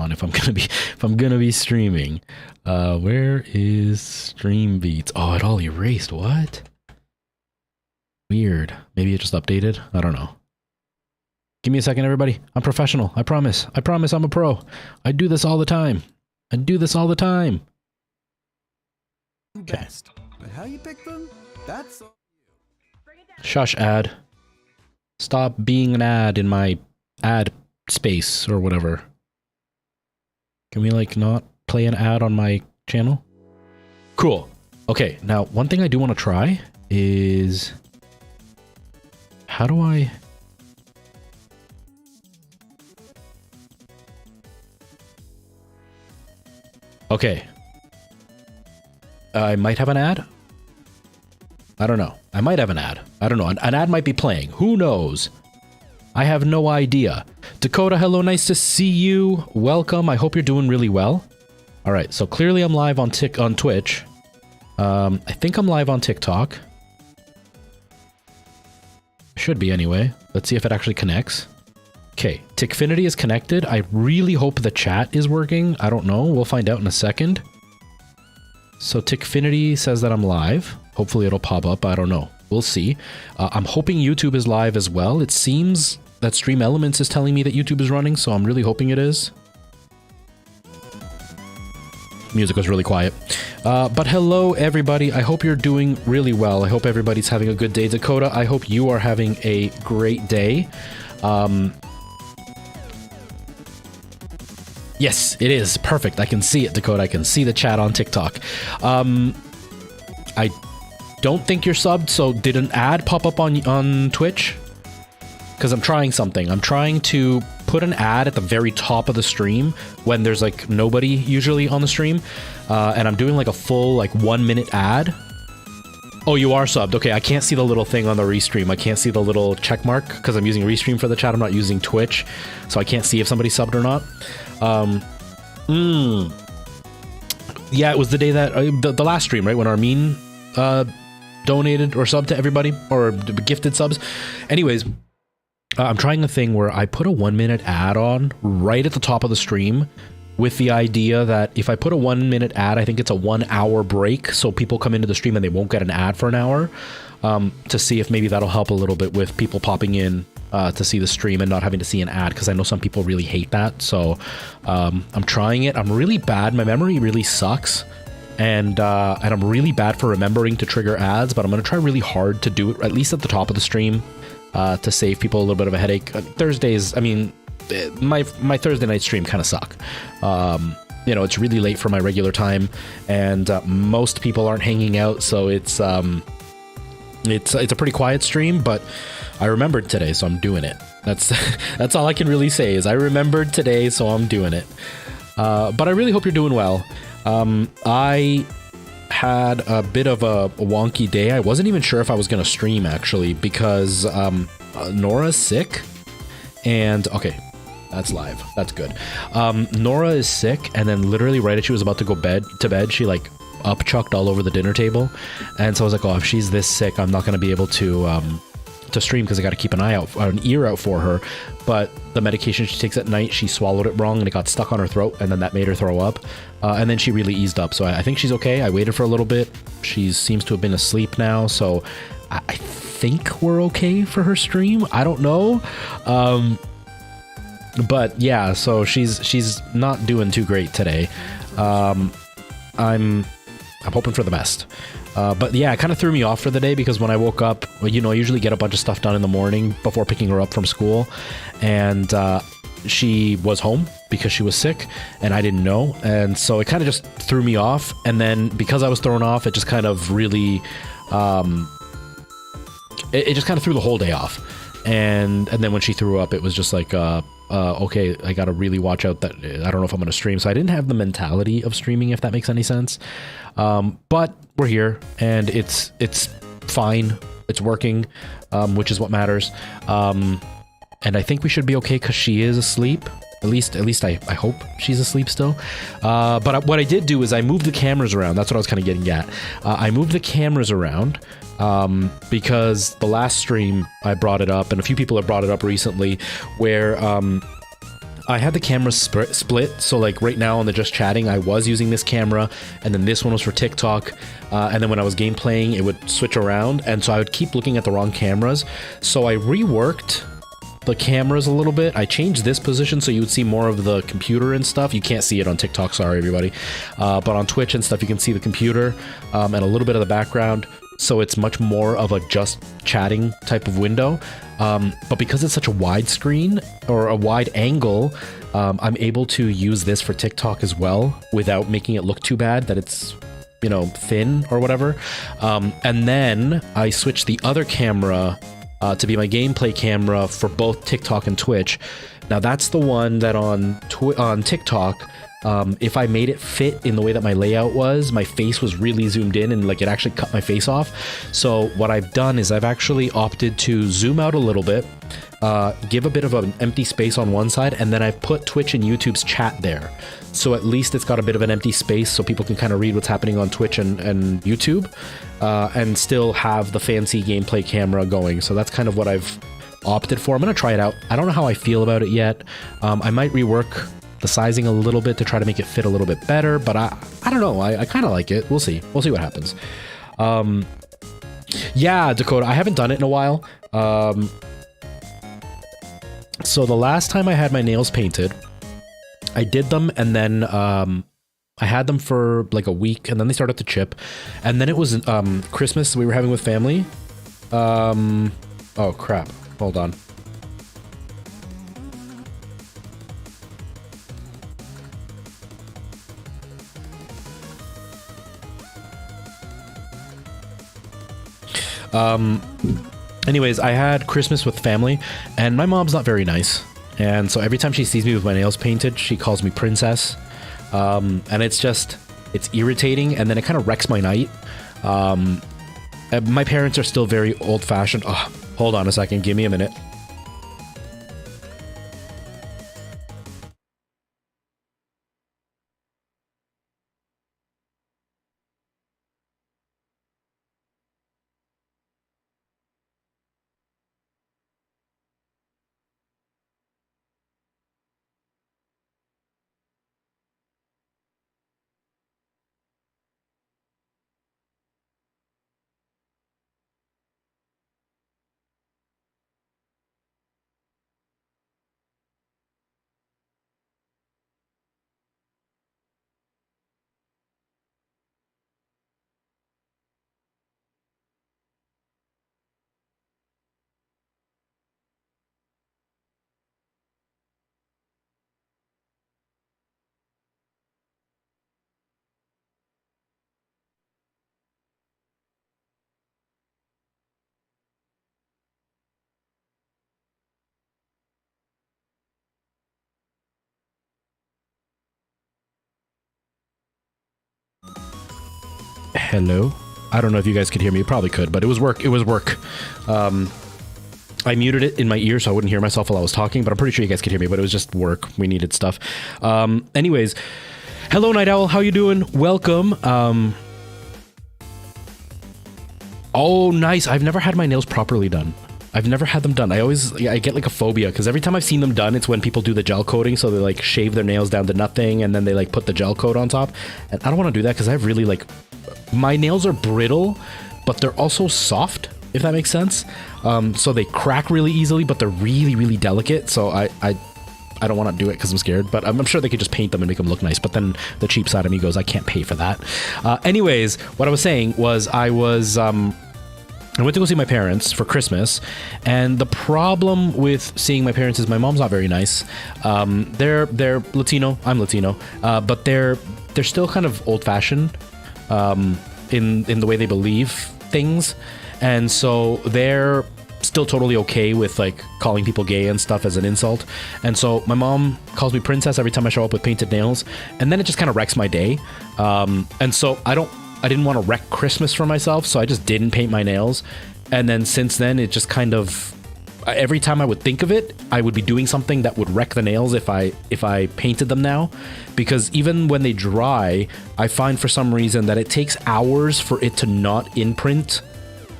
on if I'm gonna be streaming. Where is stream beats? Oh, it all erased. What? Weird. Maybe it just updated. I don't know. Give me a second, everybody. I'm professional. I promise. I promise I'm a pro. I do this all the time. I do this all the time. Okay. But how you pick them? That's Shush, ad. Stop being an ad in my ad space or whatever. Can we like not play an ad on my channel? Cool. Okay, now one thing I do want to try is how do I... Okay. I might have an ad. I don't know. I might have an ad. I don't know. An ad might be playing. Who knows? I have no idea. Dakota, hello. Nice to see you. Welcome. I hope you're doing really well. All right. So clearly I'm live on Twitch. I think I'm live on TikTok. Should be anyway. Let's see if it actually connects. Okay. Tickfinity is connected. I really hope the chat is working. I don't know. We'll find out in a second. So Tickfinity says that I'm live. Hopefully it'll pop up. I don't know. We'll see. I'm hoping YouTube is live as well. It seems that Stream Elements is telling me that YouTube is running, so I'm really hoping it is. Music was really quiet. But hello, everybody. I hope you're doing really well. I hope everybody's having a good day. Dakota, I hope you are having a great day. Yes, it is. Perfect. I can see it, Dakota. I can see the chat on TikTok. I don't think you're subbed, so did an ad pop up on Twitch? Because I'm trying something. I'm trying to put an ad at the very top of the stream when there's like nobody usually on the stream. And I'm doing like a full like 1 minute ad. Oh, you are subbed. Okay, I can't see the little thing on the restream. I can't see the little check mark because I'm using restream for the chat. I'm not using Twitch, so I can't see if somebody's subbed or not. Yeah, it was the day that the last stream, right, when Armin donated or subbed to everybody or gifted subs. Anyways, I'm trying a thing where I put a 1 minute ad on right at the top of the stream with the idea that if I put a 1 minute ad, I think it's a 1 hour break, so people come into the stream and they won't get an ad for an hour, to see if maybe that'll help a little bit with people popping in to see the stream and not having to see an ad, because I know some people really hate that. So I'm trying it. I'm really bad. My memory really sucks, and I'm really bad for remembering to trigger ads, but I'm going to try really hard to do it at least at the top of the stream to save people a little bit of a headache. Thursdays, I mean, my Thursday night stream kind of suck. You know, it's really late for my regular time, and most people aren't hanging out, so it's a pretty quiet stream, but I remembered today, so I'm doing it. That's all I can really say is I remembered today, so I'm doing it. But I really hope you're doing well. I had a bit of a wonky day. I wasn't even sure if I was going to stream, actually, because Nora's sick. And, okay, that's live. That's good. Nora is sick, and then literally right as she was about to go to bed, she, like, upchucked all over the dinner table. And so I was like, oh, if she's this sick, I'm not going to be able to stream because I got to keep an ear out for her. But the medication she takes at night, she swallowed it wrong and it got stuck on her throat, and then that made her throw up. And then she really eased up. So I think she's okay. I waited for a little bit. She seems to have been asleep now. So I think we're okay for her stream. I don't know. But yeah, so she's not doing too great today. I'm hoping for the best. But yeah, it kind of threw me off for the day because when I woke up, you know, I usually get a bunch of stuff done in the morning before picking her up from school. And she was home because she was sick and I didn't know. And so it kind of just threw me off. And then because I was thrown off, it just kind of really, it just kind of threw the whole day off. And then when she threw up, it was just like, okay, I gotta really watch out that I don't know if I'm gonna stream. So I didn't have the mentality of streaming, if that makes any sense. But we're here and it's fine. It's working, which is what matters. And I think we should be okay because she is asleep. At least I hope she's asleep still. But what I did do is I moved the cameras around. That's what I was kind of getting at. I moved the cameras around because the last stream I brought it up, and a few people have brought it up recently, where I had the camera split, so like right now on the Just Chatting, I was using this camera, and then this one was for TikTok, and then when I was game playing, it would switch around, and so I would keep looking at the wrong cameras. So I reworked the cameras a little bit. I changed this position so you would see more of the computer and stuff. You can't see it on TikTok, sorry everybody, but on Twitch and stuff you can see the computer and a little bit of the background, so it's much more of a Just Chatting type of window. But because it's such a wide screen or a wide angle, I'm able to use this for TikTok as well without making it look too bad that it's, you know, thin or whatever. And then I switched the other camera to be my gameplay camera for both TikTok and Twitch. Now that's the one that on TikTok, if I made it fit in the way that my layout was, my face was really zoomed in and like it actually cut my face off. So what I've done is I've actually opted to zoom out a little bit, give a bit of an empty space on one side, and then I've put Twitch and YouTube's chat there. So at least it's got a bit of an empty space so people can kind of read what's happening on Twitch and YouTube, and still have the fancy gameplay camera going. So that's kind of what I've opted for. I'm going to try it out. I don't know how I feel about it yet. I might rework the sizing a little bit to try to make it fit a little bit better, but I don't know. I kind of like it. We'll see. We'll see what happens. Yeah, Dakota, I haven't done it in a while. So the last time I had my nails painted, I did them and then I had them for like a week and then they started to chip. And then it was Christmas we were having with family. Oh crap. Hold on. Anyways, I had Christmas with family and my mom's not very nice. And so every time she sees me with my nails painted, she calls me princess. And it's irritating and then it kind of wrecks my night. My parents are still very old fashioned. Oh, hold on a second. Give me a minute. Hello? I don't know if you guys could hear me. You probably could, but it was work. It was work. I muted it in my ear so I wouldn't hear myself while I was talking, but I'm pretty sure you guys could hear me, but it was just work. We needed stuff. Anyways, hello, Night Owl. How you doing? Welcome. Oh, nice. I've never had my nails properly done. I've never had them done. I get like a phobia because every time I've seen them done, it's when people do the gel coating. So they like shave their nails down to nothing and then they like put the gel coat on top. And I don't want to do that because I have really like, my nails are brittle, but they're also soft, if that makes sense. So they crack really easily, but they're really, really delicate. So I don't want to do it because I'm scared, but I'm sure they could just paint them and make them look nice. But then the cheap side of me goes, I can't pay for that. Anyways, what I was saying was I went to go see my parents for Christmas, and the problem with seeing my parents is my mom's not very nice. They're Latino, I'm Latino, but they're still kind of old-fashioned in the way they believe things, and so they're still totally okay with like calling people gay and stuff as an insult. And so my mom calls me princess every time I show up with painted nails, and then it just kind of wrecks my day. And so I didn't want to wreck Christmas for myself, so I just didn't paint my nails. And then since then, it just kind of, every time I would think of it, I would be doing something that would wreck the nails if I painted them now. Because even when they dry, I find for some reason that it takes hours for it to not imprint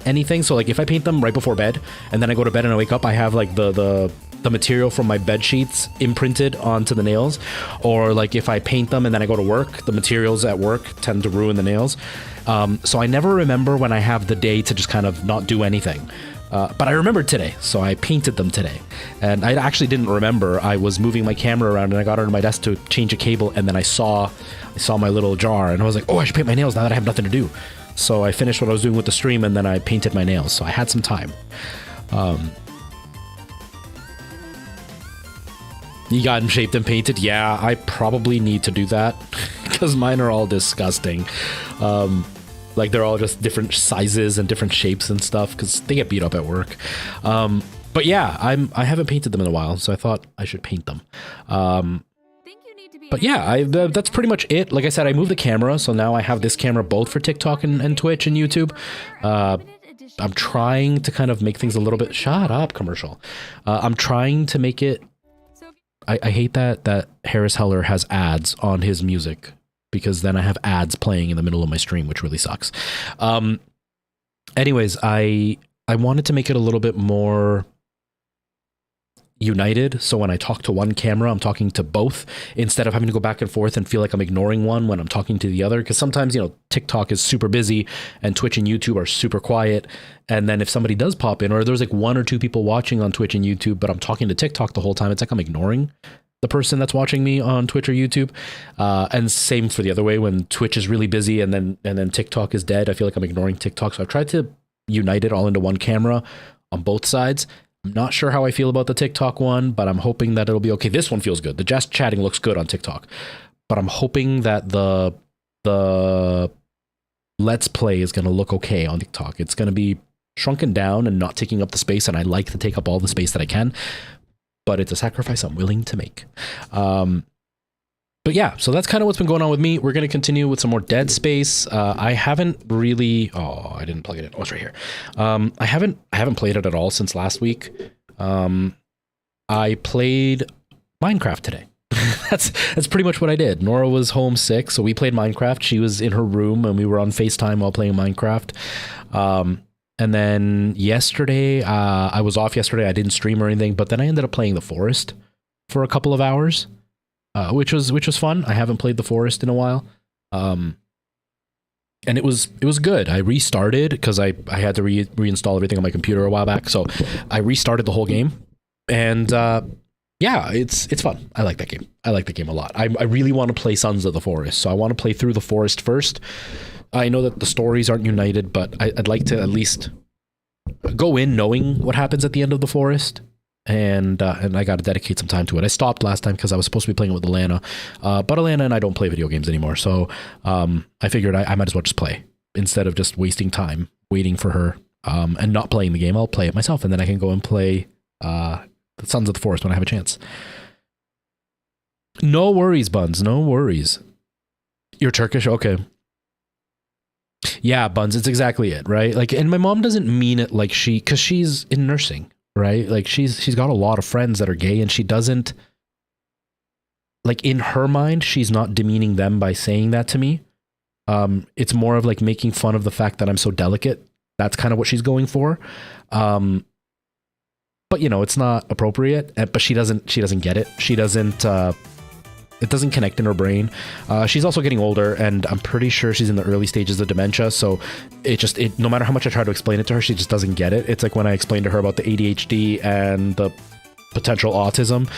anything. So like if I paint them right before bed and then I go to bed and I wake up, I have like the the material from my bed sheets imprinted onto the nails, or like if I paint them and then I go to work, the materials at work tend to ruin the nails. So I never remember when I have the day to just kind of not do anything. But I remembered today, so I painted them today. And I actually didn't remember. I was moving my camera around and I got under my desk to change a cable, and then I saw my little jar and I was like, oh, I should paint my nails now that I have nothing to do. So I finished what I was doing with the stream and then I painted my nails. So I had some time. You got them shaped and painted? Yeah, I probably need to do that because mine are all disgusting. Like they're all just different sizes and different shapes and stuff because they get beat up at work. But yeah, I haven't painted them in a while, so I thought I should paint them. But yeah, that's pretty much it. Like I said, I moved the camera, so now I have this camera both for TikTok and Twitch and YouTube. I'm trying to kind of make things a little bit... Shut up, commercial. I'm trying to make it... I hate that Harris Heller has ads on his music, because then I have ads playing in the middle of my stream, which really sucks. Anyways, I wanted to make it a little bit more united, so when I talk to one camera, I'm talking to both, instead of having to go back and forth and feel like I'm ignoring one when I'm talking to the other, because sometimes, you know, TikTok is super busy and Twitch and YouTube are super quiet, and then if somebody does pop in, or there's like 1 or 2 people watching on Twitch and YouTube, but I'm talking to TikTok the whole time, it's like I'm ignoring the person that's watching me on Twitch or YouTube. And same for the other way, when Twitch is really busy and then TikTok is dead, I feel like I'm ignoring TikTok. So I've tried to unite it all into one camera on both sides. I'm not sure how I feel about the TikTok one, but I'm hoping that it'll be okay. This one feels good. The just chatting looks good on TikTok, but I'm hoping that the Let's Play is going to look okay on TikTok. It's going to be shrunken down and not taking up the space, and I like to take up all the space that I can, but it's a sacrifice I'm willing to make. But yeah, so that's kind of what's been going on with me. We're going to continue with some more Dead Space. I haven't really... Oh, I didn't plug it in. Oh, it's right here. I haven't played it at all since last week. I played Minecraft today. That's pretty much what I did. Nora was homesick, so we played Minecraft. She was in her room, and we were on FaceTime while playing Minecraft. And then yesterday, I was off yesterday. I didn't stream or anything, but then I ended up playing The Forest for a couple of hours. Which was fun. I haven't played The Forest in a while. And it was good. I restarted because I had to reinstall everything on my computer a while back. So I restarted the whole game. And yeah, it's fun. I like that game. I like the game a lot. I really want to play Sons of the Forest. So I want to play through The Forest first. I know that the stories aren't united, but I'd like to at least go in knowing what happens at the end of The Forest. And I got to dedicate some time to it. I stopped last time because I was supposed to be playing with Alana, but Alana and I don't play video games anymore. So I figured I might as well just play instead of just wasting time waiting for her and not playing the game. I'll play it myself, and then I can go and play the Sons of the Forest when I have a chance. No worries, Buns. No worries. You're Turkish? Okay. Yeah, Buns, it's exactly it, right? Like, and my mom doesn't mean it like because she's in nursing. Right? Like she's got a lot of friends that are gay, and she doesn't, like, in her mind, she's not demeaning them by saying that to me. It's more of like making fun of the fact that I'm so delicate. That's kind of what she's going for. But you know, it's not appropriate, but she doesn't get it. She doesn't, it doesn't connect in her brain. She's also getting older, and I'm pretty sure she's in the early stages of dementia. So no matter how much I try to explain it to her, she just doesn't get it. It's like when I explained to her about the ADHD and the potential autism.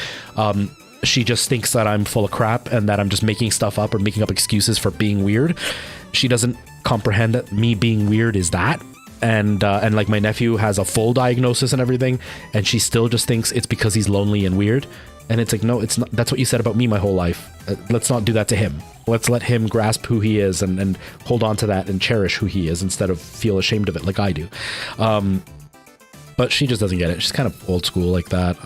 She just thinks that I'm full of crap and that I'm just making stuff up or making up excuses for being weird. She doesn't comprehend that me being weird is that. And like my nephew has a full diagnosis and everything, and she still just thinks it's because he's lonely and weird. And it's like, no, it's not. That's what you said about me my whole life. Let's not do that to him. Let's let him grasp who he is and hold on to that and cherish who he is instead of feel ashamed of it like I do. But she just doesn't get it. She's kind of old school like that.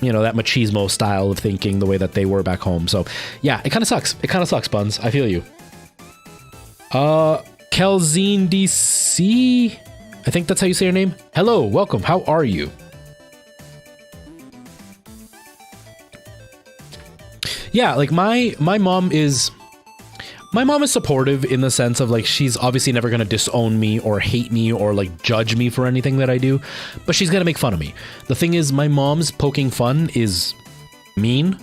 You know, that machismo style of thinking, the way that they were back home. So yeah, it kind of sucks. It kind of sucks, Buns. I feel you. Kelzine DC, I think that's how you say your name. Hello, welcome. How are you? Yeah, like my mom is, My mom is supportive in the sense of like, she's obviously never going to disown me or hate me or like judge me for anything that I do, but she's going to make fun of me. The thing is, my mom's poking fun is mean.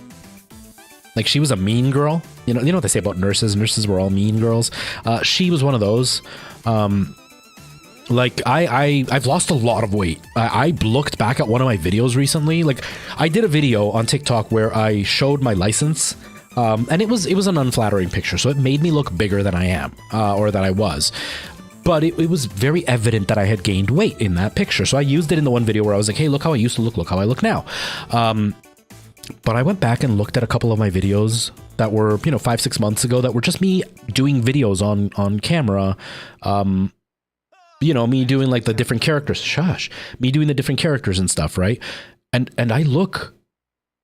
Like, she was a mean girl. You know what they say about nurses? Nurses were all mean girls. She was one of those. Like, I've lost a lot of weight. I looked back at one of my videos recently. Like, I did a video on TikTok where I showed my license. And it was an unflattering picture, so it made me look bigger than I am, or that I was. But it was very evident that I had gained weight in that picture. So I used it in the one video where I was like, hey, look how I used to look how I look now. But I went back and looked at a couple of my videos that were, 5-6 months ago, that were just me doing videos on camera. Me doing like the different characters, me doing the different characters and stuff, right? And I look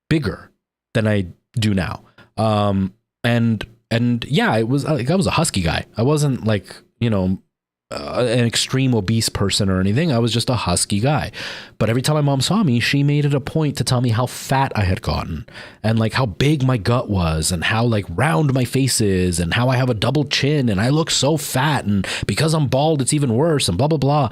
bigger than I do now. And yeah, I was a husky guy. I wasn't like, an extreme obese person or anything. I was just a husky guy. But every time my mom saw me, she made it a point to tell me how fat I had gotten and like how big my gut was and how like round my face is and how I have a double chin and I look so fat, and because I'm bald, it's even worse, and blah, blah, blah.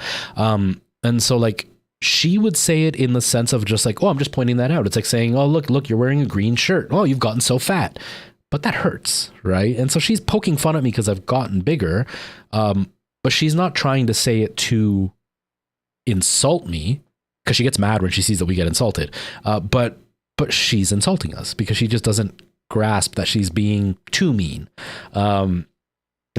And so like, she would say it in the sense of just like, oh, I'm just pointing that out. It's like saying, oh, look, you're wearing a green shirt. Oh, you've gotten so fat. But that hurts, right? And so she's poking fun at me because I've gotten bigger. But she's not trying to say it to insult me, because she gets mad when she sees that we get insulted. But she's insulting us because she just doesn't grasp that she's being too mean. And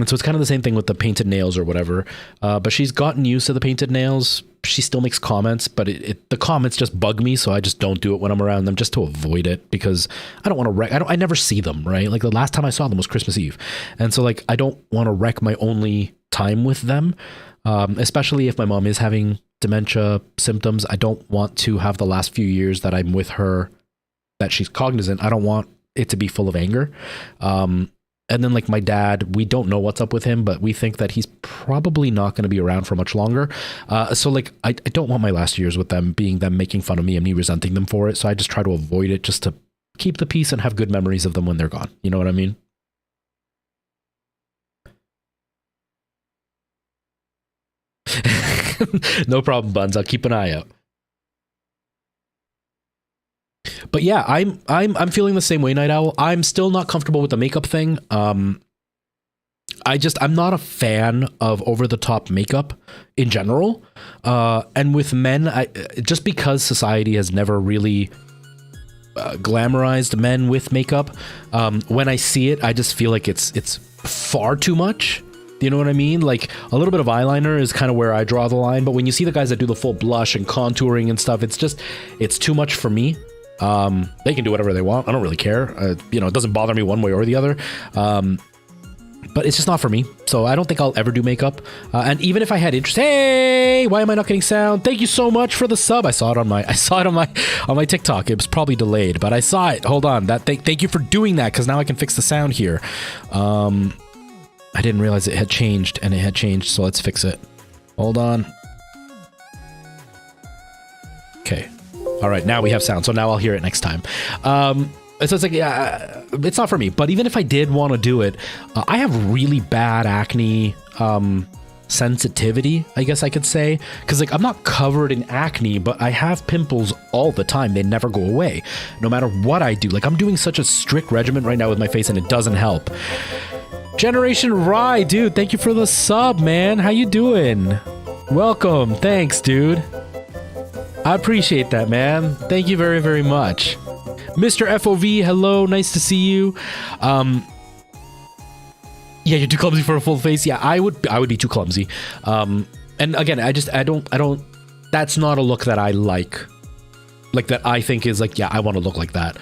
so it's kind of the same thing with the painted nails or whatever. But she's gotten used to the painted nails. She still makes comments, but the comments just bug me, so I just don't do it when I'm around them, just to avoid it, because I don't want to wreck. I never see them, right? Like, the last time I saw them was Christmas Eve, and so like, I don't want to wreck my only time with them, especially if my mom is having dementia symptoms. I don't want to have the last few years that I'm with her, that she's cognizant, I don't want it to be full of anger. And then like my dad, we don't know what's up with him, but we think that he's probably not going to be around for much longer. So like, I don't want my last years with them being them making fun of me and me resenting them for it. So I just try to avoid it, just to keep the peace and have good memories of them when they're gone. You know what I mean? No problem, Buns. I'll keep an eye out. But yeah, I'm feeling the same way, Night Owl. I'm still not comfortable with the makeup thing. I'm not a fan of over the top makeup in general. And with men, just because society has never really glamorized men with makeup, when I see it, I just feel like it's far too much. You know what I mean? Like, a little bit of eyeliner is kind of where I draw the line. But when you see the guys that do the full blush and contouring and stuff, it's too much for me. They can do whatever they want. I don't really care. It doesn't bother me one way or the other. But it's just not for me. So I don't think I'll ever do makeup. And even if I had interest, hey, why am I not getting sound? Thank you so much for the sub. I saw it on my TikTok. It was probably delayed, but I saw it. Hold on. Thank you for doing that, because now I can fix the sound here. I didn't realize it had changed, and it had changed. So let's fix it. Hold on. Okay. All right, now we have sound, so now I'll hear it next time. So it's like, yeah, it's not for me. But even if I did want to do it, I have really bad acne sensitivity, I guess I could say. Because like, I'm not covered in acne, but I have pimples all the time. They never go away, no matter what I do. Like, I'm doing such a strict regimen right now with my face, and it doesn't help. Generation Rye, dude, thank you for the sub, man. How you doing? Welcome. Thanks, dude. I appreciate that, man. Thank you very, very much. Mr. FOV, hello. Nice to see you. Yeah, you're too clumsy for a full face. Yeah, I would be too clumsy. And again, I don't, that's not a look that I like that I think is like, yeah, I want to look like that.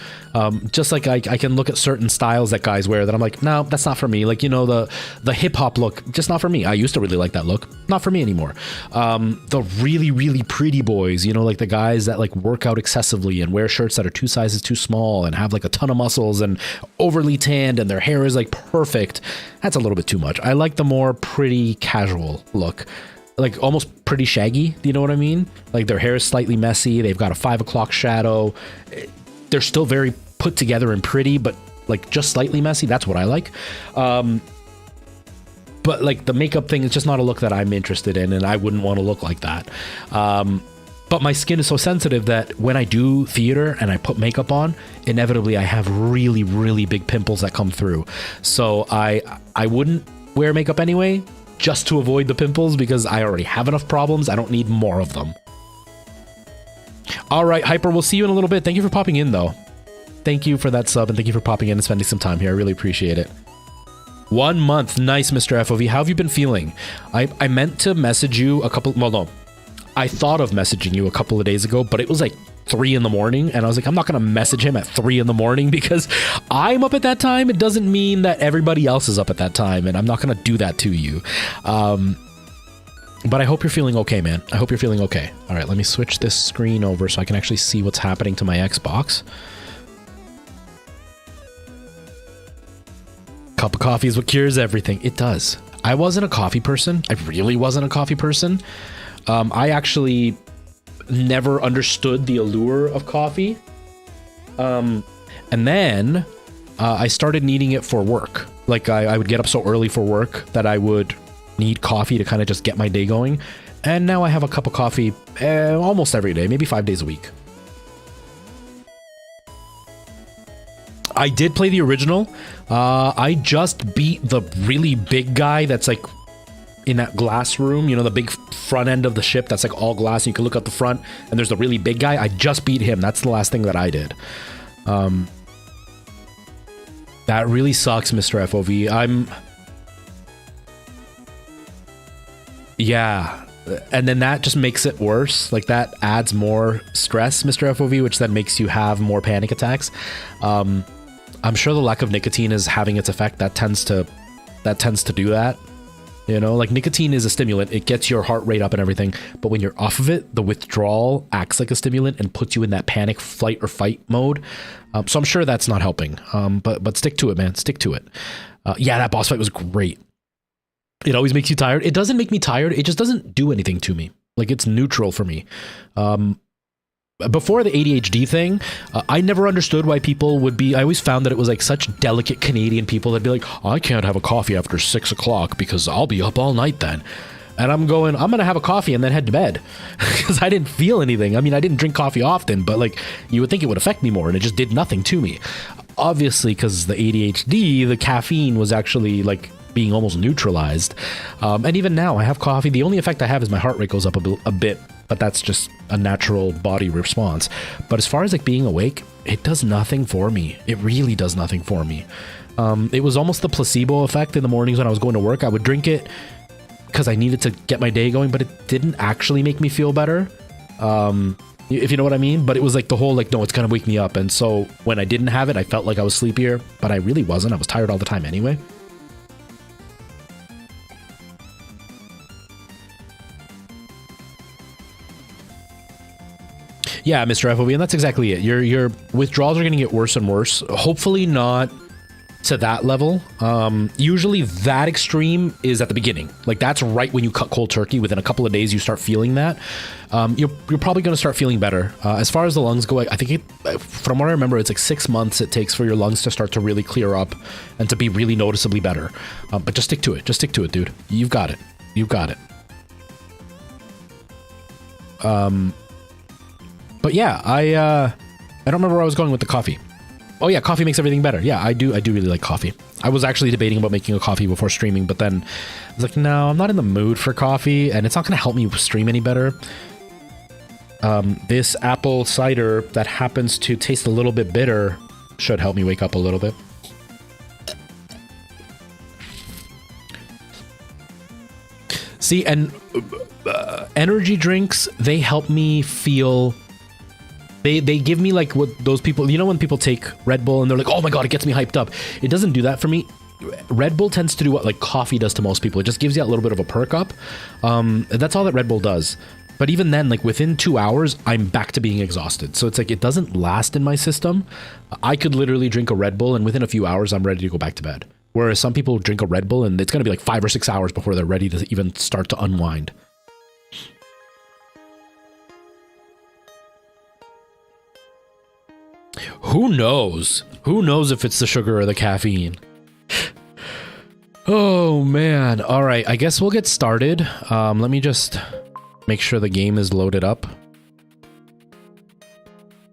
Just like I can look at certain styles that guys wear that I'm like, no, that's not for me. Like, the hip hop look, just not for me. I used to really like that look. Not for me anymore. The really, really pretty boys, like the guys that like work out excessively and wear shirts that are 2 sizes too small and have like a ton of muscles and overly tanned and their hair is like perfect. That's a little bit too much. I like the more pretty casual look. Like almost pretty shaggy. Do you know what I mean? Like their hair is slightly messy. They've got a 5 o'clock shadow. They're still very put together and pretty, but like just slightly messy. That's what I like. but like the makeup thing is just not a look that I'm interested in, and I wouldn't want to look like that. But my skin is so sensitive that when I do theater and I put makeup on, inevitably I have really, really big pimples that come through. So I wouldn't wear makeup anyway, just to avoid the pimples, because I already have enough problems. I don't need more of them. All right, Hyper, we'll see you in a little bit. Thank you for popping in, though. Thank you for that sub, and thank you for popping in and spending some time here. I really appreciate it. 1 month. Nice, Mr. FOV. How have you been feeling? I meant to message you a couple... Well, no. I thought of messaging you a couple of days ago, but it was like 3 in the morning, and I was like, I'm not going to message him at 3 in the morning because I'm up at that time. It doesn't mean that everybody else is up at that time, and I'm not going to do that to you. But I hope you're feeling okay, man. I hope you're feeling okay. All right, let me switch this screen over so I can actually see what's happening to my Xbox. Cup of coffee is what cures everything. It does. I wasn't a coffee person. I really wasn't a coffee person. I actually never understood the allure of coffee. And then I started needing it for work. Like I would get up so early for work that I would need coffee to kind of just get my day going. And now I have a cup of coffee almost every day, maybe 5 days a week. I did play the original. I just beat the really big guy that's like in that glass room, you know, the big front end of the ship that's like all glass and you can look out the front, and there's the really big guy. I just beat him. That's the last thing that I did. That really sucks, Mr. FOV. Yeah. And then that just makes it worse. Like that adds more stress, Mr. FOV, which then makes you have more panic attacks. I'm sure the lack of nicotine is having its effect. That tends to do that. You know, like nicotine is a stimulant. It gets your heart rate up and everything. But when you're off of it, the withdrawal acts like a stimulant and puts you in that panic, flight or fight mode. So I'm sure that's not helping. But stick to it, man. Stick to it. Yeah, that boss fight was great. It always makes you tired. It doesn't make me tired. It just doesn't do anything to me. Like it's neutral for me. Before the ADHD thing, I never understood why people would be... I always found that it was like such delicate Canadian people that'd be like, I can't have a coffee after 6 o'clock because I'll be up all night then. And I'm going to have a coffee and then head to bed because I didn't feel anything. I mean, I didn't drink coffee often, but like you would think it would affect me more, and it just did nothing to me. Obviously, because the ADHD, the caffeine was actually like being almost neutralized. And even now I have coffee. The only effect I have is my heart rate goes up a bit, but that's just a natural body response. But as far as like being awake, it does nothing for me. It really does nothing for me. It was almost the placebo effect in the mornings when I was going to work. I would drink it because I needed to get my day going, but it didn't actually make me feel better. If you know what I mean. But it was like the whole like, no, it's gonna wake me up. And so when I didn't have it, I felt like I was sleepier, but I really wasn't. I was tired all the time anyway. Yeah, Mr. FOV, and that's exactly it. Your withdrawals are going to get worse and worse. Hopefully not to that level. Usually that extreme is at the beginning. Like that's right when you cut cold turkey. Within a couple of days, you start feeling that. You're probably going to start feeling better. As far as the lungs go, I think from what I remember, it's like 6 months it takes for your lungs to start to really clear up and to be really noticeably better. But just stick to it. Just stick to it, dude. You've got it. You've got it. But yeah, I don't remember where I was going with the coffee. Oh yeah, coffee makes everything better. Yeah, I do really like coffee. I was actually debating about making a coffee before streaming, but then I was like, no, I'm not in the mood for coffee, and it's not going to help me stream any better. This apple cider that happens to taste a little bit bitter should help me wake up a little bit. See, and energy drinks, they help me feel... They give me like what those people, you know, when people take Red Bull and they're like, oh my God, it gets me hyped up. It doesn't do that for me. Red Bull tends to do what like coffee does to most people. It just gives you a little bit of a perk up. That's all that Red Bull does. But even then, like within 2 hours, I'm back to being exhausted. So it's like, it doesn't last in my system. I could literally drink a Red Bull and within a few hours, I'm ready to go back to bed. Whereas some people drink a Red Bull and it's going to be like 5 or 6 hours before they're ready to even start to unwind. Who knows? Who knows if it's the sugar or the caffeine? Oh man. All right. I guess we'll get started. Let me just make sure the game is loaded up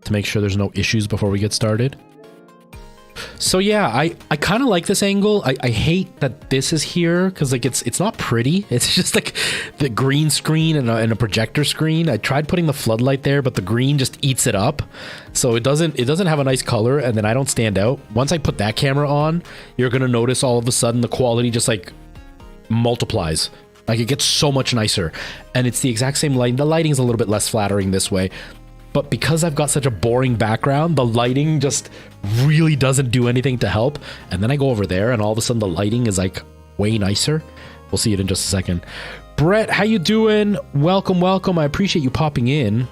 to make sure there's no issues before we get started. So yeah, I kind of like this angle. I hate that this is here because like it's not pretty. It's just like the green screen and a projector screen. I tried putting the floodlight there, but the green just eats it up. So it doesn't have a nice color, and then I don't stand out. Once I put that camera on, you're gonna notice all of a sudden the quality just like multiplies. Like it gets so much nicer, and it's the exact same light. The lighting's a little bit less flattering this way. But because I've got such a boring background, the lighting just really doesn't do anything to help. And then I go over there and all of a sudden the lighting is like way nicer. We'll see it in just a second. Brett, how you doing? Welcome, welcome. I appreciate you popping in.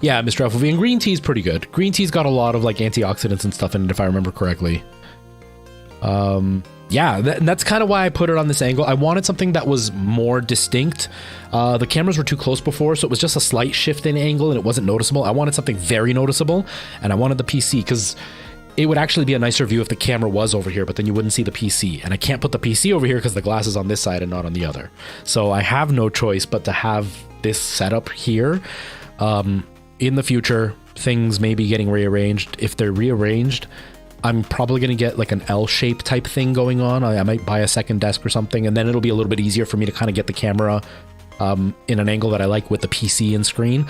Yeah, Mr. FOV, and green tea is pretty good. Green tea's got a lot of like antioxidants and stuff in it, if I remember correctly. Yeah, that's kind of why I put it on this angle. I wanted something that was more distinct. The cameras were too close before, so it was just a slight shift in angle and it wasn't noticeable. I wanted something very noticeable, and I wanted the PC because it would actually be a nicer view if the camera was over here, but then you wouldn't see the PC. And I can't put the PC over here because the glass is on this side and not on the other. So I have no choice but to have this setup here. In the future, things may be getting rearranged. If they're rearranged, I'm probably going to get like an L-shape type thing going on. I might buy a second desk or something, and then it'll be a little bit easier for me to kind of get the camera in an angle that I like with the PC and screen.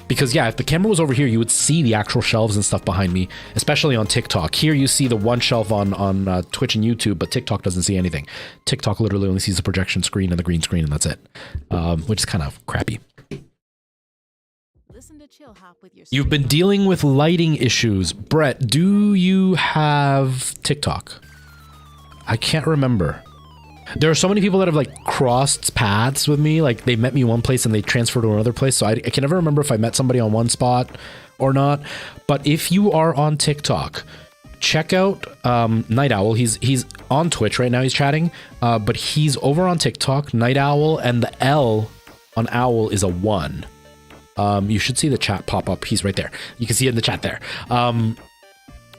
Because yeah, if the camera was over here, you would see the actual shelves and stuff behind me, especially on TikTok. Here you see the one shelf on Twitch and YouTube, but TikTok doesn't see anything. TikTok literally only sees the projection screen and the green screen, and that's it, which is kind of crappy. You've been dealing with lighting issues. Brett, do you have TikTok? I can't remember. There are so many people that have like crossed paths with me. Like they met me one place and they transferred to another place. So I can never remember if I met somebody on one spot or not. But if you are on TikTok, check out Night Owl. He's on Twitch right now. He's chatting, but he's over on TikTok, Night Owl, and the L on Owl is a 1. You should see the chat pop up. He's right there. You can see it in the chat there.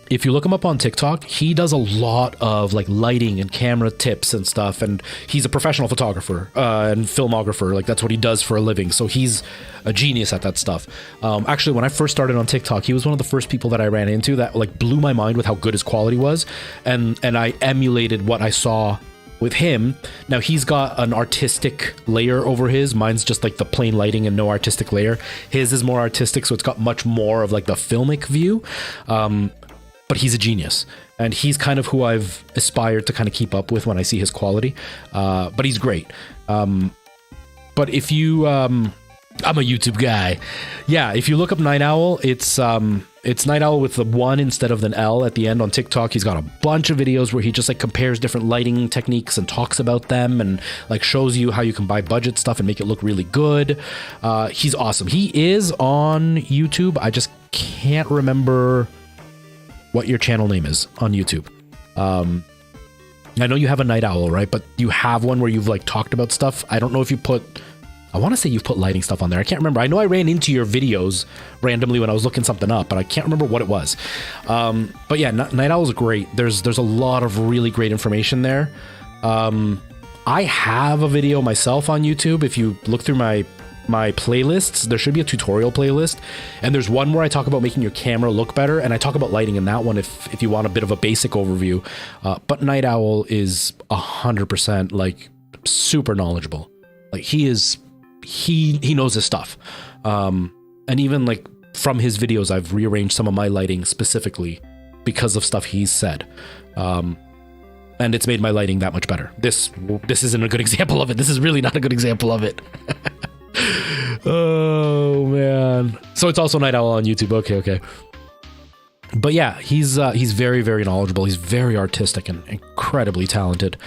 If you look him up on TikTok, he does a lot of like lighting and camera tips and stuff. And he's a professional photographer and filmographer. Like that's what he does for a living. So he's a genius at that stuff. Actually, when I first started on TikTok, he was one of the first people that I ran into that like blew my mind with how good his quality was. And I emulated what I saw with him. Now he's got an artistic layer over his. Mine's just like the plain lighting and no artistic layer. His is more artistic, so it's got much more of like the filmic view. But he's a genius, and he's kind of who I've aspired to kind of keep up with when I see his quality. But he's great. But if you I'm a YouTube guy. Yeah, if you look up Night Owl, it's Night Owl with the 1 instead of an L at the end on TikTok. He's got a bunch of videos where he just like compares different lighting techniques and talks about them and like shows you how you can buy budget stuff and make it look really good. He's awesome. He is on YouTube. I just can't remember what your channel name is on YouTube. I know you have a Night Owl, right? But you have one where you've like talked about stuff. I don't know if you I want to say you've put lighting stuff on there. I can't remember. I know I ran into your videos randomly when I was looking something up, but I can't remember what it was. But yeah, Night Owl is great. There's a lot of really great information there. I have a video myself on YouTube. If you look through my playlists, there should be a tutorial playlist, and there's one where I talk about making your camera look better, and I talk about lighting in that one if you want a bit of a basic overview. But Night Owl is 100% like super knowledgeable. Like he knows his stuff. And even like from his videos, I've rearranged some of my lighting specifically because of stuff he's said. And it's made my lighting that much better. This isn't a good example of it. This is really not a good example of it. Oh man. So it's also Night Owl on YouTube. Okay. But yeah, he's very, very knowledgeable. He's very artistic and incredibly talented.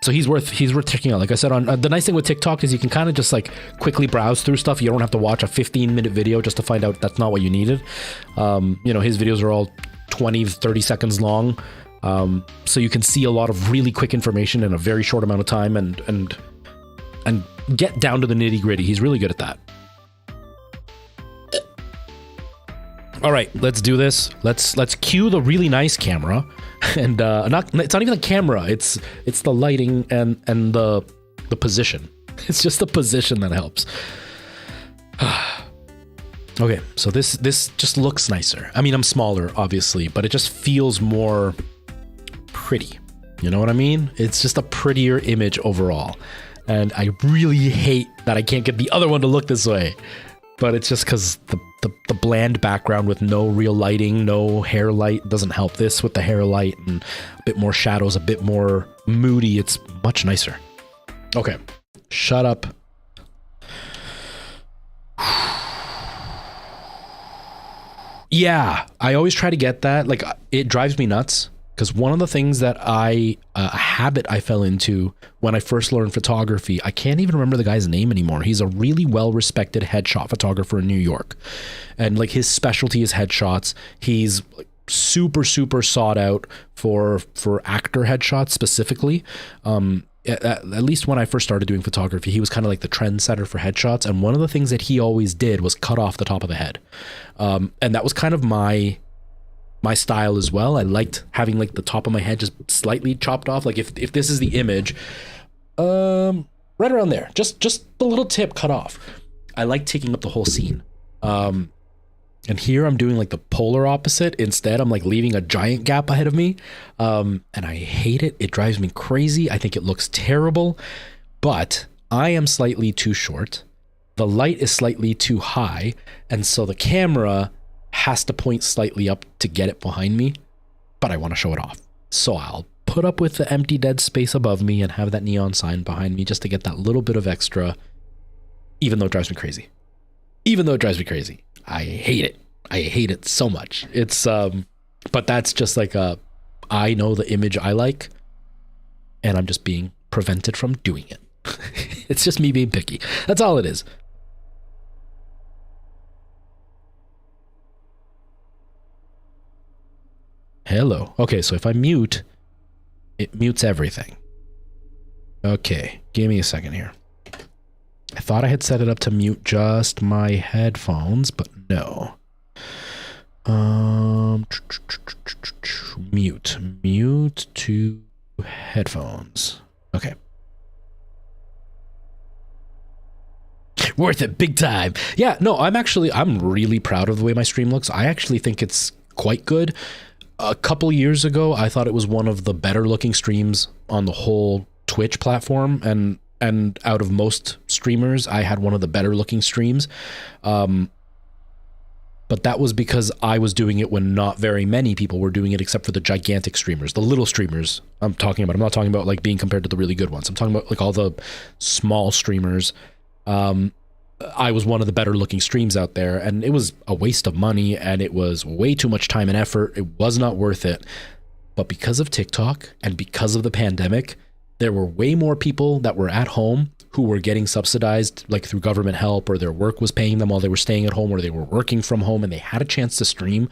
So he's worth checking out. Like I said, on the nice thing with TikTok is you can kind of just like quickly browse through stuff. You don't have to watch a 15-minute video just to find out that's not what you needed. His videos are all 20, 30 seconds long. So you can see a lot of really quick information in a very short amount of time and get down to the nitty gritty. He's really good at that. All right, let's do this. Let's cue the really nice camera, and it's not even the camera. It's the lighting and the position. It's just the position that helps. Okay, so this just looks nicer. I mean, I'm smaller, obviously, but it just feels more pretty. You know what I mean? It's just a prettier image overall. And I really hate that I can't get the other one to look this way. But it's just because the bland background with no real lighting, no hair light doesn't help. This with the hair light and a bit more shadows, a bit more moody. It's much nicer. Okay, shut up. Yeah, I always try to get that. Like, it drives me nuts. Because one of the things that a habit I fell into when I first learned photography, I can't even remember the guy's name anymore. He's a really well-respected headshot photographer in New York. And like his specialty is headshots. He's like super, super sought out for actor headshots specifically. At least when I first started doing photography, he was kind of like the trendsetter for headshots. And one of the things that he always did was cut off the top of the head. And that was kind of my style as well. I liked having like the top of my head just slightly chopped off. Like if this is the image, right around there, just the little tip cut off. I like taking up the whole scene. And here I'm doing like the polar opposite. Instead, I'm like leaving a giant gap ahead of me. And I hate it. It drives me crazy. I think it looks terrible, but I am slightly too short. The light is slightly too high. And so the camera has to point slightly up to get it behind me, but I want to show it off. So I'll put up with the empty dead space above me and have that neon sign behind me just to get that little bit of extra, even though it drives me crazy. Even though it drives me crazy. I hate it. I hate it so much. It's, but that's just like I know the image I like, and I'm just being prevented from doing it. It's just me being picky. That's all it is. Hello. Okay, so if I mute, it mutes everything. Okay, give me a second here. I thought I had set it up to mute just my headphones, but no. Mute to headphones. Okay. Worth it, big time. Yeah, no, I'm really proud of the way my stream looks. I actually think it's quite good. A couple years ago, I thought it was one of the better looking streams on the whole Twitch platform, and out of most streamers, I had one of the better looking streams. But that was because I was doing it when not very many people were doing it, except for the gigantic streamers, the little streamers I'm talking about. I'm not talking about like being compared to the really good ones. I'm talking about like all the small streamers. I was one of the better looking streams out there, and it was a waste of money, and it was way too much time and effort. It was not worth it. But because of TikTok and because of the pandemic, there were way more people that were at home who were getting subsidized like through government help, or their work was paying them while they were staying at home, or they were working from home and they had a chance to stream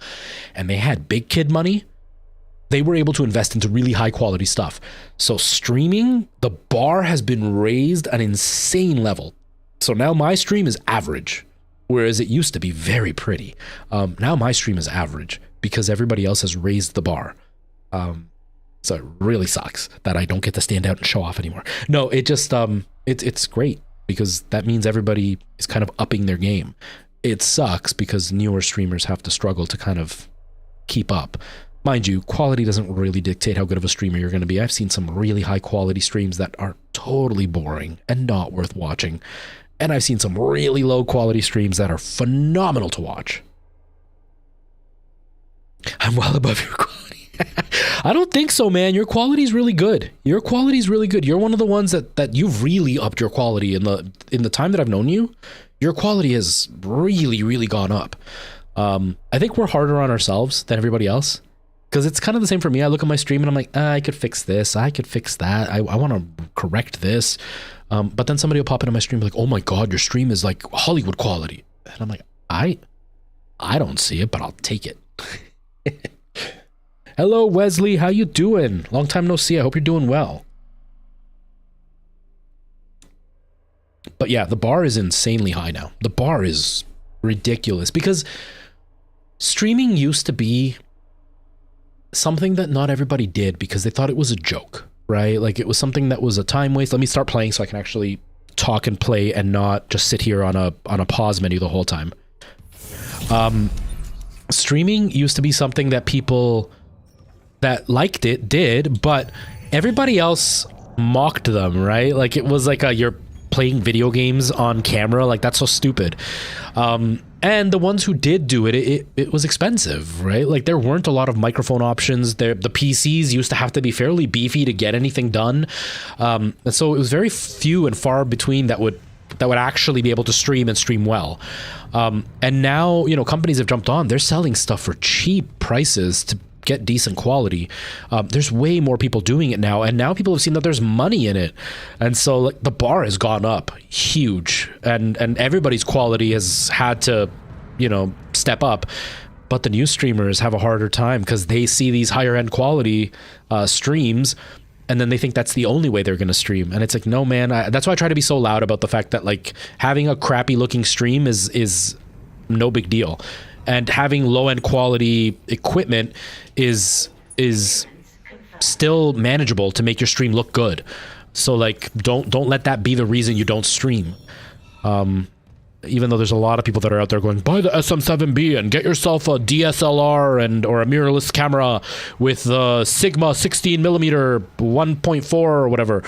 and they had big kid money. They were able to invest into really high quality stuff. So streaming, the bar has been raised an insane level. So now my stream is average, whereas it used to be very pretty. Now my stream is average because everybody else has raised the bar. So it really sucks that I don't get to stand out and show off anymore. No, it just, it's great because that means everybody is kind of upping their game. It sucks because newer streamers have to struggle to kind of keep up. Mind you, quality doesn't really dictate how good of a streamer you're going to be. I've seen some really high quality streams that are totally boring and not worth watching. And I've seen some really low quality streams that are phenomenal to watch. I'm well above your quality. I don't think so, man. Your quality is really good. Your quality is really good. You're one of the ones that you've really upped your quality in the time that I've known you. Your quality has really, really gone up. I think we're harder on ourselves than everybody else. Because it's kind of the same for me. I look at my stream and I'm like, I could fix this. I could fix that. I want to correct this. But then somebody will pop into my stream like, oh my God, your stream is like Hollywood quality. And I'm like, I don't see it, but I'll take it. Hello, Wesley. How you doing? Long time no see. I hope you're doing well. But yeah, the bar is insanely high now. The bar is ridiculous because streaming used to be something that not everybody did because they thought it was a joke, right? Like it was something that was a time waste. Let me start playing so I can actually talk and play and not just sit here on a pause menu the whole time. Streaming used to be something that people that liked it did, but everybody else mocked them, right? Like it was like you're playing video games on camera, like that's so stupid. And the ones who did do it was expensive, right? Like there weren't a lot of microphone options. The PCs used to have to be fairly beefy to get anything done. And so it was very few and far between that would actually be able to stream and stream well. And now, you know, companies have jumped on. They're selling stuff for cheap prices to get decent quality. There's way more people doing it now, and now people have seen that there's money in it, and so like the bar has gone up huge, and everybody's quality has had to, you know, step up. But the new streamers have a harder time because they see these higher end quality streams, and then they think that's the only way they're going to stream. And it's like, no, man. That's why I try to be so loud about the fact that like having a crappy looking stream is no big deal. And having low-end quality equipment is still manageable to make your stream look good. So like, don't let that be the reason you don't stream. Even though there's a lot of people that are out there going, buy the SM7B and get yourself a DSLR or a mirrorless camera with the Sigma 16mm 1.4 or whatever.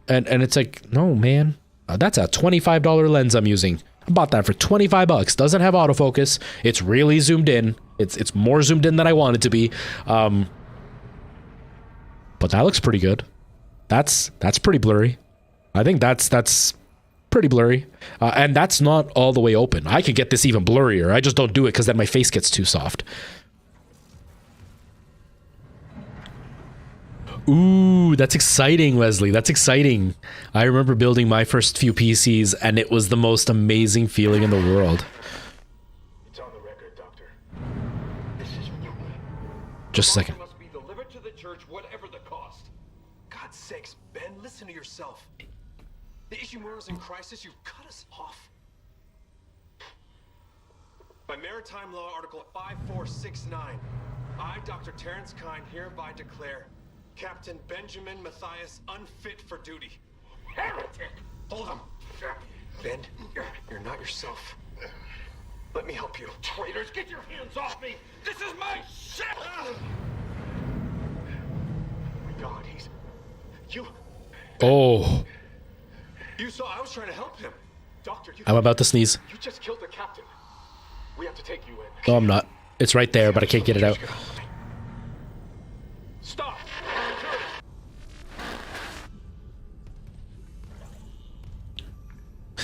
And it's like, no, man, that's a $25 lens I'm using. I bought that for $25. Doesn't have autofocus. It's really zoomed in. It's more zoomed in than I want it to be. But that looks pretty good. That's pretty blurry. I think that's pretty blurry. And that's not all the way open. I could get this even blurrier. I just don't do it because then my face gets too soft. Ooh, that's exciting, Wesley. That's exciting. I remember building my first few PCs, and it was the most amazing feeling in the world. It's on the record, Doctor. This is mutiny. Just a second. Must be delivered to the church, whatever the cost. God's sakes, Ben, listen to yourself. The Ishimura's in crisis. You've cut us off. By Maritime Law, Article 5469, I, Dr. Terrence Kine, hereby declare Captain Benjamin Matthias unfit for duty. Heretic! Hold him! Ben, you're not yourself. Let me help you. Traitors, get your hands off me! This is my ship! Oh my God, you... Oh. You saw I was trying to help him. Doctor, I'm about to sneeze. You just killed the captain. We have to take you in. No, I'm not. It's right there, but I can't get it out. Stop!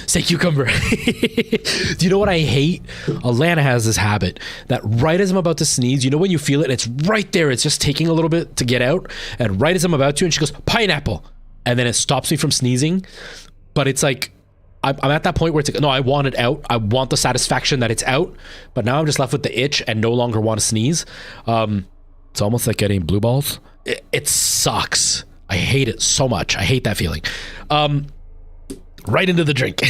Say cucumber. Do you know what I hate? Alana has this habit that right as I'm about to sneeze, you know when you feel it, it's right there. It's just taking a little bit to get out. And right as I'm about to, and she goes, pineapple. And then it stops me from sneezing. But it's like, I'm at that point where it's like, no, I want it out. I want the satisfaction that it's out. But now I'm just left with the itch and no longer want to sneeze. It's almost like getting blue balls. It sucks. I hate it so much. I hate that feeling. Right into the drink.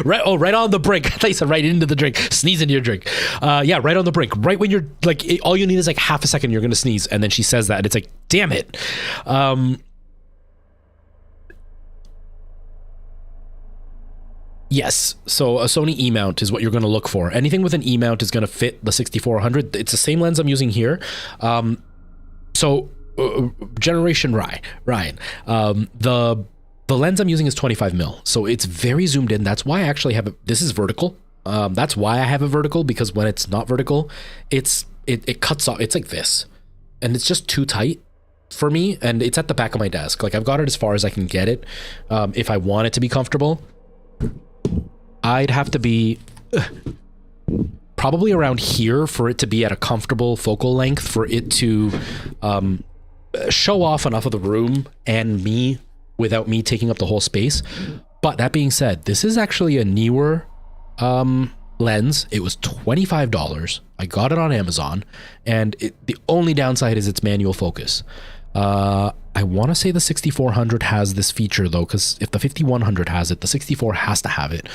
right on the brink. I thought you said right into the drink. Sneeze into your drink. Yeah, right on the brink. Right when you're like, all you need is like half a second, you're gonna sneeze, and then she says that, and it's like, damn it. Yes, so a Sony E-mount is what you're going to look for. Anything with an E-mount is going to fit the 6400. It's the same lens I'm using here. Generation Ryan. The lens I'm using is 25mm, so it's very zoomed in. That's why I actually have it. This is vertical. That's why I have it vertical, because when it's not vertical, it cuts off. It's like this, and it's just too tight for me. And it's at the back of my desk. Like I've got it as far as I can get it. If I want it to be comfortable, I'd have to be probably around here for it to be at a comfortable focal length for it to show off enough of the room and me without me taking up the whole space. But that being said, this is actually a newer lens. It was $25. I got it on Amazon, and the only downside is its manual focus. I want to say the 6400 has this feature though, because if the 5100 has it, the 64 has to have it.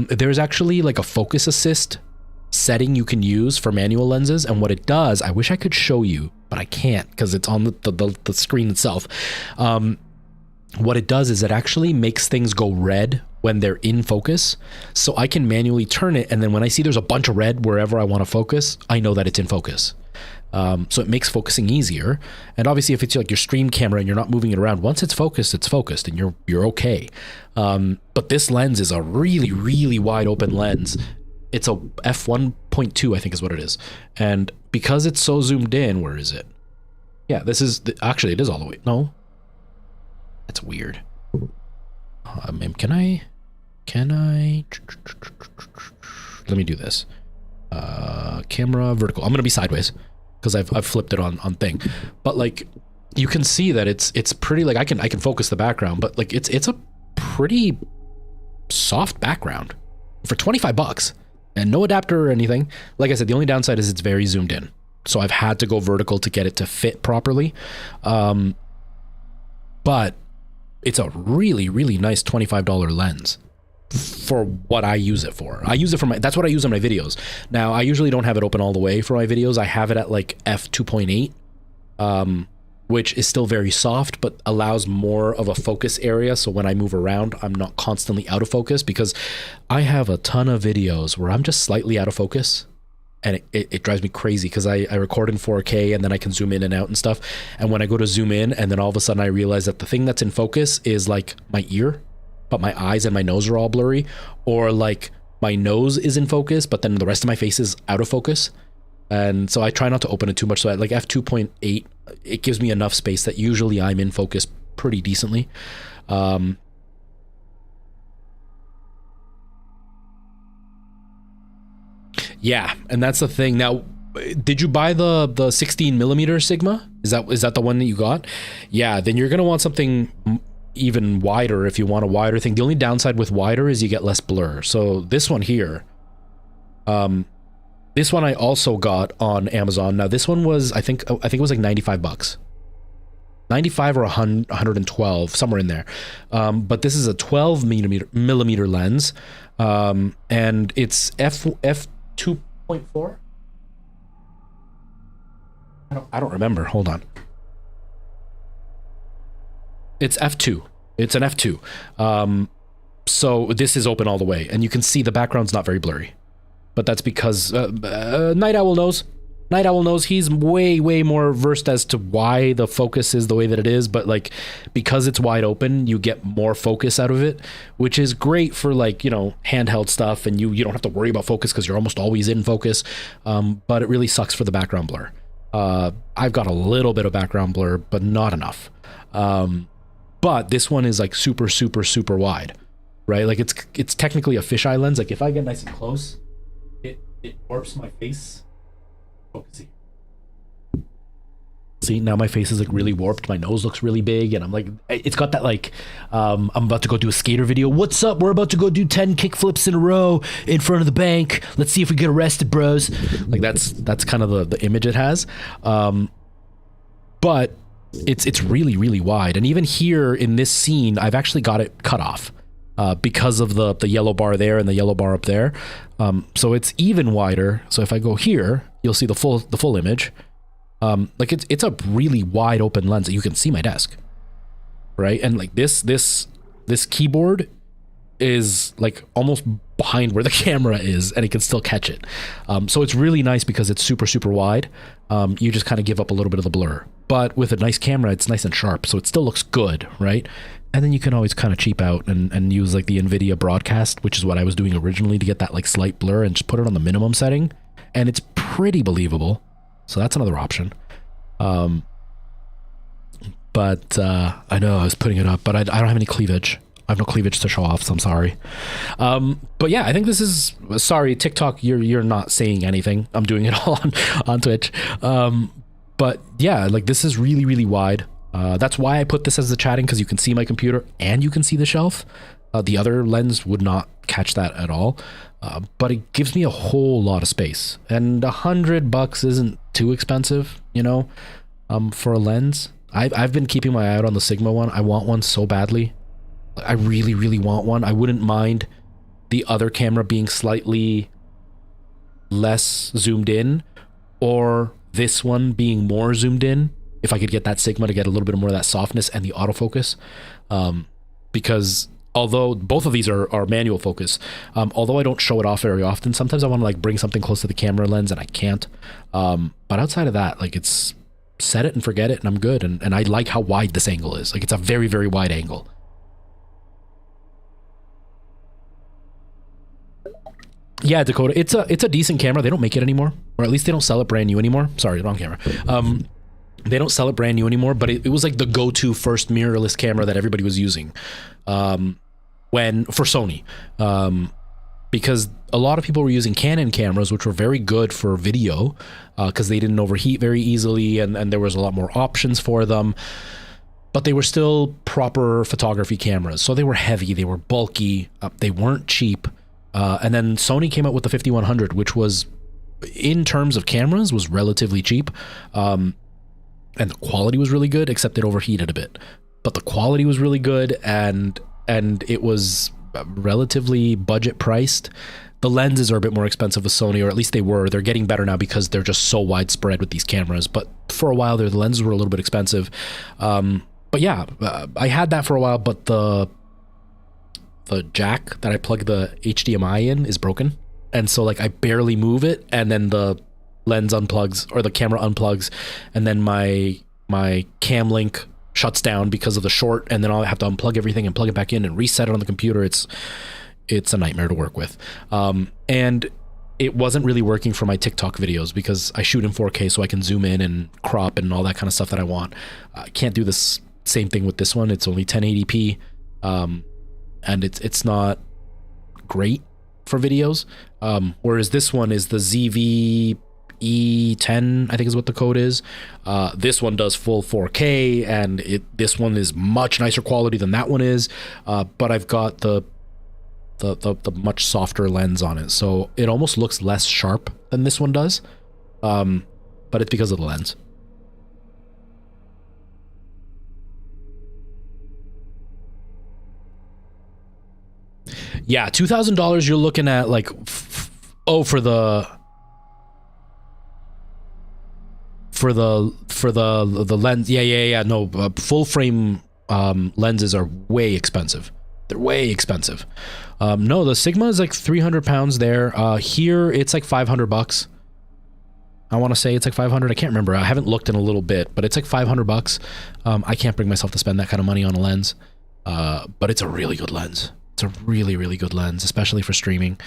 There's actually like a focus assist setting you can use for manual lenses. And what it does, I wish I could show you, but I can't because it's on the screen itself. What it does is it actually makes things go red when they're in focus. So I can manually turn it, and then when I see there's a bunch of red wherever I want to focus, I know that it's in focus. So it makes focusing easier. And obviously if it's like your stream camera and you're not moving it around, once it's focused and you're okay. But this lens is a really, really wide open lens. It's a f1.2, I think is what it is. And because it's so zoomed in, where is it? Yeah, this is, actually it is all the way. No, that's weird. Can I, let me do this. Camera vertical. I'm going to be sideways because I've flipped it on thing, but like you can see that it's pretty, like I can focus the background, but like it's a pretty soft background for $25 and no adapter or anything. Like I said, the only downside is it's very zoomed in. So I've had to go vertical to get it to fit properly. But it's a really, really nice $25 lens for what I use it for. I use it for that's what I use in my videos. Now, I usually don't have it open all the way for my videos. I have it at like f2.8, which is still very soft, but allows more of a focus area. So when I move around, I'm not constantly out of focus, because I have a ton of videos where I'm just slightly out of focus. And it drives me crazy because I record in 4K and then I can zoom in and out and stuff. And when I go to zoom in and then all of a sudden I realize that the thing that's in focus is like my ear, but my eyes and my nose are all blurry, or like my nose is in focus, but then the rest of my face is out of focus. And so I try not to open it too much. So at like f2.8, it gives me enough space that usually I'm in focus pretty decently. Yeah, and that's the thing. Now, did you buy the 16 millimeter Sigma? Is that the one that you got? Yeah, then you're gonna want something even wider if you want a wider thing. The only downside with wider is you get less blur. So this one here, this one I also got on Amazon. Now this one was, I think it was like $95, 95 or 112, somewhere in there. But this is a 12 millimeter lens, and it's f2.4. I don't remember. Hold on. It's f2. It's an f2. So this is open all the way, and you can see the background's not very blurry. But that's because Night Owl knows. Night Owl knows. He's way more versed as to why the focus is the way that it is. But like, because it's wide open, you get more focus out of it, which is great for like, you know, handheld stuff, and you don't have to worry about focus because you're almost always in focus. But it really sucks for the background blur. I've got a little bit of background blur, but not enough. But this one is like super wide, right? Like it's technically a fisheye lens. Like if I get nice and close, it warps my face. Focusing. See, now my face is like really warped. My nose looks really big, and I'm like, it's got that like, I'm about to go do a skater video. What's up? We're about to go do 10 kickflips in a row in front of the bank. Let's see if we get arrested, bros. Like that's kind of the image it has. But it's really wide, and even here in this scene, I've actually got it cut off. Because of the yellow bar there and the yellow bar up there. So it's even wider. So if I go here, you'll see the full image. Like it's a really wide open lens. You can see my desk, right? And like this keyboard is like almost behind where the camera is, and it can still catch it. So it's really nice because it's super wide. You just kind of give up a little bit of the blur, but with a nice camera, it's nice and sharp. So it still looks good, right? And then you can always kind of cheap out and use like the NVIDIA broadcast, which is what I was doing originally, to get that like slight blur, and just put it on the minimum setting. And it's pretty believable. So that's another option. But I know I was putting it up, but I don't have any cleavage. I have no cleavage to show off, so I'm sorry. But yeah, I think this is, sorry, TikTok, you're not saying anything. I'm doing it all on Twitch. But yeah, like this is really wide. That's why I put this as the chatting, because you can see my computer and you can see the shelf. The other lens would not catch that at all. But it gives me a whole lot of space, and $100 isn't too expensive, you know, for a lens. I've been keeping my eye out on the Sigma one. I want one so badly. I really want one. I wouldn't mind the other camera being slightly less zoomed in, or this one being more zoomed in, if I could get that Sigma to get a little bit more of that softness and the autofocus. Because although both of these are manual focus, although I don't show it off very often, sometimes I want to like bring something close to the camera lens and I can't. But outside of that, like it's set it and forget it and I'm good. And I like how wide this angle is. Like it's a very, very wide angle. Yeah, Dakota, it's a decent camera. They don't make it anymore, or at least they don't sell it brand new anymore. Sorry, wrong camera. They don't sell it brand new anymore, but it was like the go-to first mirrorless camera that everybody was using for Sony, because a lot of people were using Canon cameras, which were very good for video because they didn't overheat very easily, and there was a lot more options for them, but they were still proper photography cameras. So they were heavy, they were bulky, they weren't cheap. And then Sony came out with the 5100, which was, in terms of cameras, was relatively cheap. And the quality was really good, except it overheated a bit. But the quality was really good, and it was relatively budget priced. The lenses are a bit more expensive with Sony, or at least they were. They're getting better now because they're just so widespread with these cameras. But for a while there, the lenses were a little bit expensive. But yeah, I had that for a while, but the jack that I plug the HDMI in is broken. And so like I barely move it, and then the lens unplugs, or the camera unplugs, and then my cam link shuts down because of the short, and then I'll have to unplug everything and plug it back in and reset it on the computer. It's a nightmare to work with. And it wasn't really working for my TikTok videos because I shoot in 4K, so I can zoom in and crop and all that kind of stuff that I want. I can't do this same thing with this one. It's only 1080p, and it's not great for videos. Whereas this one is the ZV E10, I think is what the code is. This one does full 4K, and this one is much nicer quality than that one is. But I've got the much softer lens on it, so it almost looks less sharp than this one does. But it's because of the lens. Yeah, $2,000 you're looking at like for the lens. Yeah. No, full frame lenses are way expensive. They're way expensive. No, the Sigma is like 300 pounds there. Here it's like $500. I want to say it's like 500. I can't remember. I haven't looked in a little bit, but it's like $500. I can't bring myself to spend that kind of money on a lens. But it's a really good lens. It's a really, really good lens, especially for streaming.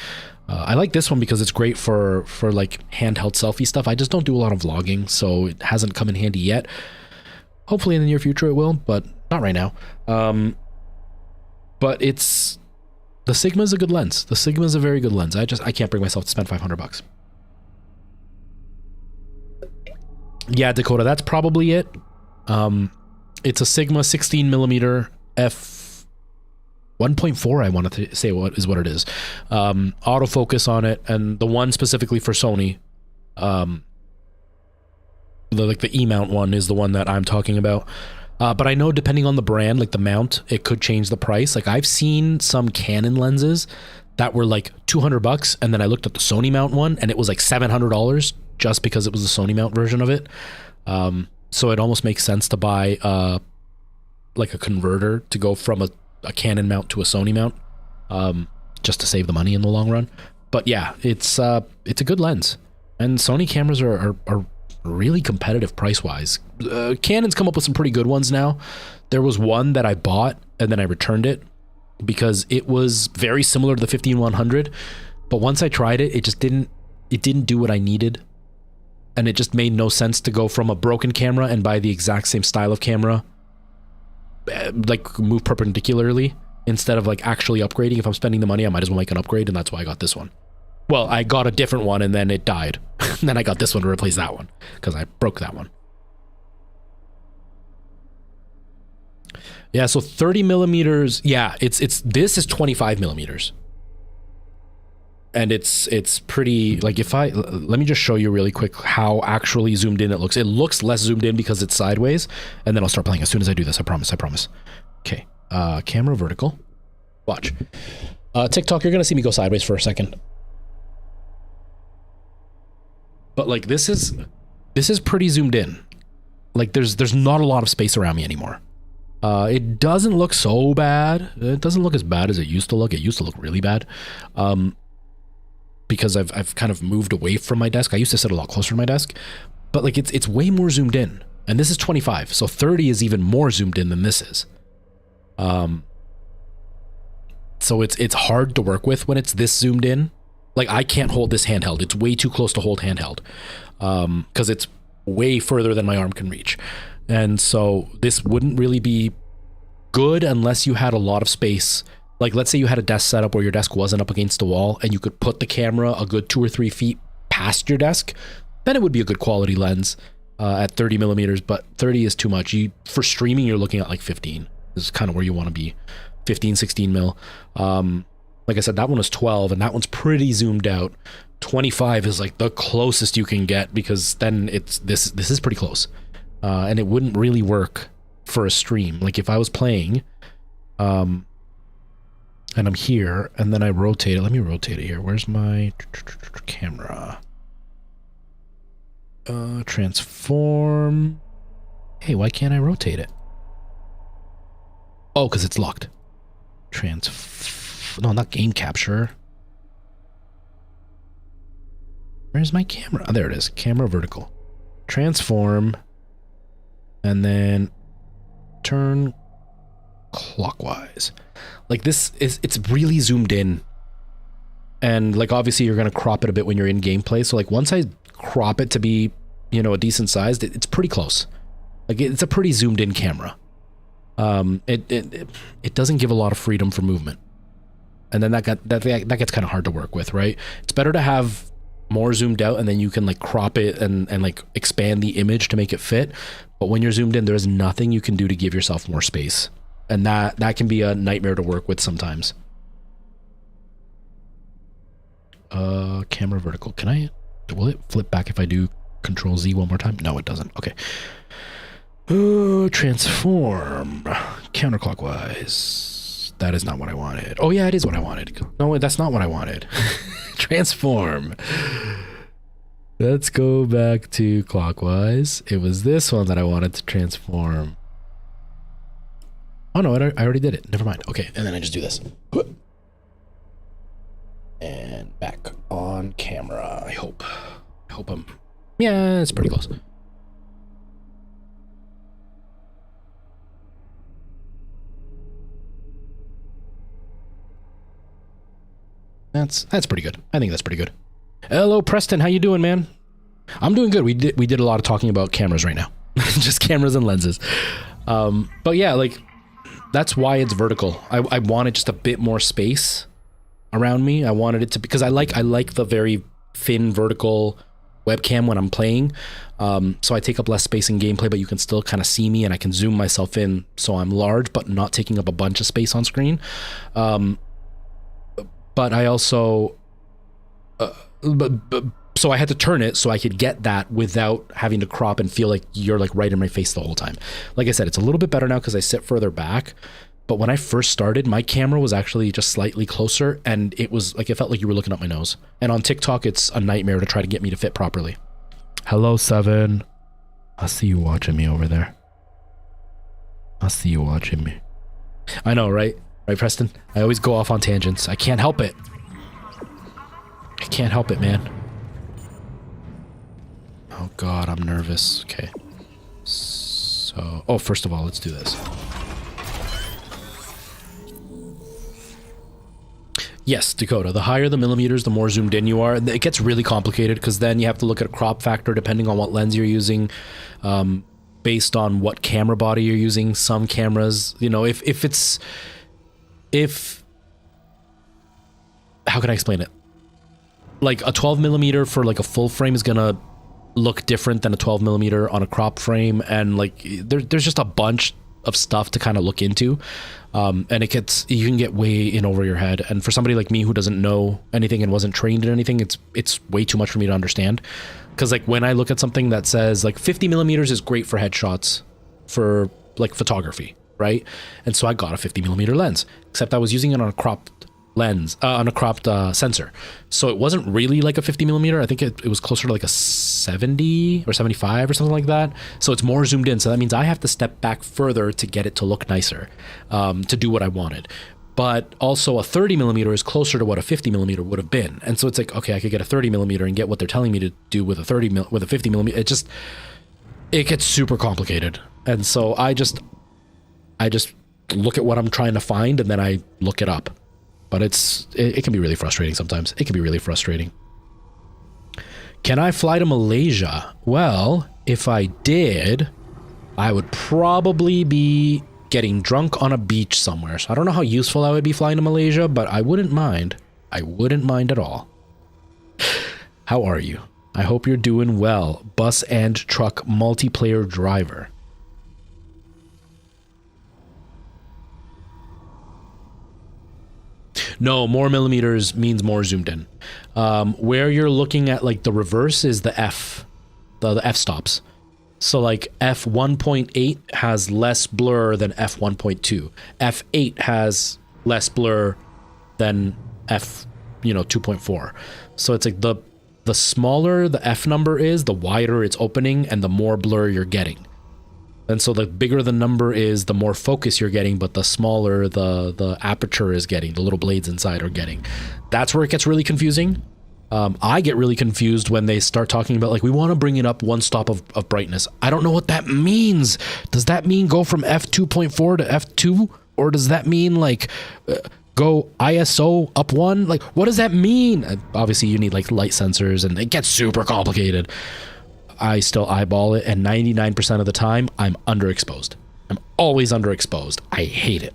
I like this one because it's great for like handheld selfie stuff. I just don't do a lot of vlogging, so it hasn't come in handy yet. Hopefully in the near future it will, but not right now. But the Sigma is a good lens. The Sigma is a very good lens. I can't bring myself to spend $500. Yeah, Dakota, that's probably it. It's a Sigma 16mm f 1.4, I wanted to say what it is. Autofocus on it, and the one specifically for Sony, the E-mount one is the one that I'm talking about. But I know depending on the brand, like the mount, it could change the price. Like I've seen some Canon lenses that were like $200, and then I looked at the Sony mount one, and it was like $700 just because it was the Sony mount version of it. So it almost makes sense to buy like a converter to go from a Canon mount to a Sony mount, just to save the money in the long run. But yeah, it's a good lens, and Sony cameras are really competitive price wise. Canon's come up with some pretty good ones now. There was one that I bought and then I returned it because it was very similar to the 5100, but once I tried it, it didn't do what I needed, and it just made no sense to go from a broken camera and buy the exact same style of camera, like move perpendicularly, instead of like actually upgrading. If I'm spending the money, I might as well make an upgrade, and that's why I got this one. Well, I got a different one and then it died. And then I got this one to replace that one because I broke that one. Yeah, so 30mm. Yeah, this is 25mm. And it's pretty, like, let me just show you really quick how actually zoomed in it looks. It looks less zoomed in because it's sideways, and then I'll start playing as soon as I do this. I promise. Okay, camera vertical. Watch. TikTok, you're gonna see me go sideways for a second. but like this is pretty zoomed in. Like there's not a lot of space around me anymore. It doesn't look so bad. It doesn't look as bad as it used to look. It used to look really bad. Because I've kind of moved away from my desk. I used to sit a lot closer to my desk, but like it's way more zoomed in. And this is 25, so 30 is even more zoomed in than this is. So it's hard to work with when it's this zoomed in. Like I can't hold this handheld. It's way too close to hold handheld, because it's way further than my arm can reach. And so this wouldn't really be good unless you had a lot of space. Like let's say you had a desk setup where your desk wasn't up against the wall and you could put the camera a good 2 or 3 feet past your desk, then it would be a good quality lens at 30 millimeters, but 30 is too much. For streaming, you're looking at like 15. This is kind of where you want to be. 15, 16 mil. Like I said, that one is 12 and that one's pretty zoomed out. 25 is like the closest you can get, because then it's this is pretty close. And it wouldn't really work for a stream. Like if I was playing, and I'm here, and then I rotate it. Let me rotate it here. Where's my camera? Transform. Hey, why can't I rotate it? Oh, because it's locked. No, not game capture. Where's my camera? Oh, there it is. Camera vertical. Transform. And then turn clockwise. Like this is, it's really zoomed in. And like obviously you're going to crop it a bit when you're in gameplay. So like once I crop it to be, you know, a decent size, it's pretty close. Like it's a pretty zoomed in camera. It doesn't give a lot of freedom for movement. And then that gets kind of hard to work with, right? It's better to have more zoomed out and then you can like crop it and like expand the image to make it fit. But when you're zoomed in, there's nothing you can do to give yourself more space. And that can be a nightmare to work with sometimes. Camera vertical. Will it flip back if I do Control Z one more time? No, it doesn't. Okay. Transform counterclockwise. That is not what I wanted. Oh yeah, it is what I wanted. No, that's not what I wanted. Transform. Let's go back to clockwise. It was this one that I wanted to transform. Oh no, I already did it. Never mind. Okay, and then I just do this. And back on camera. I hope I'm... Yeah, it's pretty close. That's pretty good. I think that's pretty good. Hello, Preston. How you doing, man? I'm doing good. We did a lot of talking about cameras right now. Just cameras and lenses. But yeah, like that's why it's vertical. I wanted just a bit more space around me. I wanted it to, because I like the very thin vertical webcam when I'm playing. So I take up less space in gameplay, but you can still kind of see me and I can zoom myself in so I'm large, but not taking up a bunch of space on screen. But I also, so I had to turn it so I could get that without having to crop and feel like you're like right in my face the whole time. Like I said, it's a little bit better now because I sit further back. But when I first started, my camera was actually just slightly closer and it was like, it felt like you were looking up my nose. And on TikTok, it's a nightmare to try to get me to fit properly. Hello, Seven. I see you watching me over there. I see you watching me. I know, right? Right, Preston? I always go off on tangents. I can't help it. I can't help it, man. Oh God, I'm nervous. Okay. So, oh, first of all, let's do this. Yes, Dakota, the higher the millimeters, the more zoomed in you are. It gets really complicated because then you have to look at a crop factor depending on what lens you're using, based on what camera body you're using. Some cameras, you know, how can I explain it? Like a 12 millimeter for like a full frame is gonna look different than a 12 millimeter on a crop frame, and like there's just a bunch of stuff to kind of look into, and you can get way in over your head. And for somebody like me who doesn't know anything and wasn't trained in anything, it's way too much for me to understand. Because like when I look at something that says like 50 millimeters is great for headshots for like photography, right? And so I got a 50 millimeter lens, except I was using it on a cropped lens, on a cropped sensor. So it wasn't really like a 50 millimeter. I think it was closer to like a 70 or 75 or something like that. So it's more zoomed in. So that means I have to step back further to get it to look nicer, to do what I wanted. But also a 30 millimeter is closer to what a 50 millimeter would have been. And so it's like, okay, I could get a 30 millimeter and get what they're telling me to do with a 50 millimeter. It gets super complicated. And so I just look at what I'm trying to find and then I look it up. But it can be really frustrating sometimes. It can be really frustrating. Can I fly to Malaysia? Well, if I did, I would probably be getting drunk on a beach somewhere. So I don't know how useful I would be flying to Malaysia, but I wouldn't mind. I wouldn't mind at all. How are you? I hope you're doing well. Bus and truck multiplayer driver. No, more millimeters means more zoomed in. Where you're looking at like the reverse is the F, the f-stops. So like f1.8 has less blur than f1.2. f8 has less blur than f, 2.4. So it's like the smaller the f number is, the wider it's opening and the more blur you're getting. And so the bigger the number is, the more focus you're getting, but the smaller the aperture is getting, the little blades inside are getting. That's where it gets really confusing. I get really confused when they start talking about like, we want to bring it up one stop of brightness. I don't know what that means. Does that mean go from f2.4 to f2? Or does that mean like go ISO up one? Like, what does that mean? Obviously you need like light sensors and it gets super complicated. I still eyeball it, and 99% of the time, I'm underexposed. I'm always underexposed. I hate it.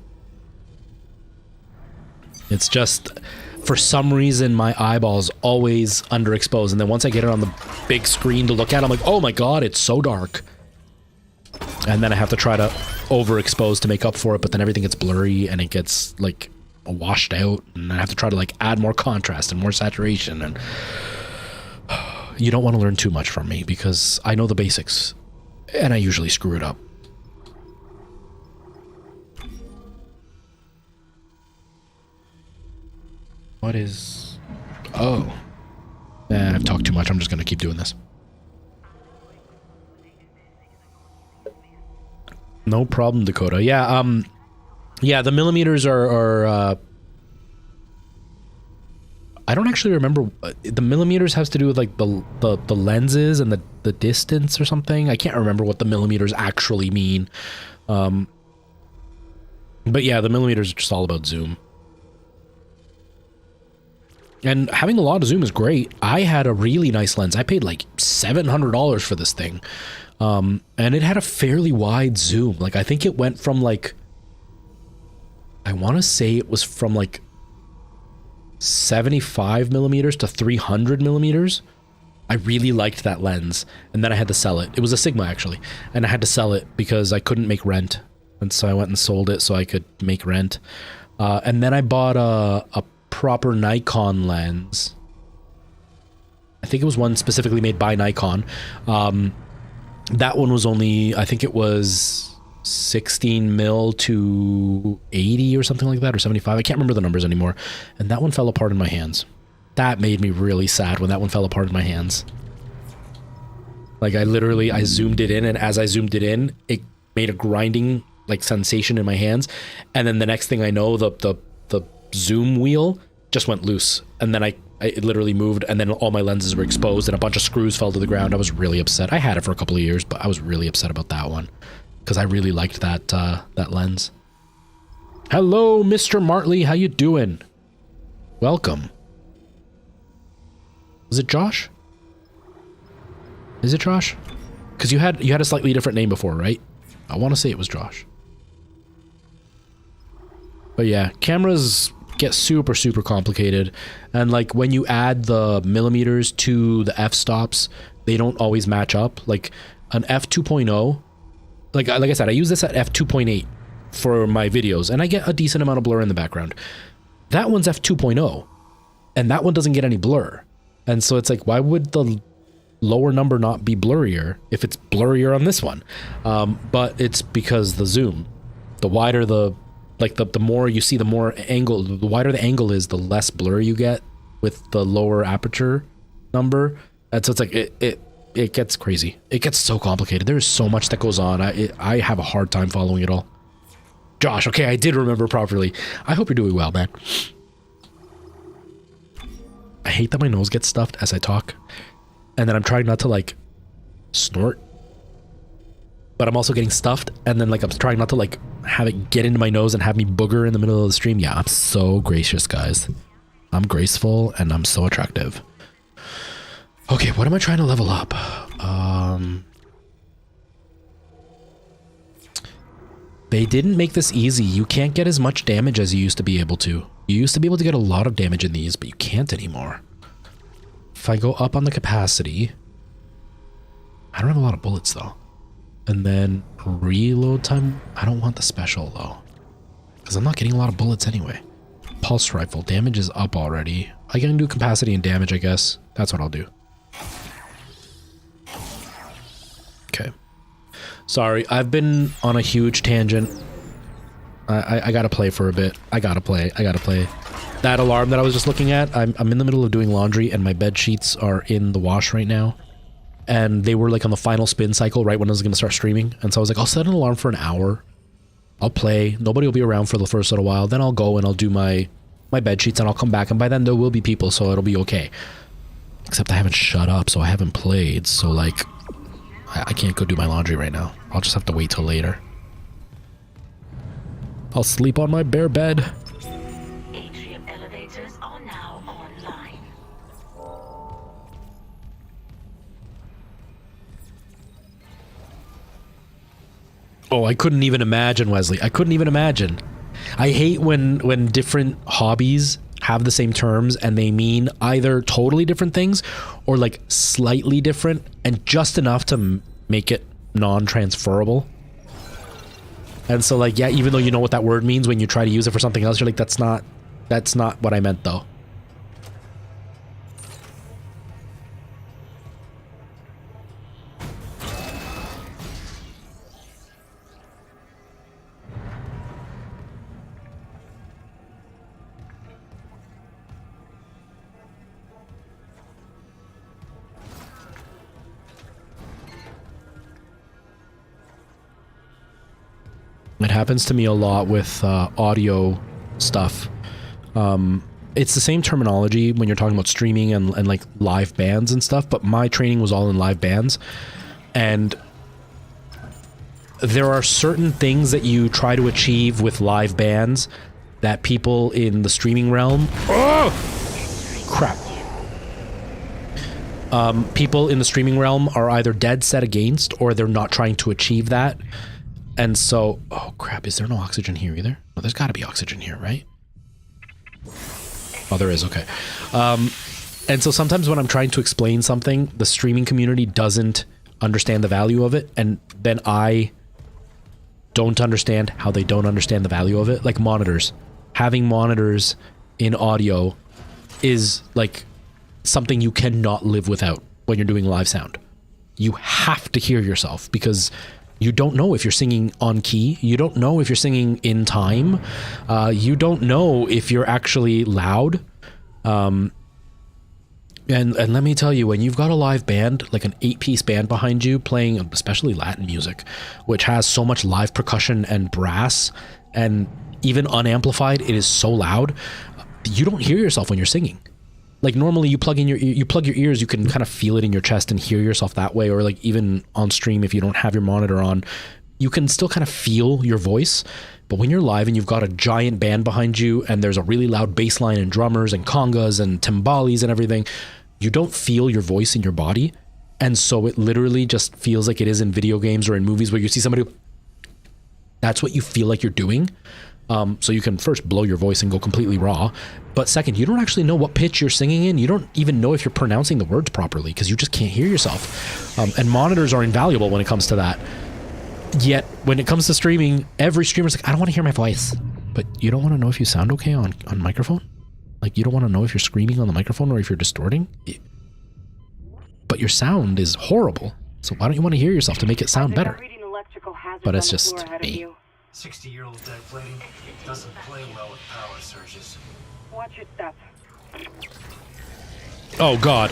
It's just, for some reason, my eyeballs always underexposed, and then once I get it on the big screen to look at, I'm like, oh my god, it's so dark. And then I have to try to overexpose to make up for it, but then everything gets blurry, and it gets, like, washed out, and I have to try to, like, add more contrast and more saturation, and... You don't want to learn too much from me because I know the basics and I usually screw it up. What is... Oh. I've talked too much. I'm just going to keep doing this. No problem, Dakota. Yeah, yeah, the millimeters are I don't actually remember. The millimeters has to do with like the lenses and the distance or something. I can't remember what the millimeters actually mean. But yeah, the millimeters are just all about zoom. And having a lot of zoom is great. I had a really nice lens. I paid like $700 for this thing. And it had a fairly wide zoom. Like I think it went from like, I want to say it was from like 75 millimeters to 300 millimeters. I really liked that lens, and then I had to sell it. It was a Sigma actually, and I had to sell it because I couldn't make rent, and so I went and sold it so I could make rent. And then I bought a proper Nikon lens. I think it was one specifically made by Nikon. That one was only, I think it was 16 mil to 80 or something like that, or 75. I can't remember the numbers anymore. And that one fell apart in my hands. That made me really sad when that one fell apart in my hands. Like I zoomed it in, and as I zoomed it in, it made a grinding like sensation in my hands. And then the next thing I know, the zoom wheel just went loose. And then it literally moved, and then all my lenses were exposed and a bunch of screws fell to the ground. I was really upset. I had it for a couple of years, but I was really upset about that one. Because I really liked that lens. Hello, Mr. Martley. How you doing? Welcome. Was it Josh? Is it Josh? Because you had a slightly different name before, right? I want to say it was Josh. But yeah, cameras get super, super complicated. And like when you add the millimeters to the f-stops, they don't always match up. Like an f2.0... Like I said, I use this at f2.8 for my videos, and I get a decent amount of blur in the background. That one's f2.0, and that one doesn't get any blur. And so it's like, why would the lower number not be blurrier if it's blurrier on this one? But it's because the zoom. The wider the Like the more you see, the more angle, the wider the angle is, the less blur you get with the lower aperture number. And so it's like it gets crazy. It gets so complicated. There's so much that goes on. I have a hard time following it all. Josh, okay, I did remember properly. I hope you're doing well, man. I hate that my nose gets stuffed as I talk, and then I'm trying not to like snort, but I'm also getting stuffed, and then like I'm trying not to like have it get into my nose and have me booger in the middle of the stream. Yeah, I'm so gracious, guys. I'm graceful and I'm so attractive. Okay, what am I trying to level up? They didn't make this easy. You can't get as much damage as you used to be able to. You used to be able to get a lot of damage in these, but you can't anymore. If I go up on the capacity, I don't have a lot of bullets though. And then reload time, I don't want the special though, because I'm not getting a lot of bullets anyway. Pulse rifle, damage is up already. I can do capacity and damage, I guess. That's what I'll do. Okay. Sorry, I've been on a huge tangent. I gotta play for a bit. I gotta play. That alarm that I was just looking at, I'm in the middle of doing laundry and my bed sheets are in the wash right now. And they were like on the final spin cycle right when I was gonna start streaming. And so I was like, I'll set an alarm for an hour. I'll play. Nobody will be around for the first little while. Then I'll go and I'll do my bed sheets and I'll come back. And by then there will be people, so it'll be okay. Except I haven't shut up, so I haven't played. So like, I can't go do my laundry right now. I'll just have to wait till later. I'll sleep on my bare bed. Atrium elevators are now online. Oh, I couldn't even imagine, Wesley. I couldn't even imagine. I hate when different hobbies have the same terms and they mean either totally different things or like slightly different and just enough to make it non-transferable. And so like, yeah, even though you know what that word means, when you try to use it for something else, you're like, that's not what I meant though. It happens to me a lot with audio stuff. It's the same terminology when you're talking about streaming and like live bands and stuff, but my training was all in live bands. And there are certain things that you try to achieve with live bands that people in the streaming realm... Oh! Crap. People in the streaming realm are either dead set against or they're not trying to achieve that. And so, oh crap, is there no oxygen here either? Oh, there's got to be oxygen here, right? Oh, there is, okay. And so sometimes when I'm trying to explain something, the streaming community doesn't understand the value of it, and then I don't understand how they don't understand the value of it. Like monitors. Having monitors in audio is like something you cannot live without when you're doing live sound. You have to hear yourself because... you don't know if you're singing on key. You don't know if you're singing in time. You don't know if you're actually loud. And let me tell you, when you've got a live band, like an 8-piece band behind you playing, especially Latin music, which has so much live percussion and brass, and even unamplified, it is so loud, you don't hear yourself when you're singing. Like normally you plug your ears, you can kind of feel it in your chest and hear yourself that way, or like even on stream if you don't have your monitor on, you can still kind of feel your voice. But when you're live and you've got a giant band behind you and there's a really loud bass line and drummers and congas and timbales and everything, you don't feel your voice in your body. And so it literally just feels like it is in video games or in movies where you see somebody, that's what you feel like you're doing. So you can first blow your voice and go completely raw. But second, you don't actually know what pitch you're singing in. You don't even know if you're pronouncing the words properly because you just can't hear yourself. And monitors are invaluable when it comes to that. Yet, when it comes to streaming, every streamer's like, I don't want to hear my voice. But you don't want to know if you sound okay on microphone? Like, you don't want to know if you're screaming on the microphone or if you're distorting? But your sound is horrible. So why don't you want to hear yourself to make it sound better? But it's just me. 60-year-old deck plating doesn't play well with power surges. Watch your step. Oh God.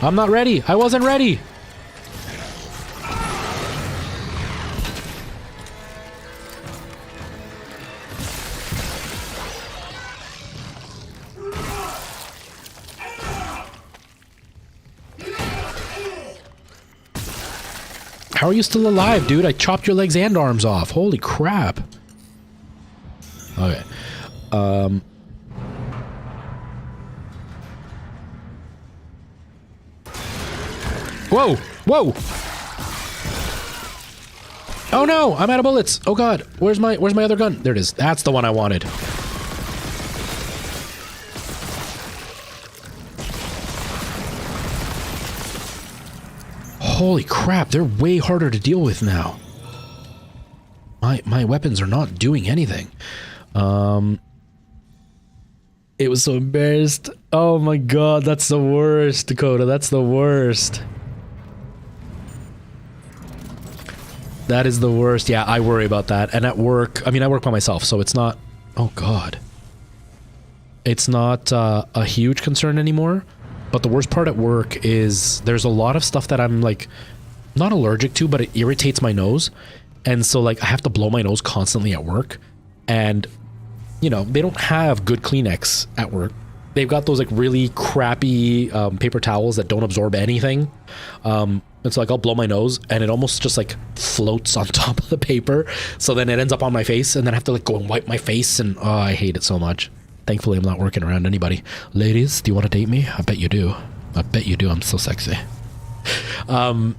I'm not ready. I wasn't ready. How are you still alive, dude? I chopped your legs and arms off. Holy crap. Okay. Whoa! Whoa! Oh no! I'm out of bullets! Oh God! Where's my other gun? There it is. That's the one I wanted. Holy crap, they're way harder to deal with now. My weapons are not doing anything. It was so embarrassed. Oh my God, that's the worst, Dakota. That's the worst. That is the worst. Yeah, I worry about that. And at work, I mean, I work by myself, so it's not... Oh God. It's not a huge concern anymore. But the worst part at work is there's a lot of stuff that I'm like not allergic to, but it irritates my nose. And so like I have to blow my nose constantly at work. And you know, they don't have good Kleenex at work. They've got those like really crappy paper towels that don't absorb anything. It's like I'll blow my nose and it almost just like floats on top of the paper. So then it ends up on my face and then I have to like go and wipe my face and oh, I hate it so much. Thankfully, I'm not working around anybody. Ladies, do you want to date me? I bet you do. I bet you do. I'm so sexy. But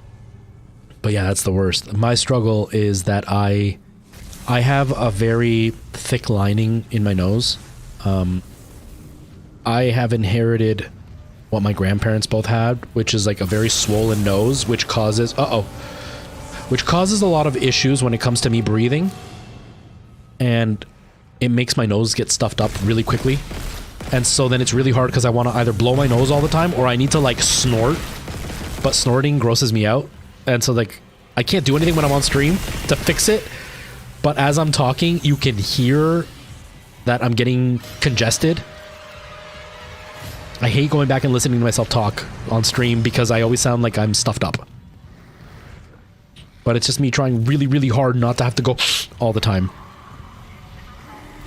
yeah, that's the worst. My struggle is that I have a very thick lining in my nose. I have inherited what my grandparents both had, which is like a very swollen nose, which causes... which causes a lot of issues when it comes to me breathing. And... it makes my nose get stuffed up really quickly. And so then it's really hard because I want to either blow my nose all the time or I need to like snort. But snorting grosses me out. And so like I can't do anything when I'm on stream to fix it. But as I'm talking, you can hear that I'm getting congested. I hate going back and listening to myself talk on stream because I always sound like I'm stuffed up. But it's just me trying really, really hard not to have to go all the time.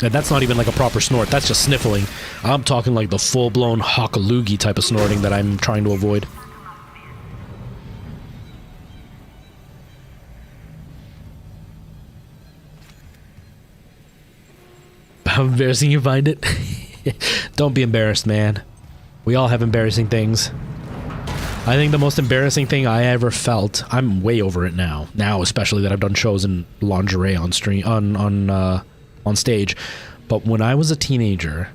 And that's not even like a proper snort. That's just sniffling. I'm talking like the full-blown hockaloogie type of snorting that I'm trying to avoid. How embarrassing you find it? Don't be embarrassed, man. We all have embarrassing things. I think the most embarrassing thing I ever felt, I'm way over it now. Now, especially that I've done shows in lingerie on stream, on stage. But when I was a teenager,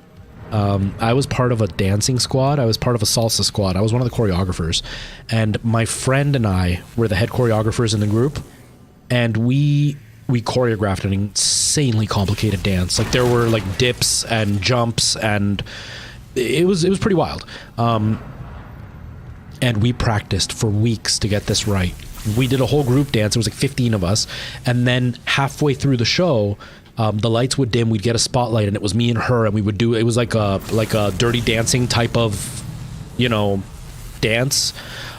I was part of a dancing squad. I was part of a salsa squad. I was one of the choreographers. And my friend and I were the head choreographers in the group. And we choreographed an insanely complicated dance. Like there were like dips and jumps and it was pretty wild. And we practiced for weeks to get this right. We did a whole group dance. There was like 15 of us. And then halfway through the show, the lights would dim. We'd get a spotlight, and it was me and her, and we would do. It was like a Dirty Dancing type of, you know, dance.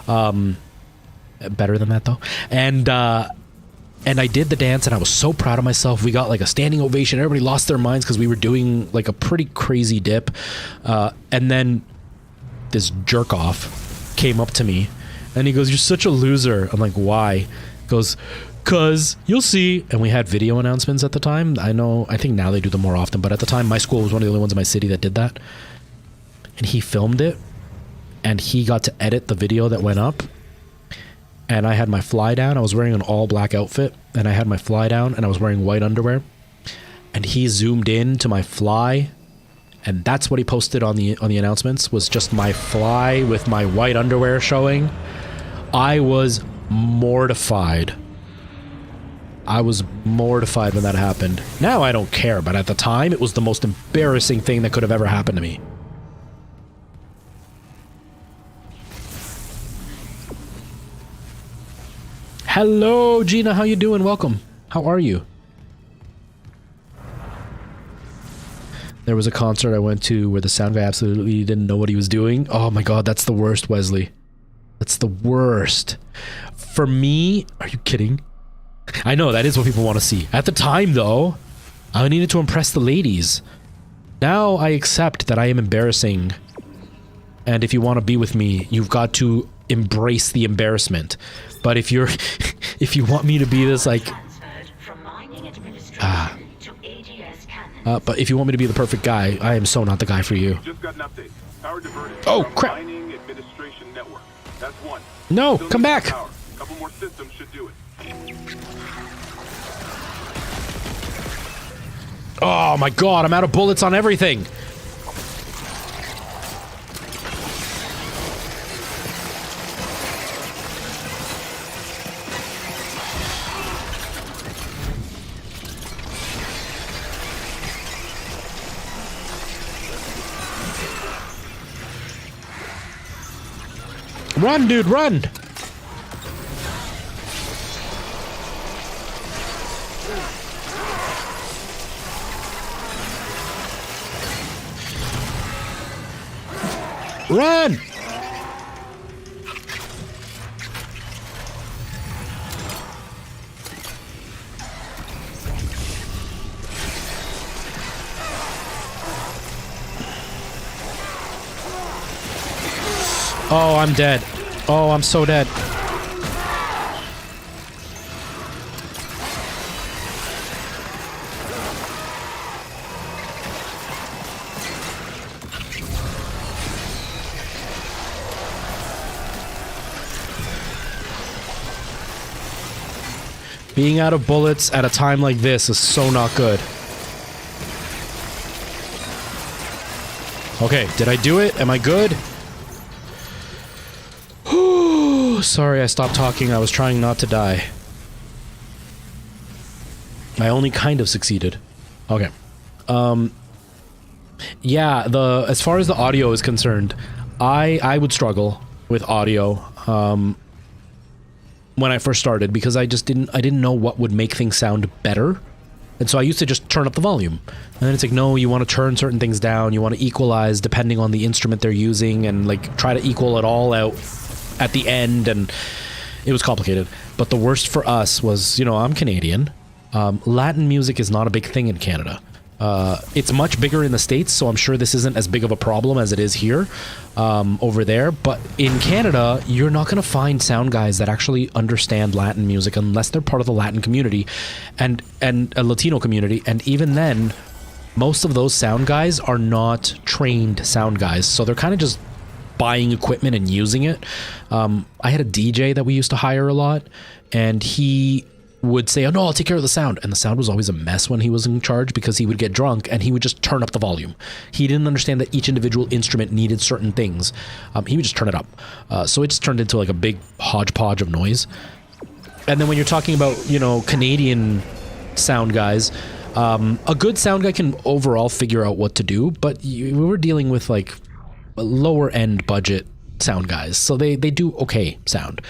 Better than that though. And I did the dance, and I was so proud of myself. We got like a standing ovation. Everybody lost their minds because we were doing like a pretty crazy dip. And then this jerk off came up to me, and he goes, "You're such a loser." I'm like, "Why?" He goes, "'Cause you'll see." And we had video announcements at the time. I think now they do them more often, but at the time my school was one of the only ones in my city that did that. And he filmed it, and he got to edit the video that went up. And I had my fly down. I was wearing an all black outfit, and I had my fly down, and I was wearing white underwear. And he zoomed in to my fly, and that's what he posted on the announcements, was just my fly with my white underwear showing. I was mortified. I was mortified when that happened. Now I don't care, but at the time it was the most embarrassing thing that could have ever happened to me. Hello, Gina. How you doing? Welcome. How are you? There was a concert I went to where the sound guy absolutely didn't know what he was doing. Oh my god, that's the worst, Wesley. That's the worst. For me, are you kidding? I know, that is what people want to see. At the time, though, I needed to impress the ladies. Now I accept that I am embarrassing. And if you want to be with me, you've got to embrace the embarrassment. But if you're... if you want me to be this, like... but if you want me to be the perfect guy, I am so not the guy for you. Just got an update. Power diverted. Oh, crap. Mining administration network. That's one. No, Still come need back. power. A couple more systems should do it. Oh my god, I'm out of bullets on everything. Run, dude, run! Run! Oh, I'm dead. Oh, I'm so dead. Being out of bullets at a time like this is so not good. Okay, did I do it? Am I good? Sorry, I stopped talking. I was trying not to die. I only kind of succeeded. Okay. Yeah, as far as the audio is concerned, I would struggle with audio when I first started because I didn't know what would make things sound better. And so I used to just turn up the volume. And then it's like, no, you want to turn certain things down, you want to equalize depending on the instrument they're using and like try to equal it all out at the end, and it was complicated. But the worst for us was, you know, I'm Canadian. Latin music is not a big thing in Canada. It's much bigger in the States, so I'm sure this isn't as big of a problem as it is here, over there. But in Canada, you're not going to find sound guys that actually understand Latin music unless they're part of the Latin community and a Latino community. And even then, most of those sound guys are not trained sound guys. So they're kind of just buying equipment and using it. I had a DJ that we used to hire a lot, and he would say, oh no, I'll take care of the sound. And the sound was always a mess when he was in charge because he would get drunk and he would just turn up the volume. He didn't understand that each individual instrument needed certain things. He would just turn it up. So it just turned into like a big hodgepodge of noise. And then when you're talking about, you know, Canadian sound guys, a good sound guy can overall figure out what to do, but we were dealing with like lower end budget sound guys. So they do okay sound.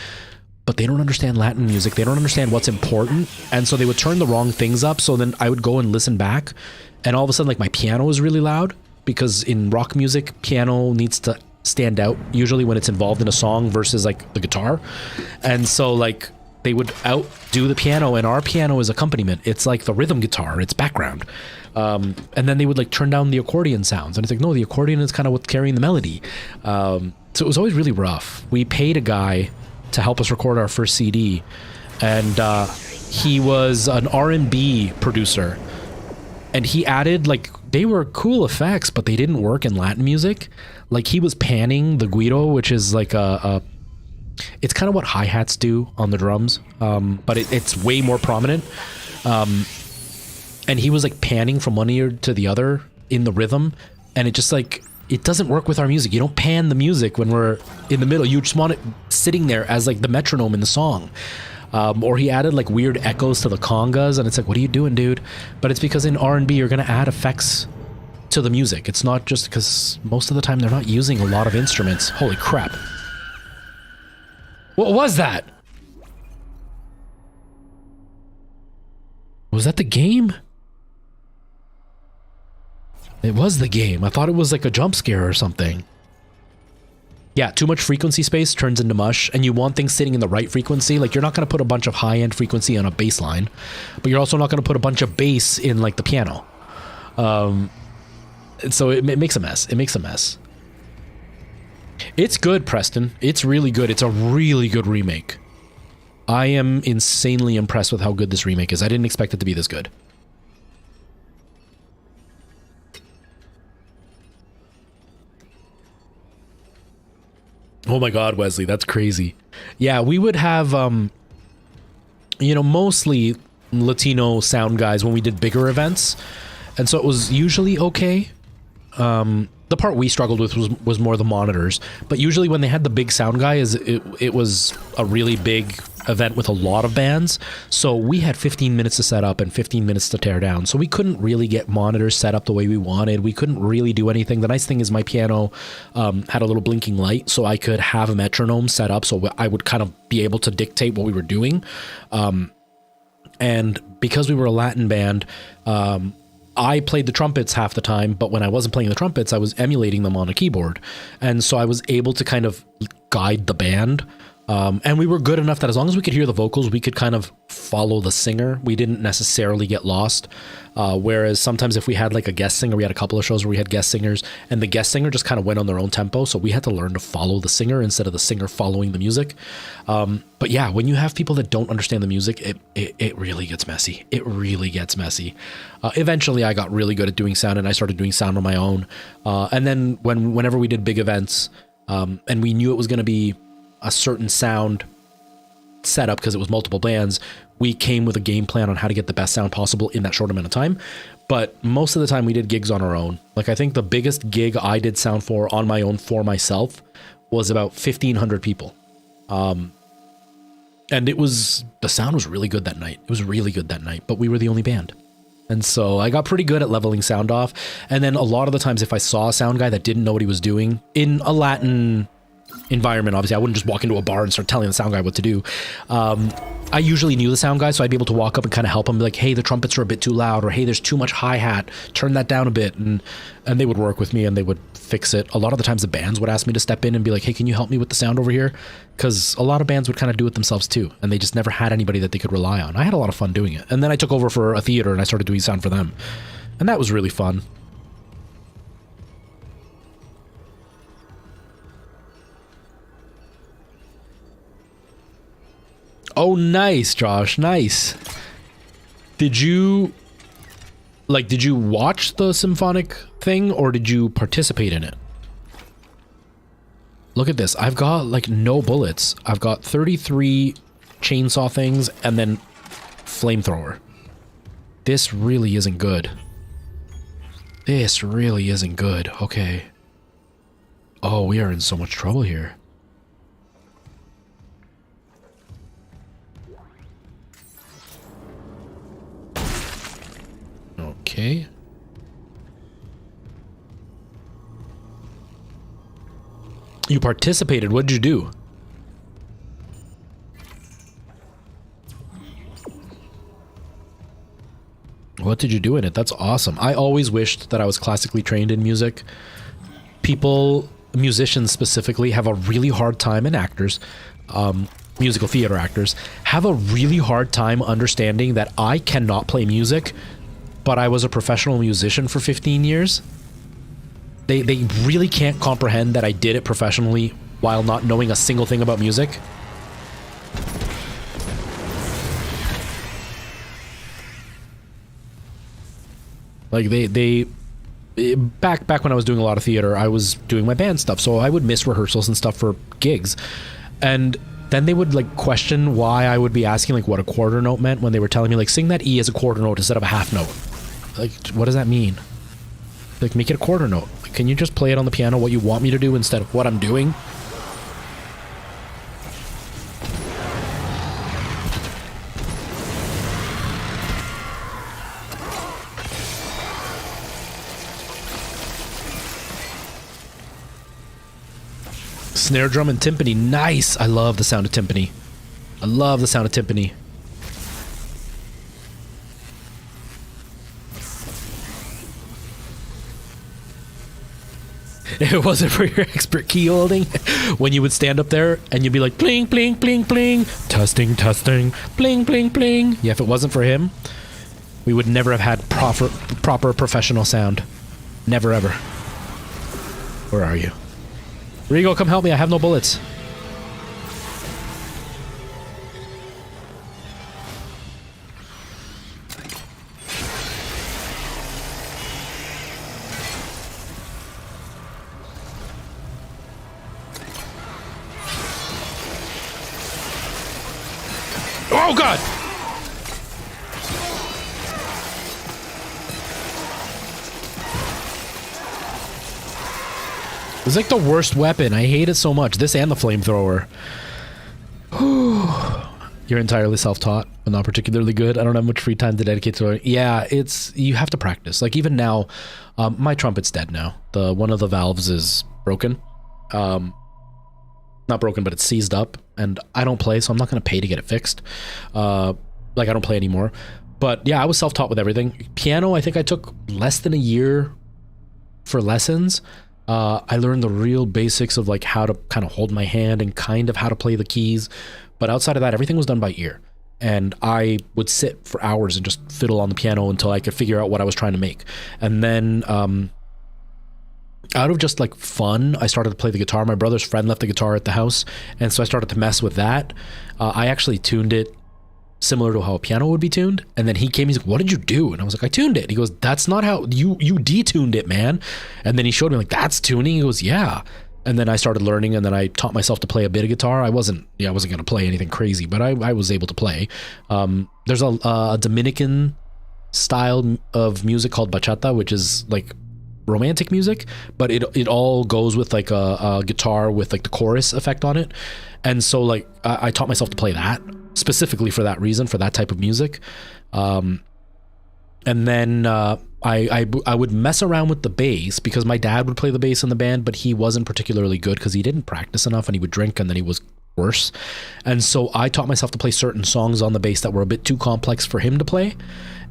But they don't understand Latin music. They don't understand what's important. And so they would turn the wrong things up. So then I would go and listen back. And all of a sudden, like, my piano is really loud. Because in rock music, piano needs to stand out. Usually when it's involved in a song versus, like, the guitar. And so, like, they would outdo the piano. And our piano is accompaniment. It's like the rhythm guitar. It's background. And then they would, like, turn down the accordion sounds. And it's like, no, the accordion is kind of what's carrying the melody. So it was always really rough. We paid a guy to help us record our first CD, and he was an R&B producer, and he added, like, they were cool effects, but they didn't work in Latin music. Like, he was panning the guiro, which is like it's kind of what hi-hats do on the drums, but it's way more prominent, and he was like panning from one ear to the other in the rhythm, and it just like, it doesn't work with our music. You don't pan the music when we're in the middle. You just want it sitting there as like the metronome in the song. Or he added like weird echoes to the congas, and it's like, what are you doing, dude? But it's because in R&B, you're going to add effects to the music. It's not just because most of the time they're not using a lot of instruments. Holy crap. What was that? Was that the game? It was the game. I thought it was like a jump scare or something. Yeah, too much frequency space turns into mush, and you want things sitting in the right frequency. Like, you're not going to put a bunch of high-end frequency on a bass line, but you're also not going to put a bunch of bass in, like, the piano. So it makes a mess. It makes a mess. It's good, Preston. It's really good. It's a really good remake. I am insanely impressed with how good this remake is. I didn't expect it to be this good. Oh my God, Wesley, that's crazy. Yeah, we would have, you know, mostly Latino sound guys when we did bigger events. And so it was usually okay. The part we struggled with was more the monitors. But usually when they had the big sound guy, it was a really big event with a lot of bands. So we had 15 minutes to set up and 15 minutes to tear down. So we couldn't really get monitors set up the way we wanted. We couldn't really do anything. The nice thing is my piano had a little blinking light, so I could have a metronome set up so I would kind of be able to dictate what we were doing. And because we were a Latin band, I played the trumpets half the time, but when I wasn't playing the trumpets, I was emulating them on a keyboard. And so I was able to kind of guide the band. And we were good enough that as long as we could hear the vocals, we could kind of follow the singer. We didn't necessarily get lost. Whereas sometimes if we had like a guest singer, we had a couple of shows where we had guest singers, and the guest singer just kind of went on their own tempo. So we had to learn to follow the singer instead of the singer following the music. But yeah, when you have people that don't understand the music, it really gets messy. It really gets messy. Eventually I got really good at doing sound, and I started doing sound on my own. And then whenever we did big events, and we knew it was going to be a certain sound setup because it was multiple bands, we came with a game plan on how to get the best sound possible in that short amount of time. But most of the time we did gigs on our own. Like, I think the biggest gig I did sound for on my own for myself was about 1,500 people. And the sound was really good that night. It was really good that night, but we were the only band. And so I got pretty good at leveling sound off. And then a lot of the times if I saw a sound guy that didn't know what he was doing in a Latin environment, obviously I wouldn't just walk into a bar and start telling the sound guy what to do. I usually knew the sound guy, so I'd be able to walk up and kind of help him, be like, hey, the trumpets are a bit too loud, or hey, there's too much hi-hat, turn that down a bit. And they would work with me and they would fix it. A lot of the times the bands would ask me to step in and be like, hey, can you help me with the sound over here? Because a lot of bands would kind of do it themselves too, and they just never had anybody that they could rely on. I had a lot of fun doing it. And then I took over for a theater and I started doing sound for them, and that was really fun. Oh, nice, Josh. Nice. Did you watch the symphonic thing, or did you participate in it? Look at this. I've got like no bullets. I've got 33 chainsaw things and then flamethrower. This really isn't good. This really isn't good. Okay. Oh, we are in so much trouble here. Okay. You participated. What did you do? What did you do in it? That's awesome. I always wished that I was classically trained in music. People, musicians specifically, have a really hard time, and actors, musical theater actors, have a really hard time understanding that I cannot play music, but I was a professional musician for 15 years. They really can't comprehend that I did it professionally while not knowing a single thing about music. Like back when I was doing a lot of theater, I was doing my band stuff, so I would miss rehearsals and stuff for gigs. And then they would like question why I would be asking like what a quarter note meant when they were telling me like sing that E as a quarter note instead of a half note. Like, what does that mean? Like, make it a quarter note. Like, can you just play it on the piano what you want me to do instead of what I'm doing? Snare drum and timpani. Nice. I love the sound of timpani. I love the sound of timpani. if it wasn't for your expert key holding, when you would stand up there and you'd be like, bling, bling, bling, bling, testing, testing, bling, bling, bling. Yeah, if it wasn't for him, we would never have had proper professional sound. Never, ever. Where are you? Rigo, come help me. I have no bullets. Oh, God! It's like the worst weapon. I hate it so much. This and the flamethrower. You're entirely self-taught, but not particularly good. I don't have much free time to dedicate to it. Yeah, you have to practice. Like even now, my trumpet's dead now. One of the valves is broken. Not broken, but it's seized up, and I don't play, so I'm not going to pay to get it fixed. Like I don't play anymore. But yeah, I was self-taught with everything. Piano, I think I took less than a year for lessons. I learned the real basics of like how to kind of hold my hand and kind of how to play the keys. But outside of that, everything was done by ear. And I would sit for hours and just fiddle on the piano until I could figure out what I was trying to make. And then out of just like fun, I started to play the guitar. My brother's friend left the guitar at the house, and so I started to mess with that. I actually tuned it similar to how a piano would be tuned, and then he came, he's like, what did you do? And I was like, I tuned it. He goes, that's not how you detuned it, man. And then he showed me like, that's tuning. He goes, yeah. And then I started learning, and then I taught myself to play a bit of guitar. I wasn't going to play anything crazy, but I was able to play. There's a Dominican style of music called bachata, which is like romantic music, but it all goes with like a guitar with like the chorus effect on it. And so like I taught myself to play that specifically for that reason, for that type of music. And then I would mess around with the bass because my dad would play the bass in the band, but he wasn't particularly good because he didn't practice enough, and he would drink, and then he was worse. And so I taught myself to play certain songs on the bass that were a bit too complex for him to play.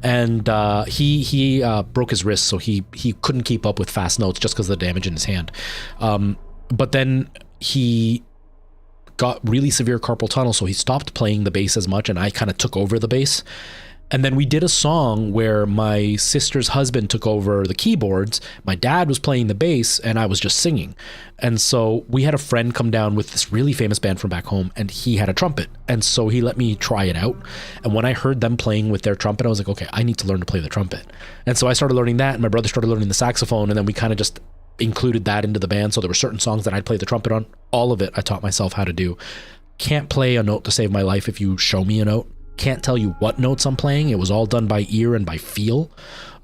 And he broke his wrist, so he couldn't keep up with fast notes just because of the damage in his hand. But then he got really severe carpal tunnel, so he stopped playing the bass as much, and I kind of took over the bass. And then we did a song where my sister's husband took over the keyboards, my dad was playing the bass, and I was just singing. And so we had a friend come down with this really famous band from back home, and he had a trumpet. And so he let me try it out. And when I heard them playing with their trumpet, I was like, okay, I need to learn to play the trumpet. And so I started learning that, and my brother started learning the saxophone, and then we kind of just included that into the band. So there were certain songs that I'd play the trumpet on. All of it I taught myself how to do. Can't play a note to save my life if you show me a note. Can't tell you what notes I'm playing. It was all done by ear and by feel.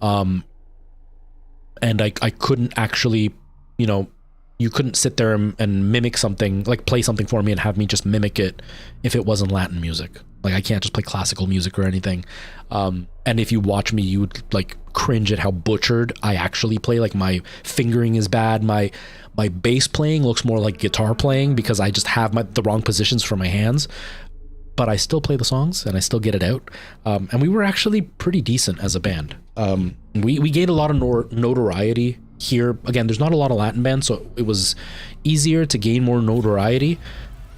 And I couldn't actually, you couldn't sit there and mimic something, like play something for me and have me just mimic it if it wasn't Latin music. Like I can't just play classical music or anything. And if you watch me, you would like cringe at how butchered I actually play. Like my fingering is bad. My bass playing looks more like guitar playing because I just have the wrong positions for my hands. But I still play the songs and I still get it out. And we were actually pretty decent as a band. We gained a lot of notoriety here. Again, there's not a lot of Latin bands, so it was easier to gain more notoriety.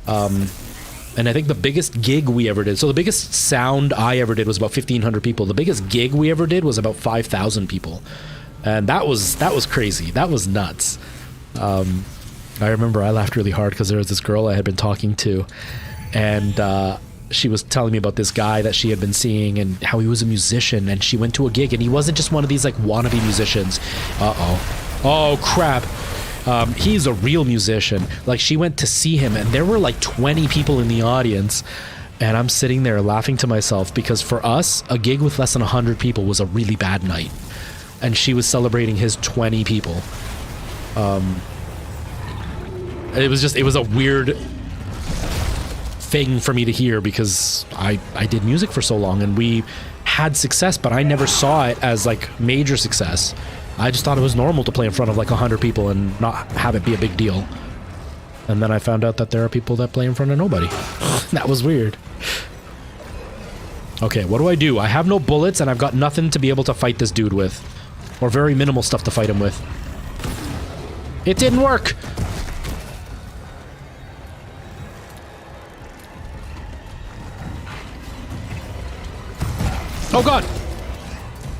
And I think the biggest gig we ever did, so the biggest sound I ever did was about 1,500 people. The biggest gig we ever did was about 5,000 people. And that was crazy. That was nuts. I remember I laughed really hard because there was this girl I had been talking to, and she was telling me about this guy that she had been seeing and how he was a musician, and she went to a gig and he wasn't just one of these like wannabe musicians. Oh crap. He's a real musician. Like she went to see him and there were like 20 people in the audience, and I'm sitting there laughing to myself because for us a gig with less than 100 people was a really bad night, and she was celebrating his 20 people. It was a weird thing for me to hear because I did music for so long and we had success, but I never saw it as like major success. I just thought it was normal to play in front of like 100 people and not have it be a big deal. And then I found out that there are people that play in front of nobody. That was weird. Okay, what do? I have no bullets and I've got nothing to be able to fight this dude with, or very minimal stuff to fight him with. It didn't work. Oh god!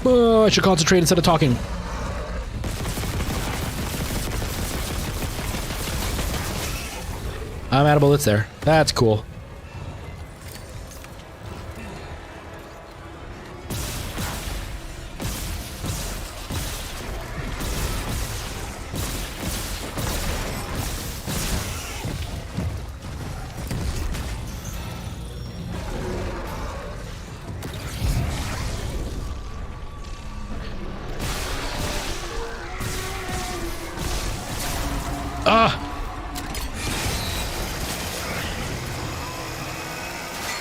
Oh, I should concentrate instead of talking. I'm out of bullets there. That's cool.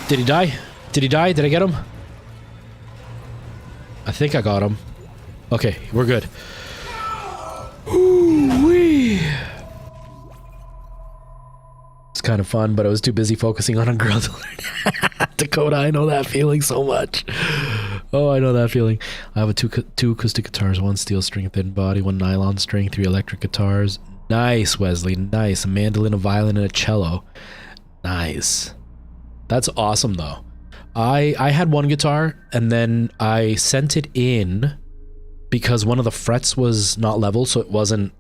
Did he die? Did he die? Did I get him? I think I got him. Okay, we're good. Ooh-wee. It's kind of fun, but I was too busy focusing on a girl to learn. Dakota, I know that feeling so much. Oh, I know that feeling. I have two acoustic guitars, 1 steel string thin body, 1 nylon string, 3 electric guitars. Nice, Wesley. Nice. A mandolin, a violin, and a cello. Nice. That's awesome, though. I had 1 guitar, and then I sent it in because one of the frets was not level, so it wasn't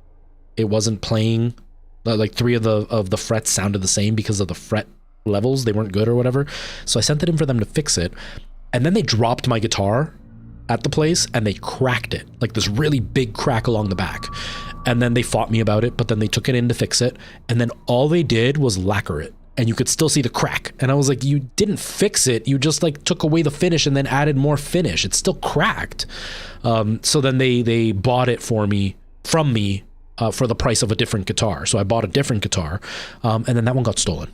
playing. Like 3 of the frets sounded the same because of the fret levels. They weren't good or whatever. So I sent it in for them to fix it, and then they dropped my guitar at the place and they cracked it, like this really big crack along the back. And then they fought me about it, but then they took it in to fix it, and then all they did was lacquer it. And you could still see the crack. And I was like, you didn't fix it. You just like took away the finish and then added more finish. It's still cracked. So then they bought it from me for the price of a different guitar. So I bought a different guitar, and then that one got stolen.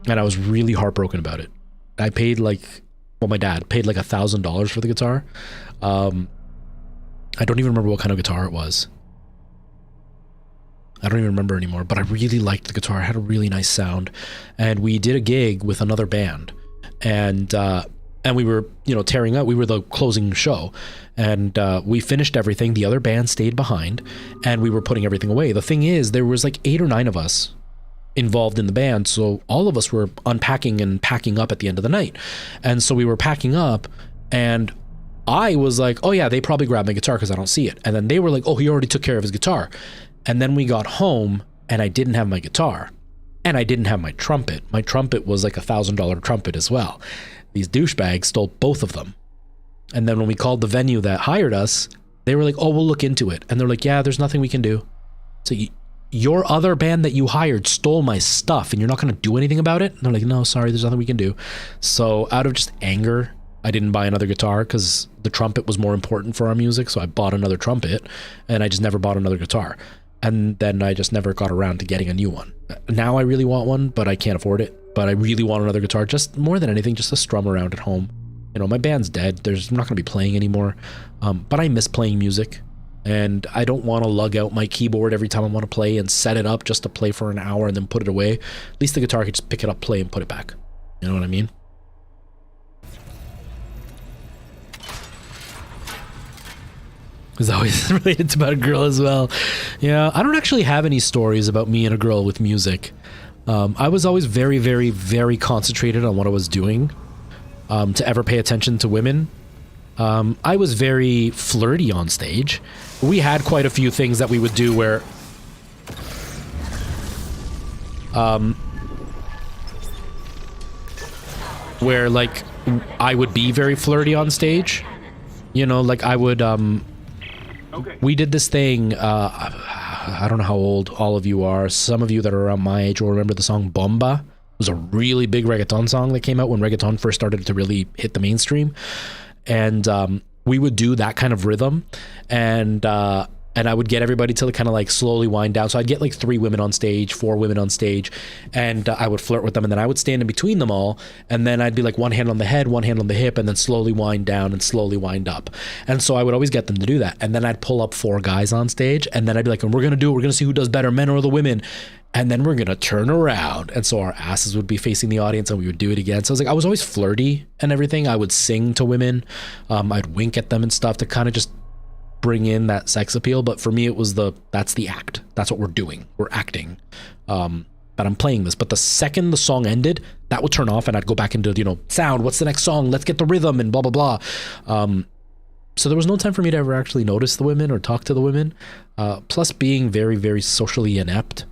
And I was really heartbroken about it. I paid my dad paid like $1,000 for the guitar. I don't even remember what kind of guitar it was. I don't even remember anymore, but I really liked the guitar. It had a really nice sound. And we did a gig with another band, and we were, tearing up. We were the closing show, and we finished everything. The other band stayed behind, and we were putting everything away. The thing is, there was like 8 or 9 of us involved in the band, so all of us were unpacking and packing up at the end of the night. And so we were packing up, and I was like, oh yeah, they probably grabbed my guitar because I don't see it. And then they were like, oh, he already took care of his guitar. And then we got home, and I didn't have my guitar, and I didn't have my trumpet. My trumpet was like $1,000 trumpet as well. These douchebags stole both of them. And then when we called the venue that hired us, they were like, oh, we'll look into it. And they're like, yeah, there's nothing we can do. So your other band that you hired stole my stuff, and you're not going to do anything about it? And they're like, no, sorry, there's nothing we can do. So out of just anger, I didn't buy another guitar because the trumpet was more important for our music. So I bought another trumpet, and I just never bought another guitar. And then I just never got around to getting a new one. Now I really want one, but I can't afford it. But I really want another guitar, just more than anything, just to strum around at home. My band's dead. I'm not going to be playing anymore. But I miss playing music. And I don't want to lug out my keyboard every time I want to play and set it up just to play for an hour and then put it away. At least the guitar could just pick it up, play, and put it back. You know what I mean? It's always related to about a girl as well. Yeah, I don't actually have any stories about me and a girl with music. I was always very, very, very concentrated on what I was doing to ever pay attention to women. I was very flirty on stage. We had quite a few things that we would do where like I would be very flirty on stage. Like I would we did this thing, I don't know how old all of you are. Some of you that are around my age will remember the song Bomba. It was a really big reggaeton song that came out when reggaeton first started to really hit the mainstream. And we would do that kind of rhythm, and I would get everybody to kind of like slowly wind down. So I'd get like 3 women on stage, 4 women on stage, and I would flirt with them, and then I would stand in between them all, and then I'd be like 1 hand on the head, 1 hand on the hip, and then slowly wind down and slowly wind up. And so I would always get them to do that, and then I'd pull up 4 guys on stage, and then I'd be like, and we're gonna see who does better, men or the women. And then we're gonna turn around, and so our asses would be facing the audience, and we would do it again. So I was always flirty and everything. I would sing to women, I'd wink at them and stuff to kind of just bring in that sex appeal, but for me it was that's the act. That's what we're doing. We're acting. But I'm playing this. But the second the song ended, that would turn off and I'd go back into, sound, what's the next song? Let's get the rhythm and blah, blah, blah. So there was no time for me to ever actually notice the women or talk to the women. Plus being very, very socially inept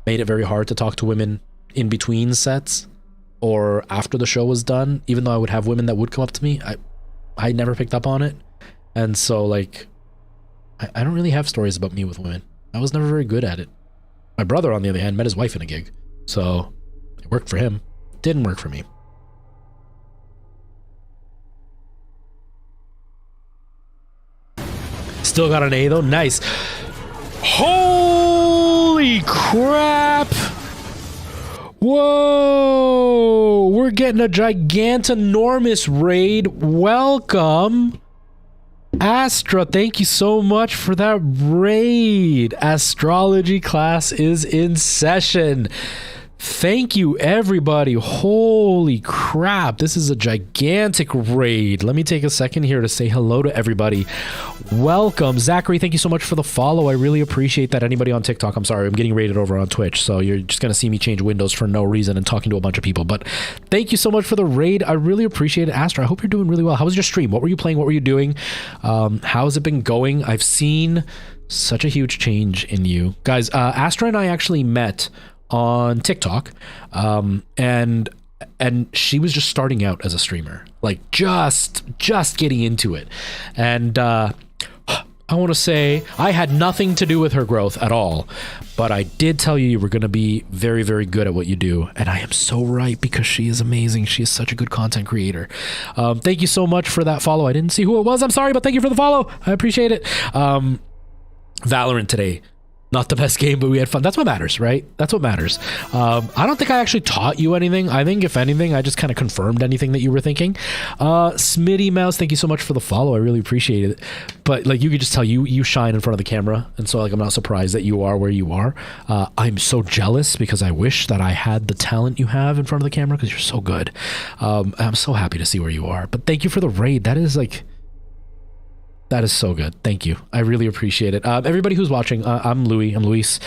made it very hard to talk to women in between sets or after the show was done, even though I would have women that would come up to me. I never picked up on it. And so like, I don't really have stories about me with women. I was never very good at it. My brother, on the other hand, met his wife in a gig. So it worked for him. Didn't work for me. Still got an A though. Nice. Holy crap. Whoa. We're getting a gigantanormous raid. Welcome. Astra, thank you so much for that raid. Astrology class is in session. Thank you, everybody. Holy crap. This is a gigantic raid. Let me take a second here to say hello to everybody. Welcome. Zachary, thank you so much for the follow. I really appreciate that. Anybody on TikTok, I'm sorry, I'm getting raided over on Twitch, so you're just going to see me change windows for no reason and talking to a bunch of people. But thank you so much for the raid. I really appreciate it. Astra, I hope you're doing really well. How was your stream? What were you playing? What were you doing? How's it been going? I've seen such a huge change in you. Guys, Astra and I actually met on TikTok, and she was just starting out as a streamer, like just getting into it. And I want to say I had nothing to do with her growth at all, but I did tell you were going to be very, very good at what you do. And I am so right, because she is amazing. She is such a good content creator. Thank you so much for that follow. I didn't see who it was. I'm sorry, but thank you for the follow. I appreciate it. Valorant today. Not the best game, but we had fun. That's what matters, right? That's what matters. I don't think I actually taught you anything. I think if anything, I just kind of confirmed anything that you were thinking. Smitty Mouse, thank you so much for the follow. I really appreciate it. But like, you could just tell you shine in front of the camera. And so like, I'm not surprised that you are where you are. I'm so jealous because I wish that I had the talent you have in front of the camera, because you're so good. I'm so happy to see where you are. But thank you for the raid. That is so good. Thank you. I really appreciate it. Everybody who's watching, I'm Louis. I'm Luis.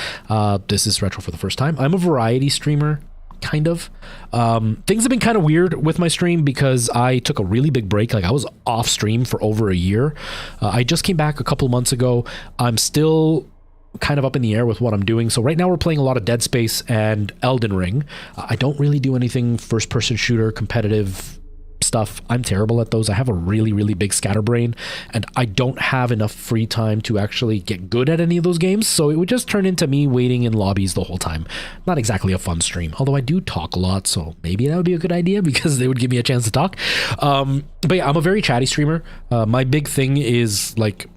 This is Retro for the first time. I'm a variety streamer, kind of. Things have been kind of weird with my stream because I took a really big break. Like, I was off stream for over a year. I just came back a couple months ago. I'm still kind of up in the air with what I'm doing. So right now we're playing a lot of Dead Space and Elden Ring. I don't really do anything first-person shooter competitive stuff. I'm terrible at those. I have a really, really big scatterbrain, and I don't have enough free time to actually get good at any of those games. So it would just turn into me waiting in lobbies the whole time. Not exactly a fun stream, although I do talk a lot, so maybe that would be a good idea because they would give me a chance to talk. But yeah, I'm a very chatty streamer. My big thing is like,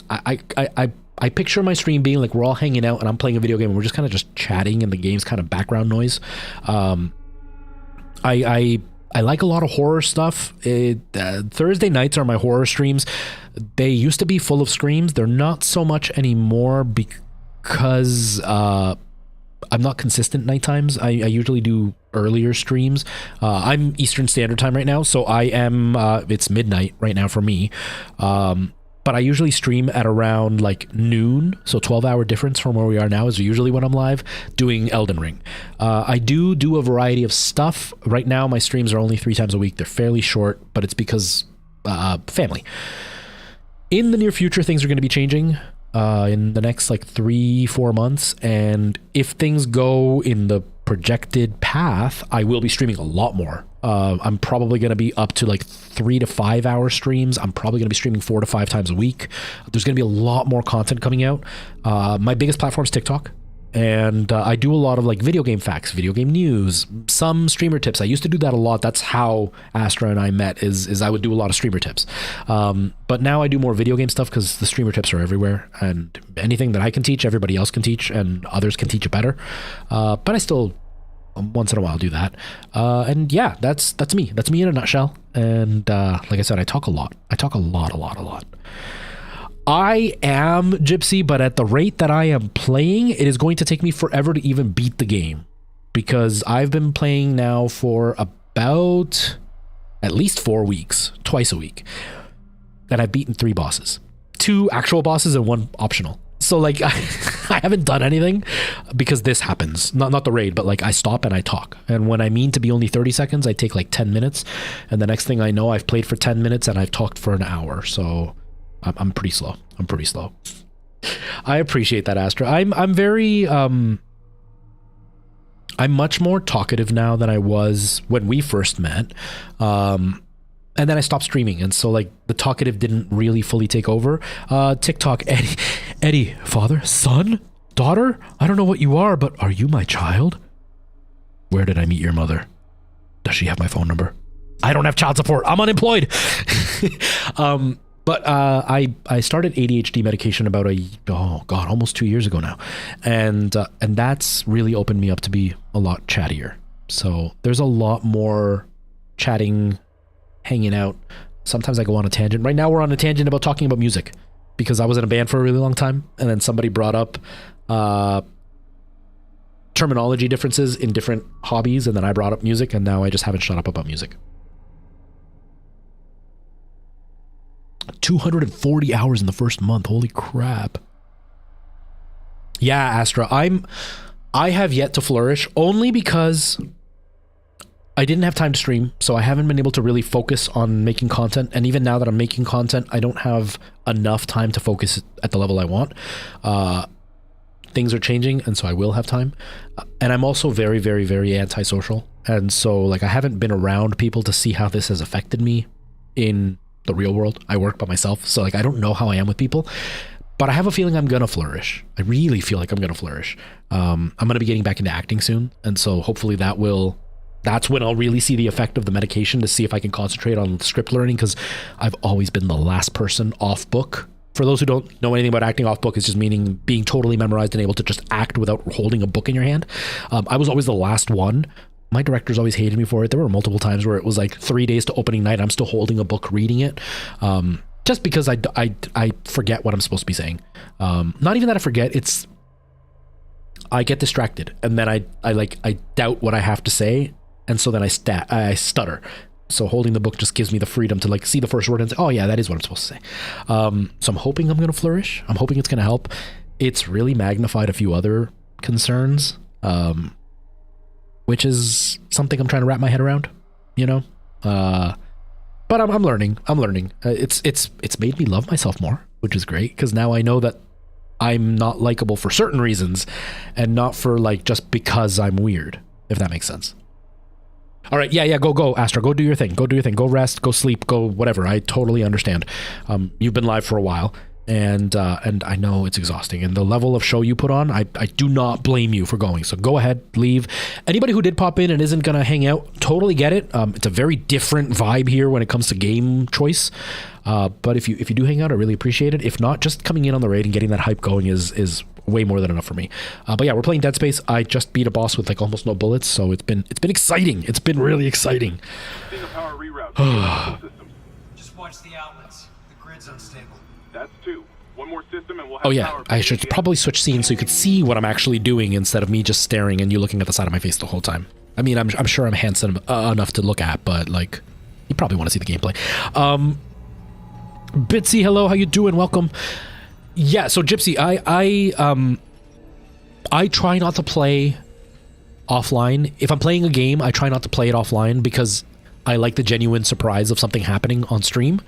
I picture my stream being like, we're all hanging out and I'm playing a video game and we're just kind of just chatting and the game's kind of background noise. I like a lot of horror stuff. Thursday nights are my horror streams. They used to be full of screams. They're not so much anymore because I'm not consistent night times. I usually do earlier streams. I'm Eastern Standard Time right now, so I am, it's midnight right now for me. But I usually stream at around like noon, so 12-hour difference from where we are now is usually when I'm live doing Elden Ring. I do a variety of stuff. Right now, my streams are only 3 times a week. They're fairly short, but it's because family. In the near future, things are going to be changing in the next like 3-4 months, and if things go in the projected path, I will be streaming a lot more. I'm probably going to be up to like 3 to 5 hour streams. I'm probably going to be streaming 4 to 5 times a week. There's going to be a lot more content coming out. My biggest platform is TikTok. And I do a lot of like video game facts, video game news, some streamer tips. I used to do that a lot. That's how Astra and I met, is I would do a lot of streamer tips. But now I do more video game stuff because the streamer tips are everywhere, and anything that I can teach, everybody else can teach, and others can teach it better. But I still once in a while do that. And yeah, that's me. That's me in a nutshell. And like I said, I talk a lot. I talk a lot. I am Gypsy, but at the rate that I am playing, it is going to take me forever to even beat the game, because I've been playing now for about at least 4 weeks, twice a week, and I've beaten 3 bosses. 2 actual bosses and 1 optional. So like I haven't done anything because this happens. Not the raid, but like I stop and I talk. And when I mean to be only 30 seconds, I take like 10 minutes. And the next thing I know, I've played for 10 minutes and I've talked for an hour. So I'm pretty slow. I'm pretty slow. I appreciate that, Astra. I'm very I'm much more talkative now than I was when we first met. And then I stopped streaming, and so like the talkative didn't really fully take over. TikTok, Eddie, father, son, daughter, I don't know what you are, but are you my child? Where did I meet your mother? Does she have my phone number? I don't have child support. I'm unemployed. But I started ADHD medication about almost 2 years ago now, and that's really opened me up to be a lot chattier. So there's a lot more chatting, hanging out. Sometimes I go on a tangent. Right now we're on a tangent about talking about music because I was in a band for a really long time, and then somebody brought up terminology differences in different hobbies, and then I brought up music, and now I just haven't shut up about music. 240 hours in the first month. Holy crap. Yeah, Astra, I have yet to flourish only because I didn't have time to stream, so I haven't been able to really focus on making content. And even now that I'm making content, I don't have enough time to focus at the level I want. Things are changing, and so I will have time. And I'm also very, very, very antisocial. And so like I haven't been around people to see how this has affected me in the real world. I work by myself, so like I don't know how I am with people. But I have a feeling I'm gonna flourish. I really feel like I'm gonna flourish. I'm gonna be getting back into acting soon, and so hopefully that's when I'll really see the effect of the medication to see if I can concentrate on script learning, because I've always been the last person off book. For those who don't know anything about acting, off book is just meaning being totally memorized and able to just act without holding a book in your hand. I was always the last one. My directors always hated me for it. There were multiple times where it was like 3 days to opening night, I'm still holding a book reading it. Just because I forget what I'm supposed to be saying. Not even that I forget, it's I get distracted, and then I doubt what I have to say, and so then I stutter. So holding the book just gives me the freedom to like see the first word and say, oh yeah, that is what I'm supposed to say. So I'm hoping I'm gonna flourish. I'm hoping it's gonna help. It's really magnified a few other concerns, which is something I'm trying to wrap my head around, you know. But I'm learning. It's made me love myself more, which is great, because now I know that I'm not likable for certain reasons and not for like just because I'm weird, if that makes sense. All right, yeah, go, Astra, go do your thing. Go rest, go sleep, go whatever. I totally understand. You've been live for a while, and I know it's exhausting. And the level of show you put on, I do not blame you for going. So go ahead, leave. Anybody who did pop in and isn't gonna hang out, totally get it. It's a very different vibe here when it comes to game choice. But if you do hang out, I really appreciate it. If not, just coming in on the raid and getting that hype going is way more than enough for me. But yeah, we're playing Dead Space. I just beat a boss with like almost no bullets, so it's been exciting. It's been really exciting. Seeing a power reroute to the systems. Just watch the outlets. The grid's unstable. That's 2. One more system and we'll have Oh yeah, power I should again. probably switch scenes so you could see what I'm actually doing instead of me just staring and you looking at the side of my face the whole time. I mean, I'm sure I'm handsome enough to look at, but like, you probably want to see the gameplay. Bitsy, hello, how you doing? Welcome. Yeah, so Gypsy, I try not to play offline. If I'm playing a game, I try not to play it offline because I like the genuine surprise of something happening on stream.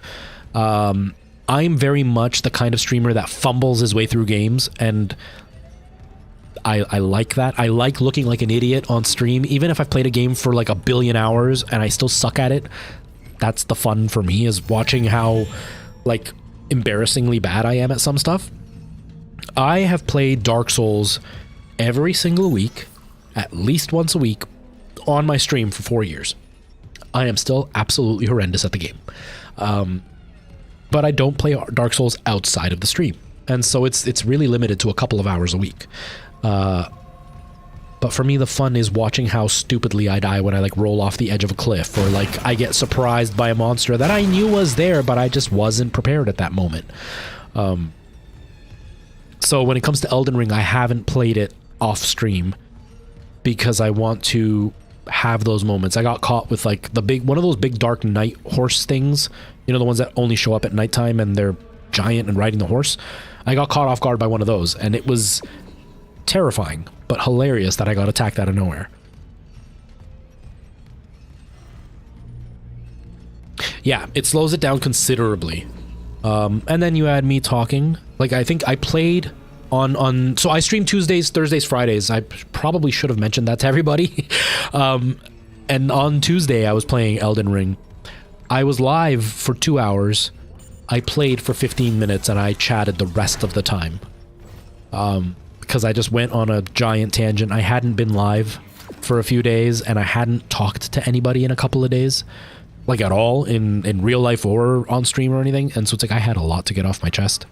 I'm very much the kind of streamer that fumbles his way through games, and I like that. I like looking like an idiot on stream, even if I've played a game for like 1 billion hours and I still suck at it. That's the fun for me, is watching how like embarrassingly bad I am at some stuff. I have played Dark Souls every single week, at least once a week, on my stream for 4 years. I am still absolutely horrendous at the game. But I don't play Dark Souls outside of the stream. And so it's really limited to a couple of hours a week. But for me, the fun is watching how stupidly I die when I like roll off the edge of a cliff, or like I get surprised by a monster that I knew was there, but I just wasn't prepared at that moment. So when it comes to Elden Ring, I haven't played it off stream because I want to have those moments. I got caught with like one of those big dark night horse things, you know, the ones that only show up at nighttime and they're giant and riding the horse. I got caught off guard by one of those, and it was terrifying, but hilarious that I got attacked out of nowhere. Yeah, it slows it down considerably. And then you add me talking. Like, I think I played on so I stream Tuesdays, Thursdays, Fridays. I probably should have mentioned that to everybody. And on Tuesday, I was playing Elden Ring. I was live for 2 hours. I played for 15 minutes, and I chatted the rest of the time. Because I just went on a giant tangent. I hadn't been live for a few days, and I hadn't talked to anybody in a couple of days. Like, at all, in real life or on stream or anything. And so it's like I had a lot to get off my chest.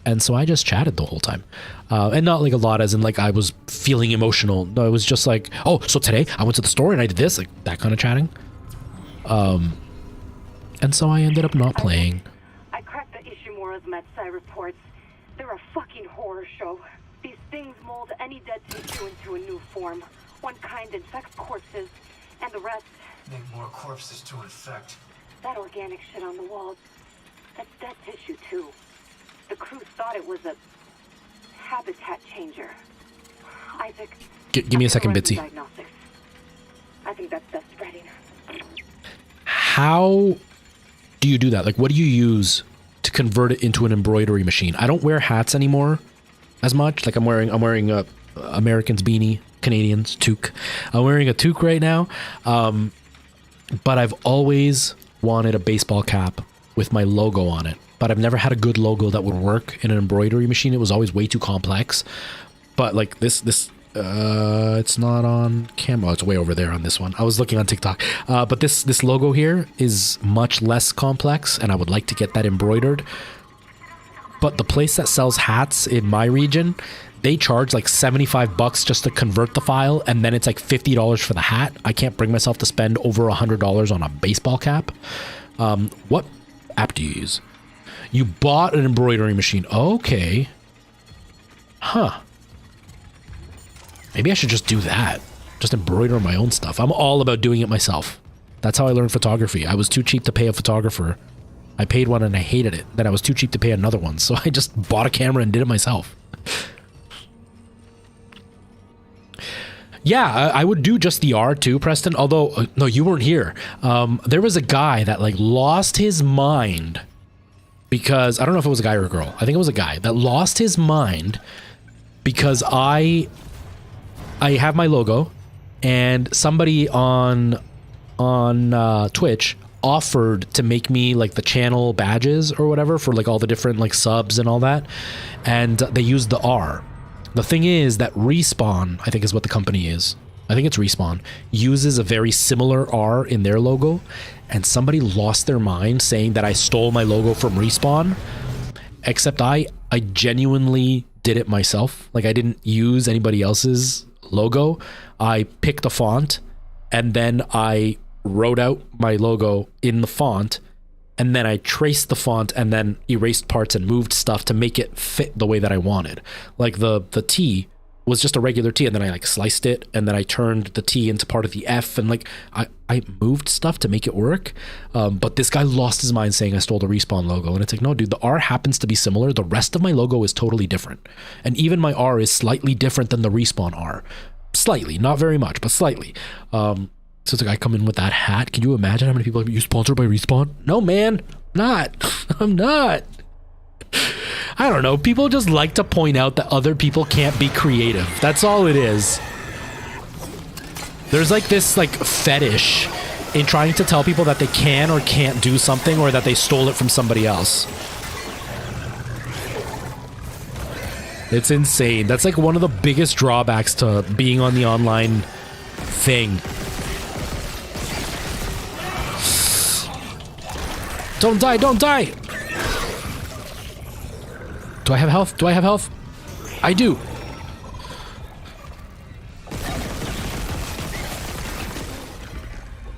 And so I just chatted the whole time. And not like a lot as in like I was feeling emotional. No, it was just like, oh, so today I went to the store and I did this. Like, that kind of chatting. And so I ended up not playing. I cracked the Ishimura's Matsai reports. They're a fucking horror show. These things mold any dead tissue into a new form. One kind infects corpses, and the rest... Make more corpses to infect. That organic shit on the walls, that's dead tissue too. The crew thought it was a habitat changer. Isaac... Give me a second, Bitsy. Diagnostics. I think that's death spreading. How do you do that? Like, what do you use to convert it into an embroidery machine? I don't wear hats anymore as much. Like, I'm wearing a Americans beanie, Canadians toque. I'm wearing a toque right now. But I've always wanted a baseball cap with my logo on it. But I've never had a good logo that would work in an embroidery machine. It was always way too complex. But like this it's not on camera. Oh, it's way over there on this one. I was looking on TikTok. But this logo here is much less complex, and I would like to get that embroidered. But the place that sells hats in my region, they charge like $75 just to convert the file, and then it's like $50 for the hat. I can't bring myself to spend over $100 on a baseball cap. What app do you use? You bought an embroidery machine. Okay. Huh. Maybe I should just do that. Just embroider my own stuff. I'm all about doing it myself. That's how I learned photography. I was too cheap to pay a photographer. I paid one and I hated it. Then I was too cheap to pay another one. So I just bought a camera and did it myself. Yeah, I would do just the R too, Preston. Although, no, you weren't here. There was a guy that like lost his mind because, I don't know if it was a guy or a girl. I think it was a guy that lost his mind because I have my logo, and somebody on Twitch offered to make me like the channel badges or whatever for like all the different like subs and all that, and they used the R. The thing is that Respawn, I think is what the company is, I think it's Respawn, uses a very similar R in their logo, and somebody lost their mind saying that I stole my logo from Respawn, except I genuinely did it myself. Like, I didn't use anybody else's logo. I picked a font, and then I wrote out my logo in the font, and then I traced the font and then erased parts and moved stuff to make it fit the way that I wanted. Like the T was just a regular T, and then I like sliced it, and then I turned the T into part of the F, and like I moved stuff to make it work. But this guy lost his mind saying I stole the Respawn logo, and it's like, no, dude, the R happens to be similar. The rest of my logo is totally different, and even my R is slightly different than the Respawn R. Slightly, not very much, but slightly. So it's like I come in with that hat. Can you imagine how many people are you sponsored by Respawn? No, man, not. I'm not. I don't know. People just like to point out that other people can't be creative. That's all it is. There's like this like fetish in trying to tell people that they can or can't do something, or that they stole it from somebody else. It's insane. That's like one of the biggest drawbacks to being on the online thing. Don't die, don't die! Do I have health? Do I have health? I do.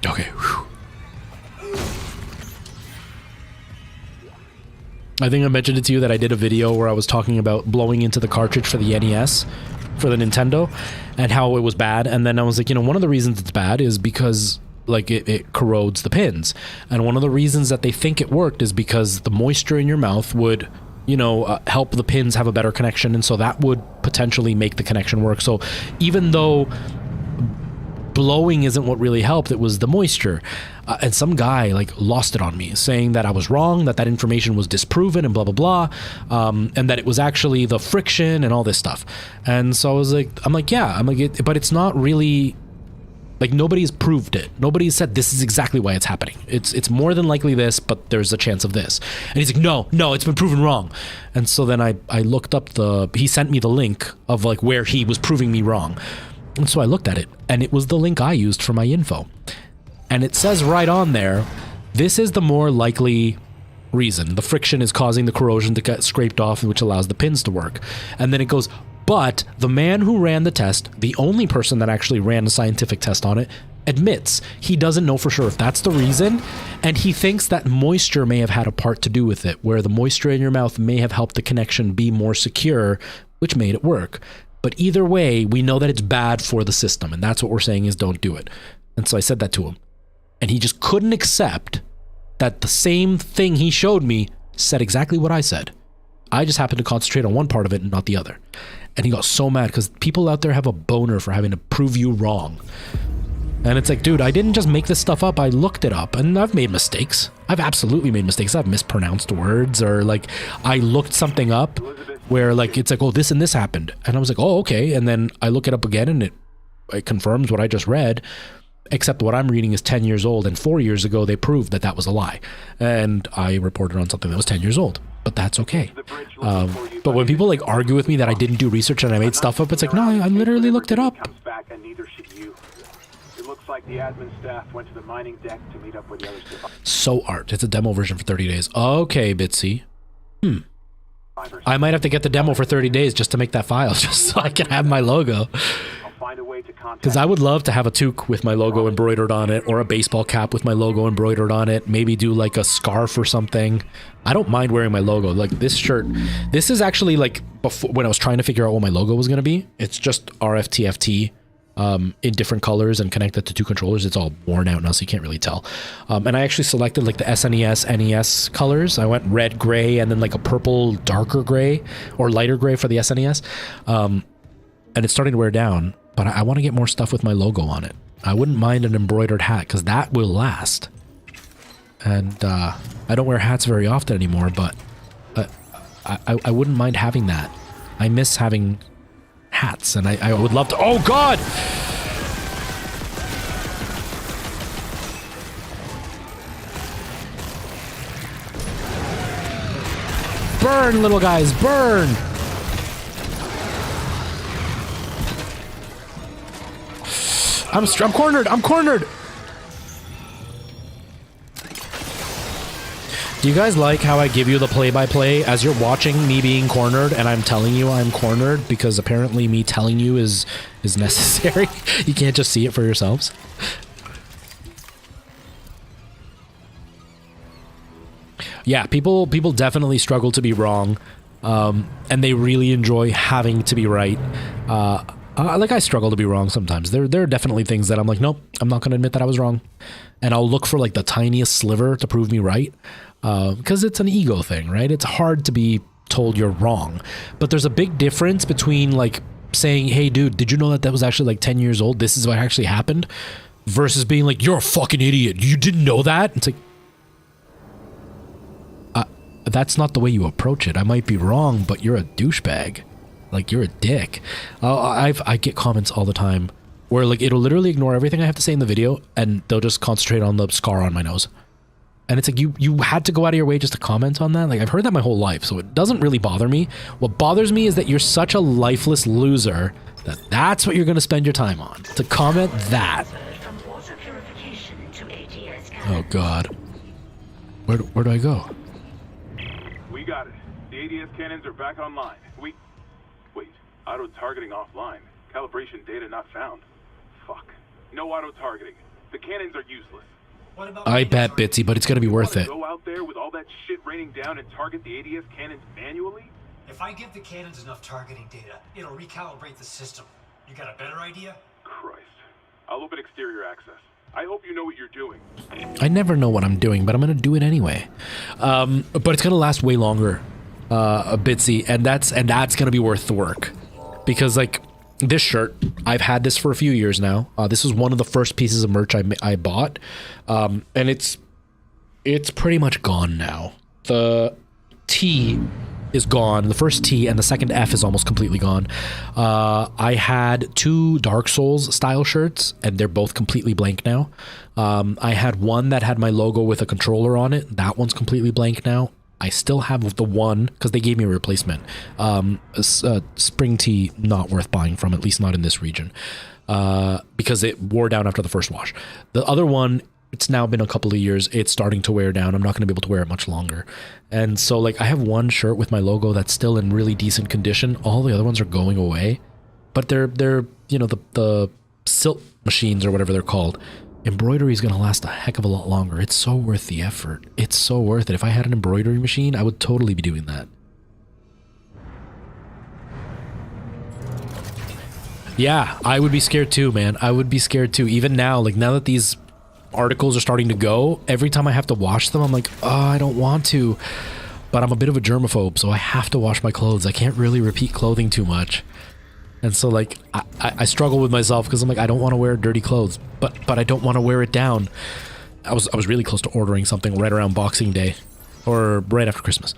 Okay. Whew. I think I mentioned it to you that I did a video where I was talking about blowing into the cartridge for the NES, for the Nintendo, and how it was bad. And then I was like, you know, one of the reasons it's bad is because like it corrodes the pins. And one of the reasons that they think it worked is because the moisture in your mouth would, you know, help the pins have a better connection, and so that would potentially make the connection work. So even though blowing isn't what really helped, it was the moisture. And some guy like lost it on me, saying that I was wrong, that information was disproven and blah blah blah, and that it was actually the friction and all this stuff. And so I was like, but it's not really, like, nobody's proved it. Nobody's said this is exactly why it's happening. It's more than likely this, but there's a chance of this. And he's like, no, it's been proven wrong. And so then I looked up he sent me the link of like where he was proving me wrong. And so I looked at it, and it was the link I used for my info. And it says right on there, this is the more likely reason. The friction is causing the corrosion to get scraped off, which allows the pins to work. And then it goes, but the man who ran the test, the only person that actually ran a scientific test on it, admits he doesn't know for sure if that's the reason, and he thinks that moisture may have had a part to do with it, where the moisture in your mouth may have helped the connection be more secure, which made it work. But either way, we know that it's bad for the system, and that's what we're saying is don't do it. And so I said that to him, and he just couldn't accept that the same thing he showed me said exactly what I said. I just happened to concentrate on one part of it and not the other. And he got so mad because people out there have a boner for having to prove you wrong. And it's like, dude, I didn't just make this stuff up. I looked it up, and I've made mistakes. I've absolutely made mistakes. I've mispronounced words, or like I looked something up where like it's like, oh, this and this happened. And I was like, oh, okay. And then I look it up again, and it confirms what I just read, except what I'm reading is 10 years old. And 4 years ago, they proved that was a lie. And I reported on something that was 10 years old. But that's okay. But when people like argue with me that I didn't do research and I made stuff up, it's like, no, I literally looked it up. Like the admin staff went to the mining deck to meet up with the others. So art. It's a demo version for 30 days. Okay, Bitsy. I might have to get the demo for 30 days just to make that file, just so I can have my logo. Because I would love to have a toque with my logo embroidered on it, or a baseball cap with my logo embroidered on it. Maybe do like a scarf or something. I don't mind wearing my logo. Like this shirt. This is actually like before, when I was trying to figure out what my logo was going to be. It's just RFTFT. In different colors and connected to two controllers. It's all worn out now, so you can't really tell. And I actually selected like the SNES, NES colors. I went red, gray, and then like a purple, darker gray or lighter gray for the SNES. And it's starting to wear down, but I want to get more stuff with my logo on it. I wouldn't mind an embroidered hat because that will last. And I don't wear hats very often anymore, but I wouldn't mind having that. I miss having hats, and I would love to. Oh God! Burn, little guys, burn! I'm cornered. I'm cornered. Do you guys like how I give you the play-by-play as you're watching me being cornered, and I'm telling you I'm cornered because apparently me telling you is necessary? You can't just see it for yourselves. Yeah, people definitely struggle to be wrong, and they really enjoy having to be right. Like I struggle to be wrong sometimes. There are definitely things that I'm like, nope, I'm not going to admit that I was wrong, and I'll look for like the tiniest sliver to prove me right. Because it's an ego thing, right? It's hard to be told you're wrong. But there's a big difference between like saying, hey dude, did you know that was actually like 10 years old? This is what actually happened. Versus being like, you're a fucking idiot. You didn't know that? It's like, that's not the way you approach it. I might be wrong, but you're a douchebag. Like, you're a dick. I get comments all the time where like it'll literally ignore everything I have to say in the video, and they'll just concentrate on the scar on my nose. And it's like, you had to go out of your way just to comment on that? Like, I've heard that my whole life, so it doesn't really bother me. What bothers me is that you're such a lifeless loser that's what you're going to spend your time on. To comment that. Oh, God. Where do I go? We got it. The ADS cannons are back online. Wait. Auto-targeting offline. Calibration data not found. Fuck. No auto-targeting. The cannons are useless. I bet, Bitsy, but it's going to be worth it. Go out there with all that shit raining down and target the ADS cannons manually? If I give the cannons enough targeting data, it'll recalibrate the system. You got a better idea? Christ. I'll open exterior access. I hope you know what you're doing. I never know what I'm doing, but I'm gonna do it anyway. But it's gonna last way longer, Bitsy, and that's gonna be worth the work, because like this shirt, I've had this for a few years now. This is one of the first pieces of merch I bought, and it's pretty much gone now. The T is gone. The first T and the second F is almost completely gone. I had 2 Dark Souls style shirts, and they're both completely blank now. I had one that had my logo with a controller on it. That one's completely blank now. I still have the one because they gave me a replacement. Spring Tee, not worth buying from, at least not in this region, because it wore down after the first wash. The other one, it's now been a couple of years. It's starting to wear down. I'm not going to be able to wear it much longer. And so like I have one shirt with my logo that's still in really decent condition. All the other ones are going away, but they're you know, the silk machines or whatever they're called. Embroidery is going to last a heck of a lot longer. It's so worth the effort. It's so worth it. If I had an embroidery machine, I would totally be doing that. Yeah, I would be scared too, man. I would be scared too. Even now, like now that these articles are starting to go, every time I have to wash them, I'm like, oh, I don't want to. But I'm a bit of a germaphobe, so I have to wash my clothes. I can't really repeat clothing too much. And so like I struggle with myself because I'm like, I don't want to wear dirty clothes, but I don't want to wear it down. I was really close to ordering something right around Boxing Day or right after Christmas.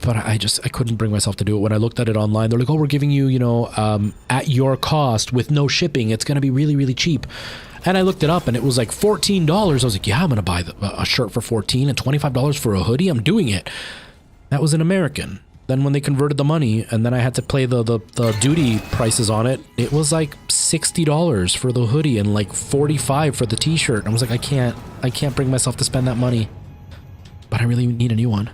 But I couldn't bring myself to do it. When I looked at it online, they're like, oh, we're giving you, you know, at your cost with no shipping. It's going to be really, really cheap. And I looked it up and it was like $14. I was like, yeah, I'm going to buy a shirt for $14 and $25 for a hoodie. I'm doing it. That was an American. Then when they converted the money and then I had to pay the duty prices on it, it was like $60 for the hoodie and like $45 for the t-shirt. And I was like, I can't bring myself to spend that money, but I really need a new one.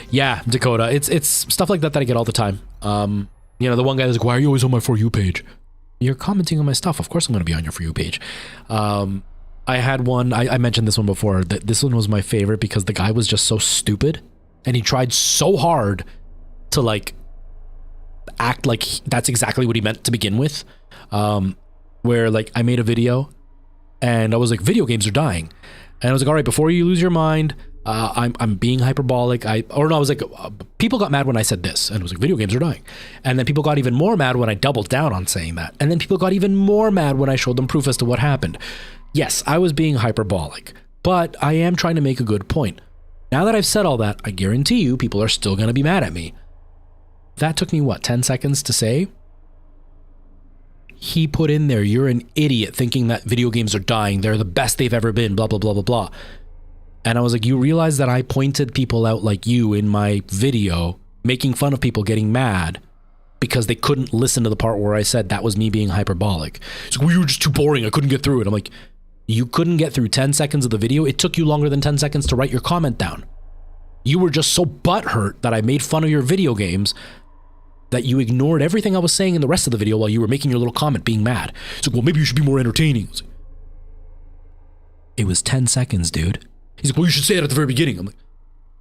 Yeah, Dakota, it's stuff like that I get all the time. You know, the one guy that's like, why are you always on my For You page? You're commenting on my stuff. Of course I'm going to be on your For You page. I had one, I mentioned this one before, that this one was my favorite because the guy was just so stupid and he tried so hard to like act like that's exactly what he meant to begin with. Where like I made a video and I was like, video games are dying. And I was like, all right, before you lose your mind, I'm being hyperbolic. I was like, people got mad when I said this, and it was like, video games are dying. And then people got even more mad when I doubled down on saying that. And then people got even more mad when I showed them proof as to what happened. Yes, I was being hyperbolic, but I am trying to make a good point. Now that I've said all that, I guarantee you people are still going to be mad at me. That took me, what, 10 seconds to say? He put in there, you're an idiot thinking that video games are dying. They're the best they've ever been, blah, blah, blah, blah, blah. And I was like, you realize that I pointed people out like you in my video, making fun of people getting mad because they couldn't listen to the part where I said that was me being hyperbolic. He's like, well, you were just too boring. I couldn't get through it. I'm like, you couldn't get through 10 seconds of the video. It took you longer than 10 seconds to write your comment down. You were just so butthurt that I made fun of your video games that you ignored everything I was saying in the rest of the video while you were making your little comment being mad. He's like, well, maybe you should be more entertaining. It was 10 seconds, dude. He's like, well, you should say it at the very beginning. I'm like,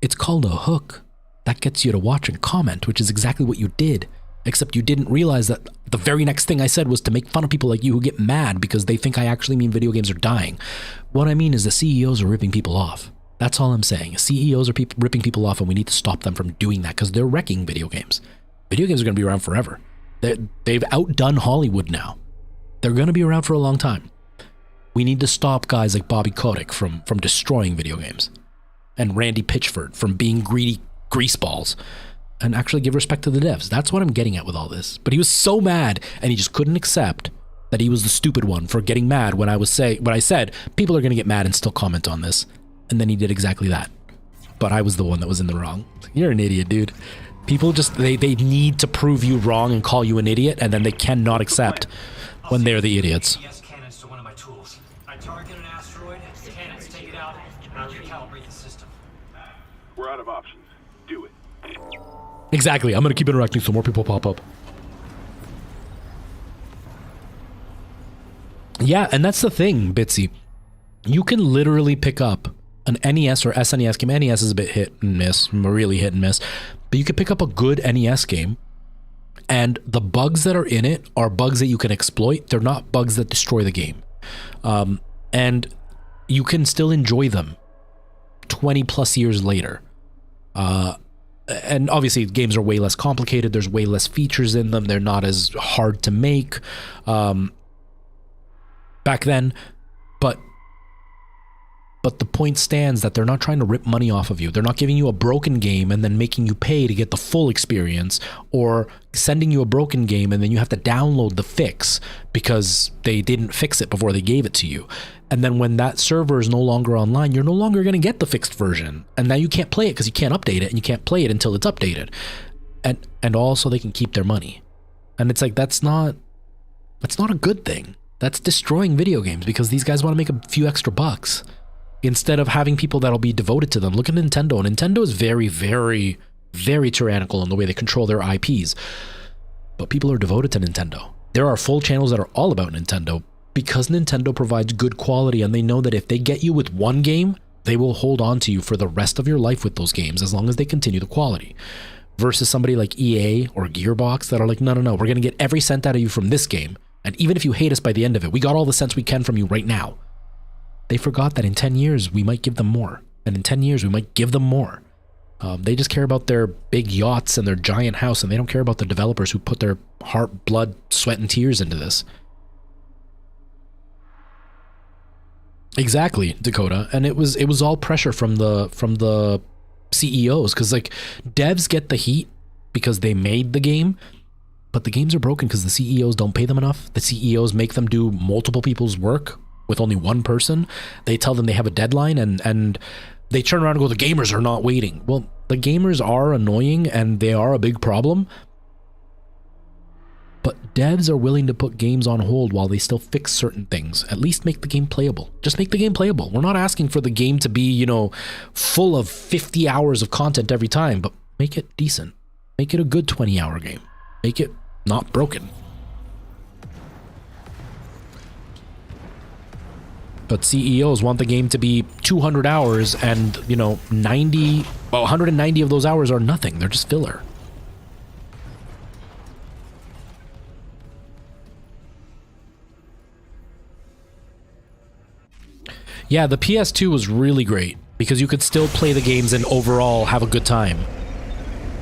it's called a hook. That gets you to watch and comment, which is exactly what you did. Except you didn't realize that the very next thing I said was to make fun of people like you who get mad because they think I actually mean video games are dying. What I mean is the CEOs are ripping people off. That's all I'm saying. CEOs are ripping people off, and we need to stop them from doing that because they're wrecking video games. Video games are going to be around forever. They've outdone Hollywood now. They're going to be around for a long time. We need to stop guys like Bobby Kotick from destroying video games, and Randy Pitchford from being greedy greaseballs, and actually give respect to the devs. That's what I'm getting at with all this. But he was so mad, and he just couldn't accept that he was the stupid one for getting mad when I said people are going to get mad and still comment on this. And then he did exactly that. But I was the one that was in the wrong. You're an idiot, dude. People just, they need to prove you wrong and call you an idiot, and then they cannot accept when they're the idiots. TUES cannons to one of my tools. I target an asteroid, cannons take it out, and I recalibrate the system. We're out of options. Do it. Exactly. I'm going to keep interacting so more people pop up. Yeah, and that's the thing, Bitsy. You can literally pick up an NES or SNES game. NES is a bit hit and miss, really hit and miss. But you could pick up a good NES game And the bugs that are in it are bugs that you can exploit. They're not bugs that destroy the game. And you can still enjoy them 20 plus years later. And obviously games are way less complicated. There's way less features in them. They're not as hard to make back then. But the point stands that they're not trying to rip money off of you. They're not giving you a broken game and then making you pay to get the full experience, or sending you a broken game and then you have to download the fix because they didn't fix it before they gave it to you. And then when that server is no longer online, you're no longer going to get the fixed version. And now you can't play it because you can't update it, and you can't play it until it's updated. And also they can keep their money. And it's like, that's not a good thing. That's destroying video games because these guys want to make a few extra bucks instead of having people that'll be devoted to them. Look at Nintendo. Nintendo is very, very, very tyrannical in the way they control their IPs. But people are devoted to Nintendo. There are full channels that are all about Nintendo because Nintendo provides good quality, and they know that if they get you with one game, they will hold on to you for the rest of your life with those games as long as they continue the quality. Versus somebody like EA or Gearbox that are like, no, we're going to get every cent out of you from this game. And even if you hate us by the end of it, we got all the cents we can from you right now. They forgot that in 10 years, we might give them more. And in 10 years, we might give them more. They just care about their big yachts and their giant house, and they don't care about the developers who put their heart, blood, sweat, and tears into this. Exactly, Dakota. And it was all pressure from the CEOs, because like devs get the heat because they made the game, but the games are broken because the CEOs don't pay them enough. The CEOs make them do multiple people's work with only one person. They tell them they have a deadline, and they turn around and go, the gamers are not waiting. Well, the gamers are annoying and they are a big problem, but devs are willing to put games on hold while they still fix certain things. At least make the game playable. Just make the game playable. We're not asking for the game to be, full of 50 hours of content every time, but make it decent. Make it a good 20-hour game. Make it not broken. But CEOs want the game to be 200 hours and, 190 of those hours are nothing. They're just filler. Yeah, the PS2 was really great because you could still play the games and overall have a good time.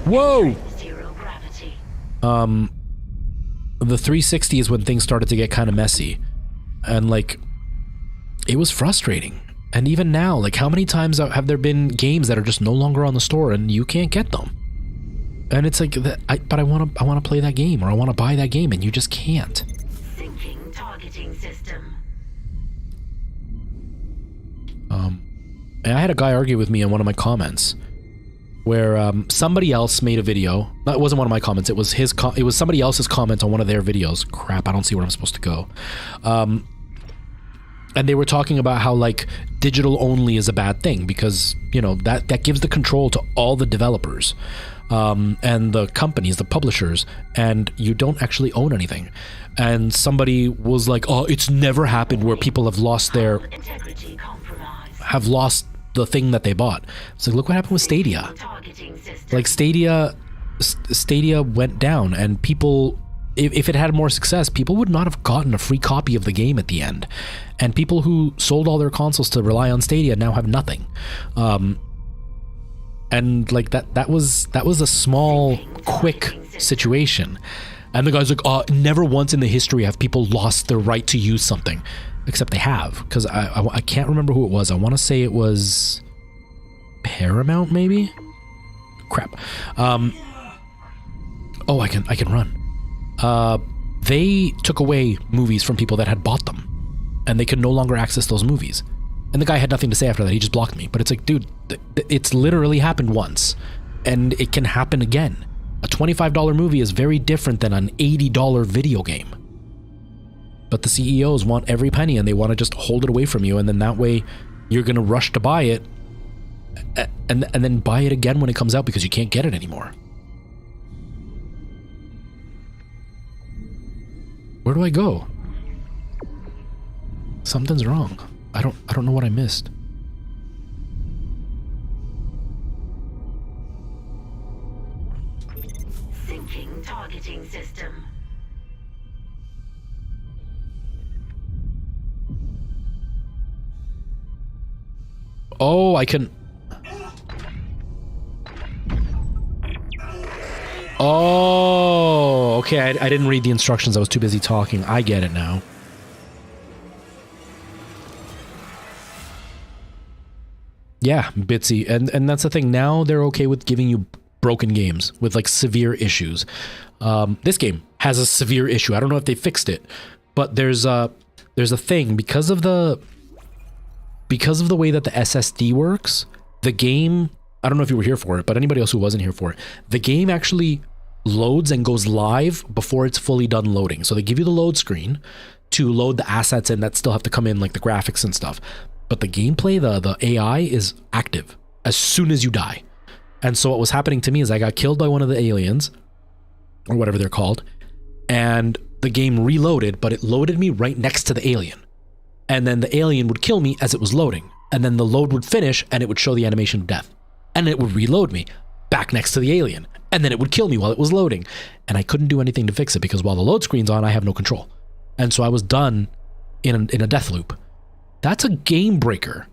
Whoa! Zero gravity. The 360 is when things started to get kind of messy. And it was frustrating. And even now, how many times have there been games that are just no longer on the store and you can't get them? And it's like, but I want to play that game, or I want to buy that game, and you just can't. Syncing targeting system. And I had a guy argue with me in one of my comments where somebody else made a video. No, it wasn't one of my comments. It was it was somebody else's comment on one of their videos. Crap, I don't see where I'm supposed to go. And they were talking about how digital only is a bad thing because, that gives the control to all the developers and the companies, the publishers, and you don't actually own anything. And somebody was like, oh, it's never happened where people have lost Integrity compromised. have lost the thing that they bought. It's like, look what happened with Stadia. Targeting system. Stadia went down, and people, if it had more success, people would not have gotten a free copy of the game at the end. And people who sold all their consoles to rely on Stadia now have nothing. And that was a small, quick situation. And the guy's like, never once in the history have people lost their right to use something. Except they have, because I can't remember who it was. I want to say it was Paramount, maybe? Crap. Oh, I can run. They took away movies from people that had bought them, and they could no longer access those movies. And the guy had nothing to say after that. He just blocked me. But it's like, dude, it's literally happened once, and it can happen again. A $25 movie is very different than an $80 video game. But the CEOs want every penny, and they want to just hold it away from you, and then that way you're going to rush to buy it and then buy it again when it comes out because you can't get it anymore. Where do I go? Something's wrong. I don't know what I missed. Syncing targeting system. Oh, I can... Oh, okay. I didn't read the instructions. I was too busy talking. I get it now. Yeah, Bitsy. And that's the thing. Now they're okay with giving you broken games with like severe issues. This game has a severe issue. I don't know if they fixed it, but there's a thing because of the way that the SSD works. The game, I don't know if you were here for it, but anybody else who wasn't here for it, the game actually loads and goes live before it's fully done loading. So they give you the load screen to load the assets in that still have to come in, like the graphics and stuff. But the gameplay, the AI is active as soon as you die. And so what was happening to me is I got killed by one of the aliens, or whatever they're called, and the game reloaded, but it loaded me right next to the alien. And then the alien would kill me as it was loading. And then the load would finish and it would show the animation of death. And it would reload me back next to the alien. And then it would kill me while it was loading. And I couldn't do anything to fix it because while the load screen's on, I have no control. And so I was done in a death loop. That's a game breaker.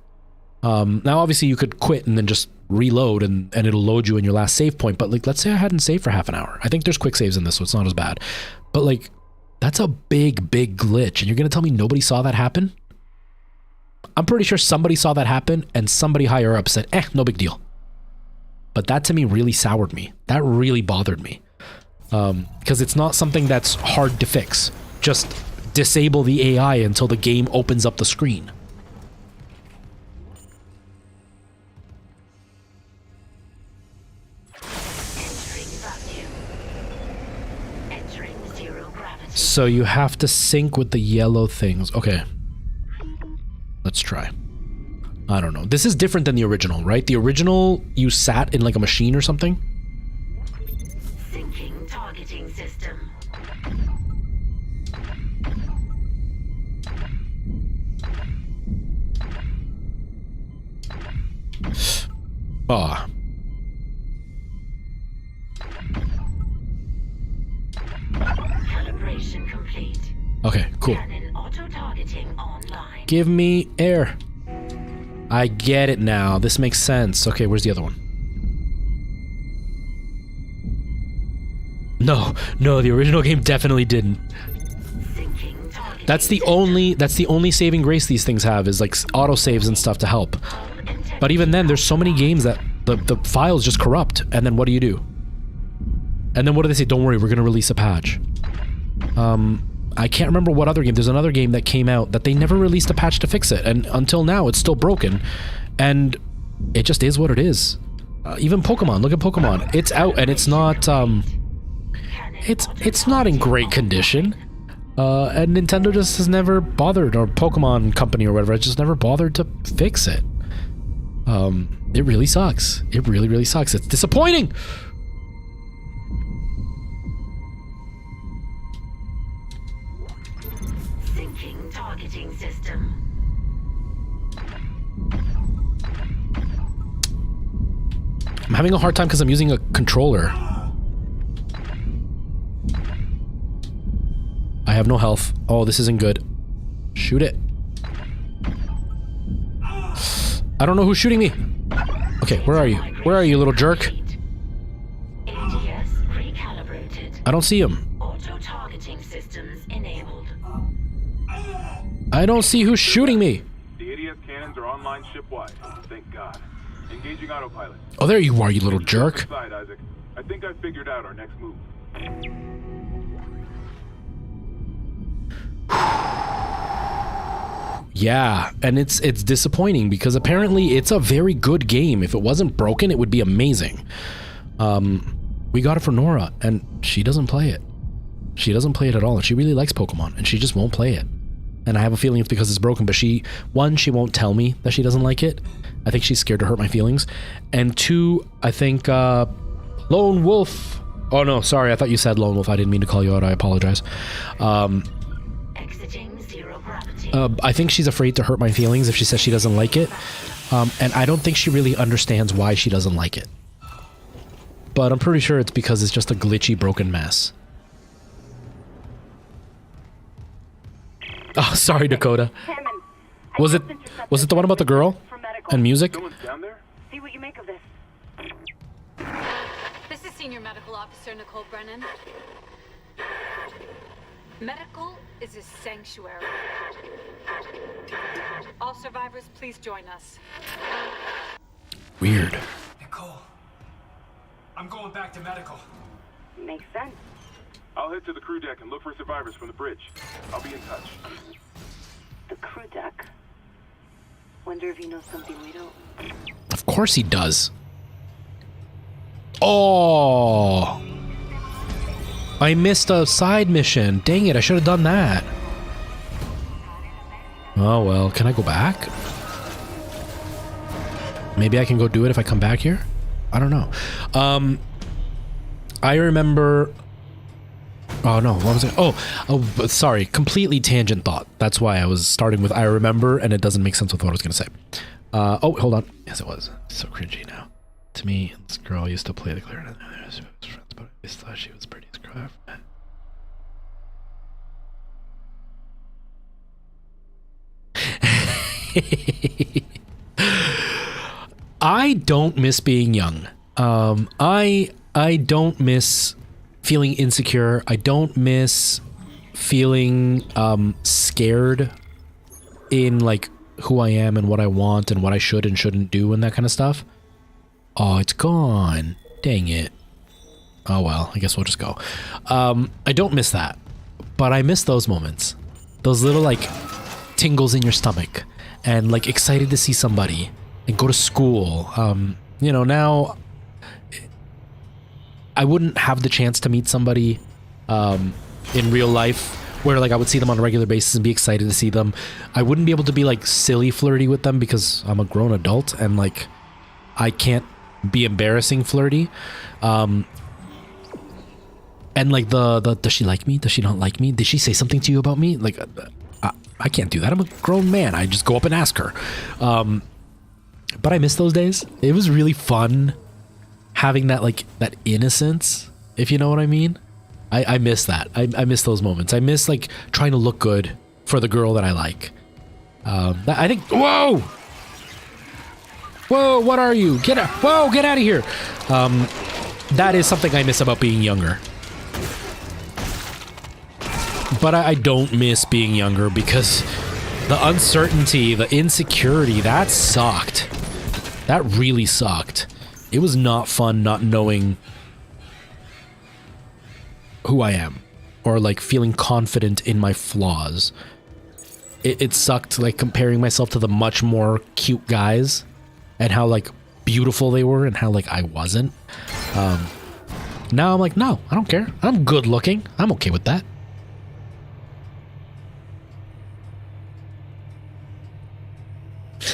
Now, obviously, you could quit and then just reload and it'll load you in your last save point. But like, let's say I hadn't saved for half an hour. I think there's quick saves in this, so it's not as bad. But like, that's a big, big glitch. And you're going to tell me nobody saw that happen? I'm pretty sure somebody saw that happen and somebody higher up said, no big deal. But that to me really soured me. That really bothered me. Because it's not something that's hard to fix. Just disable the AI until the game opens up the screen. So you have to sync with the yellow things. Okay. Let's try. I don't know. This is different than the original, right? The original, you sat in like a machine or something? Syncing targeting system. Ah. Calibration complete. Okay, cool. Cannon auto-targeting online. Give me air. I get it now. This makes sense. Okay, where's the other one? No, the original game definitely didn't. That's the only saving grace these things have is like auto saves and stuff to help. But even then, there's so many games that the files just corrupt. And then what do you do? And then what do they say? Don't worry, we're gonna release a patch. I can't remember what other game. There's another game that came out that they never released a patch to fix it, and until now it's still broken, and it just is what it is. Even Pokemon. Look at Pokemon. It's out and it's not. It's not in great condition. And Nintendo just has never bothered, or Pokemon Company or whatever, just never bothered to fix it. It really sucks. It really, really sucks. It's disappointing. Syncing targeting system. I'm having a hard time because I'm using a controller. I have no health. Oh, this isn't good. Shoot it. I don't know who's shooting me. Okay, where are you? Where are you, little jerk? ADS recalibrated. I don't see him. Auto-targeting systems enabled. I don't see who's shooting me. The ADS cannons are online shipwide. Thank God. Engaging autopilot. Oh, there you are, you little jerk. Side, Isaac. I think I figured out our next move. Yeah, and it's disappointing because apparently it's a very good game. If it wasn't broken, it would be amazing. We got it for Nora, and she doesn't play it. She doesn't play it at all, and she really likes Pokemon, and she just won't play it. And I have a feeling it's because it's broken, but she won't tell me that she doesn't like it. I think she's scared to hurt my feelings. And two, I think Lone Wolf. Oh no, sorry, I thought you said Lone Wolf. I didn't mean to call you out. I apologize. Exiting zero gravity. I think she's afraid to hurt my feelings if she says she doesn't like it. And I don't think she really understands why she doesn't like it. But I'm pretty sure it's because it's just a glitchy, broken mess. Oh, sorry, Dakota. Hammond, Was it the one about the girl and music? Someone's down there? See what you make of this. This is Senior Medical Officer Nicole Brennan. Medical is a sanctuary. All survivors, please join us. Weird. Nicole, I'm going back to medical. Makes sense. I'll head to the crew deck and look for survivors from the bridge. I'll be in touch. The crew deck. Wonder if he knows something we don't. Of course he does. Oh. I missed a side mission. Dang it, I should have done that. Oh well, can I go back? Maybe I can go do it if I come back here? I don't know. I remember... Oh no, what was it? Oh, sorry, completely tangent thought. That's why I was starting with I remember, and it doesn't make sense with what I was going to say. Oh, hold on. Yes, it was. It's so cringy now. To me, this girl used to play the clarinet. She was friends, but I always thought she was the prettiest girl I ever met. I don't miss being young. I don't miss feeling insecure. I don't miss feeling scared in like who I am and what I want and what I should and shouldn't do and that kind of stuff. Oh, it's gone. Dang it. Oh well, I guess we'll just go. I don't miss that, but I miss those moments. Those little like tingles in your stomach and like excited to see somebody and go to school. You know, now I wouldn't have the chance to meet somebody in real life where like I would see them on a regular basis and be excited to see them. I wouldn't be able to be like silly flirty with them because I'm a grown adult and like I can't be embarrassing flirty. And like the does she like me? Does she not like me? Did she say something to you about me? Like I can't do that. I'm a grown man. I just go up and ask her. But I miss those days. It was really fun having that like that innocence, if you know what I mean. I miss that. I miss those moments. I miss like trying to look good for the girl that I like. I think. Whoa! What are you? Get out! Whoa! Get out of here! That is something I miss about being younger. But I don't miss being younger because the uncertainty, the insecurity, that sucked. That really sucked. It was not fun not knowing who I am or like feeling confident in my flaws. It sucked like comparing myself to the much more cute guys and how like beautiful they were and how like I wasn't. Now I'm like, no, I don't care. I'm good looking. I'm okay with that.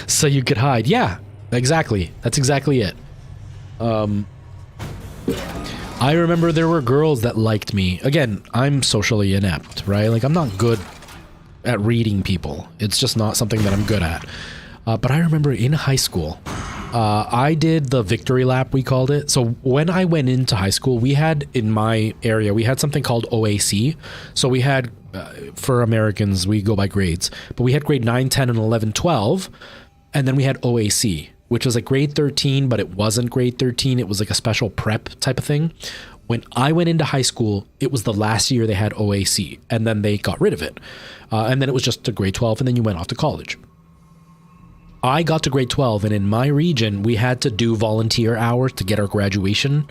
So you could hide. Yeah, exactly. That's exactly it. I remember there were girls that liked me. Again, I'm socially inept, right? Like I'm not good at reading people. It's just not something that I'm good at. But I remember in high school, I did the victory lap, we called it. So when I went into high school, we had in my area, we had something called OAC. So we had, for Americans, we go by grades, but we had grade 9, 10, and 11, 12. And then we had OAC, which was like grade 13, but it wasn't grade 13. It was like a special prep type of thing. When I went into high school, it was the last year they had OAC, and then they got rid of it. And then it was just to grade 12, and then you went off to college. I got to grade 12, and in my region, we had to do volunteer hours to get our graduation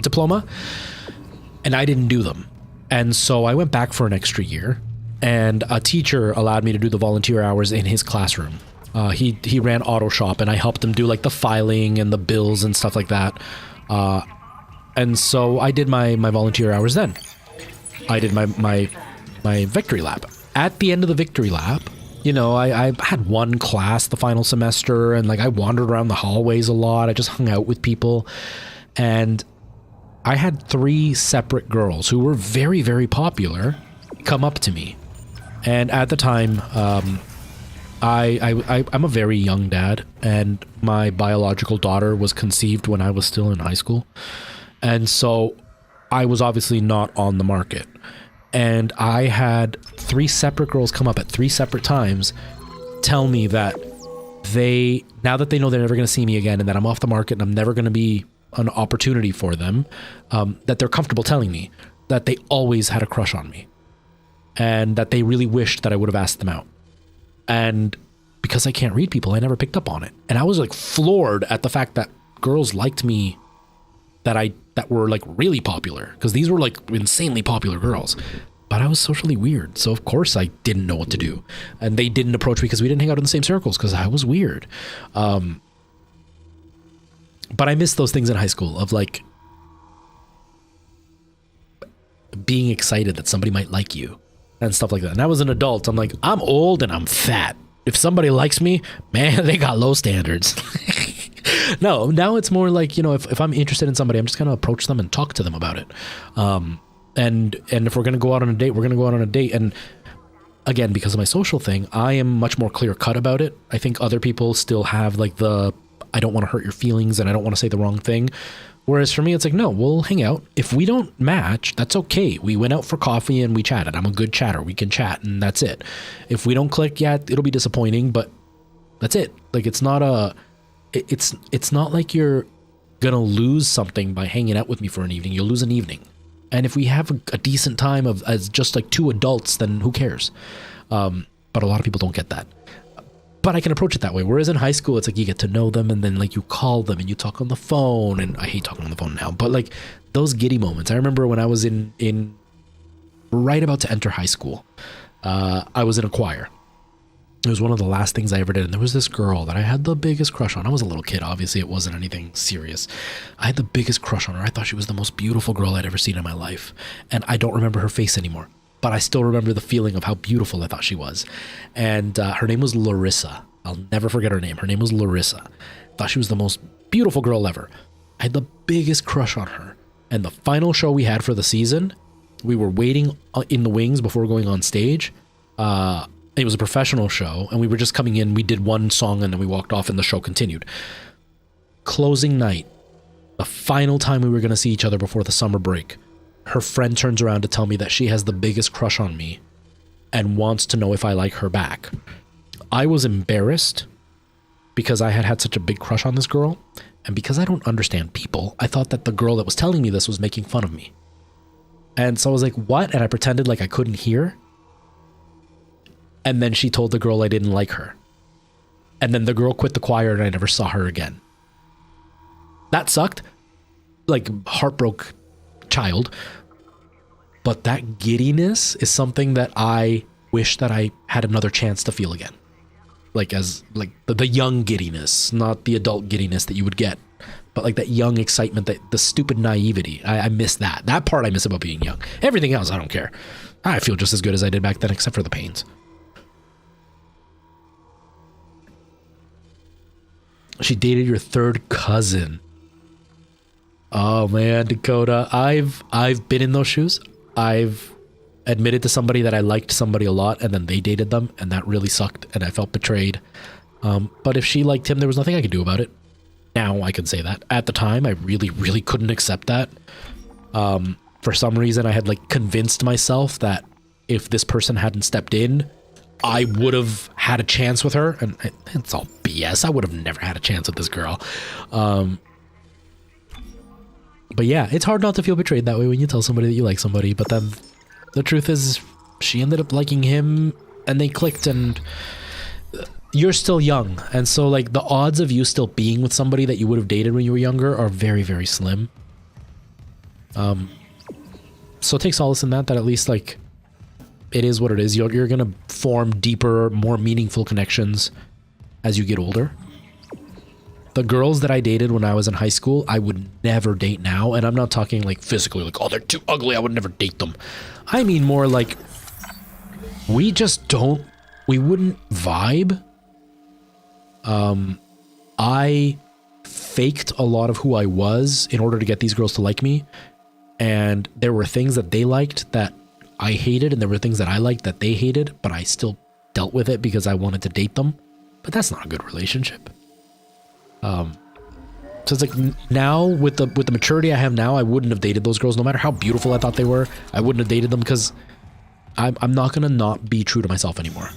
diploma, and I didn't do them. And so I went back for an extra year, and a teacher allowed me to do the volunteer hours in his classroom. He ran auto shop, and I helped him do like the filing and the bills and stuff like that. And so I did my volunteer hours then. I did my victory lap. At the end of the victory lap, you know, I had one class the final semester, and like I wandered around the hallways a lot. I just hung out with people, and I had 3 separate girls who were very, very popular come up to me. And at the time, I'm a very young dad, and my biological daughter was conceived when I was still in high school. And so I was obviously not on the market. And I had 3 separate girls come up at 3 separate times, tell me that now that they know they're never going to see me again and that I'm off the market and I'm never going to be an opportunity for them, that they're comfortable telling me that they always had a crush on me and that they really wished that I would have asked them out. And because I can't read people, I never picked up on it. And I was like floored at the fact that girls liked me that were like really popular, because these were like insanely popular girls. But I was socially weird, so of course I didn't know what to do. And they didn't approach me because we didn't hang out in the same circles because I was weird. But I missed those things in high school of like being excited that somebody might like you and stuff like that. And I was an adult. I'm like, I'm old and I'm fat. If somebody likes me, man, they got low standards. No, now it's more like, you know, if I'm interested in somebody, I'm just going to approach them and talk to them about it. And if we're going to go out on a date, we're going to go out on a date. And again, because of my social thing, I am much more clear cut about it. I think other people still have like I don't want to hurt your feelings and I don't want to say the wrong thing. Whereas for me, it's like, no, we'll hang out. If we don't match, that's okay. We went out for coffee and we chatted. I'm a good chatter. We can chat and that's it. If we don't click, yeah, it'll be disappointing, but that's it. Like, it's not like you're going to lose something by hanging out with me for an evening. You'll lose an evening. And if we have a decent time as just like 2 adults, then who cares? But a lot of people don't get that. But I can approach it that way. Whereas in high school, it's like you get to know them and then like you call them and you talk on the phone. And I hate talking on the phone now, but like those giddy moments. I remember when I was in right about to enter high school, I was in a choir. It was one of the last things I ever did. And there was this girl that I had the biggest crush on. I was a little kid. Obviously, it wasn't anything serious. I had the biggest crush on her. I thought she was the most beautiful girl I'd ever seen in my life. And I don't remember her face anymore. But I still remember the feeling of how beautiful I thought she was. And her name was Larissa. I'll never forget her name. Her name was Larissa. I thought she was the most beautiful girl ever. I had the biggest crush on her. And the final show we had for the season, we were waiting in the wings before going on stage. It was a professional show, and we were just coming in. We did one song, and then we walked off, and the show continued. Closing night, the final time we were going to see each other before the summer break, her friend turns around to tell me that she has the biggest crush on me and wants to know if I like her back. I was embarrassed because I had such a big crush on this girl, and because I don't understand people, I thought that the girl that was telling me this was making fun of me. And so I was like, what? And I pretended like I couldn't hear. And then she told the girl I didn't like her. And then the girl quit the choir and I never saw her again. That sucked. Like, heartbroken child. But that giddiness is something that I wish that I had another chance to feel again. Like, as like the young giddiness, not the adult giddiness that you would get, but like that young excitement, that the stupid naivety. I miss that. That part I miss about being young. Everything else, I don't care. I feel just as good as I did back then, except for the pains. She dated your third cousin. Oh man, Dakota, I've been in those shoes. I've admitted to somebody that I liked somebody a lot, and then they dated them, and that really sucked, and I felt betrayed. But if she liked him, there was nothing I could do about it. Now I can say that. At the time, I really, really couldn't accept that. For some reason, I had like convinced myself that if this person hadn't stepped in, I would have had a chance with her, and it's all BS. I would have never had a chance with this girl. But yeah, it's hard not to feel betrayed that way when you tell somebody that you like somebody, but then the truth is she ended up liking him and they clicked, and you're still young. And so like the odds of you still being with somebody that you would have dated when you were younger are very, very slim. So take solace in that at least like it is what it is. You're going to form deeper, more meaningful connections as you get older. The girls that I dated when I was in high school, I would never date now. And I'm not talking like physically, like, oh, they're too ugly, I would never date them. I mean more like we wouldn't vibe. I faked a lot of who I was in order to get these girls to like me. And there were things that they liked that I hated, and there were things that I liked that they hated, but I still dealt with it because I wanted to date them. But that's not a good relationship. So it's like now with the maturity I have now, I wouldn't have dated those girls no matter how beautiful I thought they were. I wouldn't have dated them because I'm not gonna not be true to myself anymore.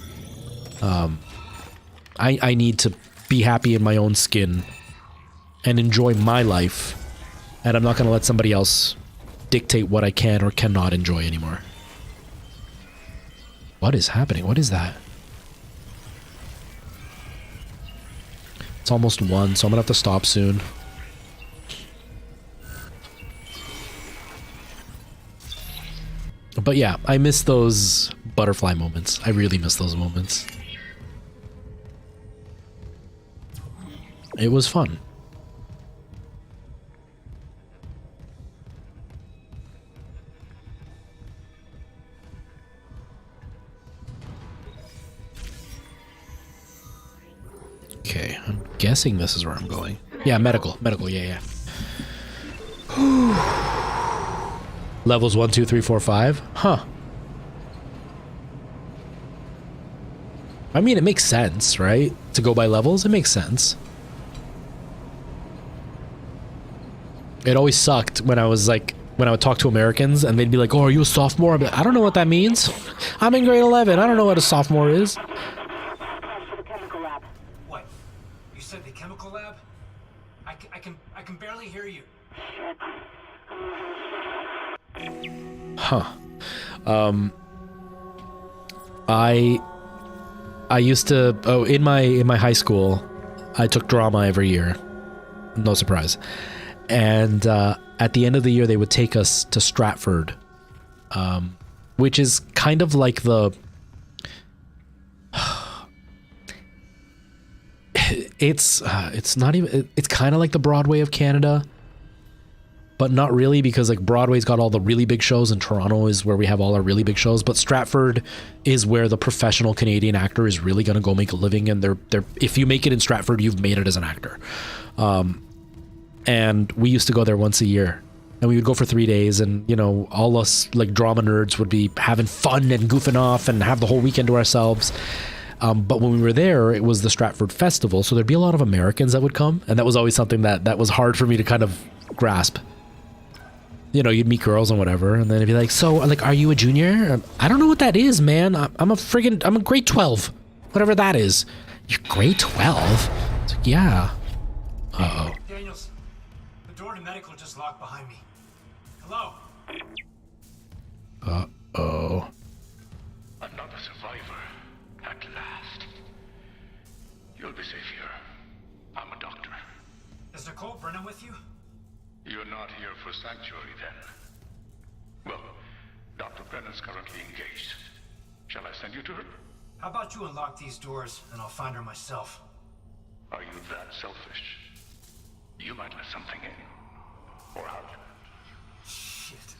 I need to be happy in my own skin and enjoy my life, and I'm not gonna let somebody else dictate what I can or cannot enjoy anymore. What is happening? What is that? It's almost 1, so I'm gonna have to stop soon. But yeah, I miss those butterfly moments. I really miss those moments. It was fun. Okay, I'm guessing this is where I'm going. Yeah, medical, yeah. Levels 1, 2, 3, 4, 5. Huh. I mean, it makes sense, right? To go by levels, it makes sense. It always sucked when I was like, when I would talk to Americans and they'd be like, oh, are you a sophomore? I'd be like, I don't know what that means. I'm in grade 11. I don't know what a sophomore is. What? You said the chemical lab? I can barely hear you. Huh. I used to, in my high school, I took drama every year. No surprise. And at the end of the year, they would take us to Stratford, which is kind of like the... it's not even... It's kind of like the Broadway of Canada, but not really, because like Broadway's got all the really big shows and Toronto is where we have all our really big shows. But Stratford is where the professional Canadian actor is really going to go make a living. And they're if you make it in Stratford, you've made it as an actor. And we used to go there once a year, and we would go for 3 days, and you know, all us like drama nerds would be having fun and goofing off and have the whole weekend to ourselves. But when we were there, it was the Stratford Festival, so there'd be a lot of Americans that would come, and that was always something that was hard for me to kind of grasp. You know, you'd meet girls and whatever, and then it'd be like, so like, are you a junior? I don't know what that is, man. I'm a grade 12, whatever that is. You're grade 12? It's like, yeah. Uh-oh. Daniels, the door to medical just locked behind me. Hello? Uh-oh. Another survivor, at last. You'll be safe here. I'm a doctor. Is Nicole Brennan with you? You're not here for sanctuary, then. Well, Dr. Brennan's currently engaged. Shall I send you to her? How about you unlock these doors, and I'll find her myself? Are you that selfish? You might let something in. Or out. Shit.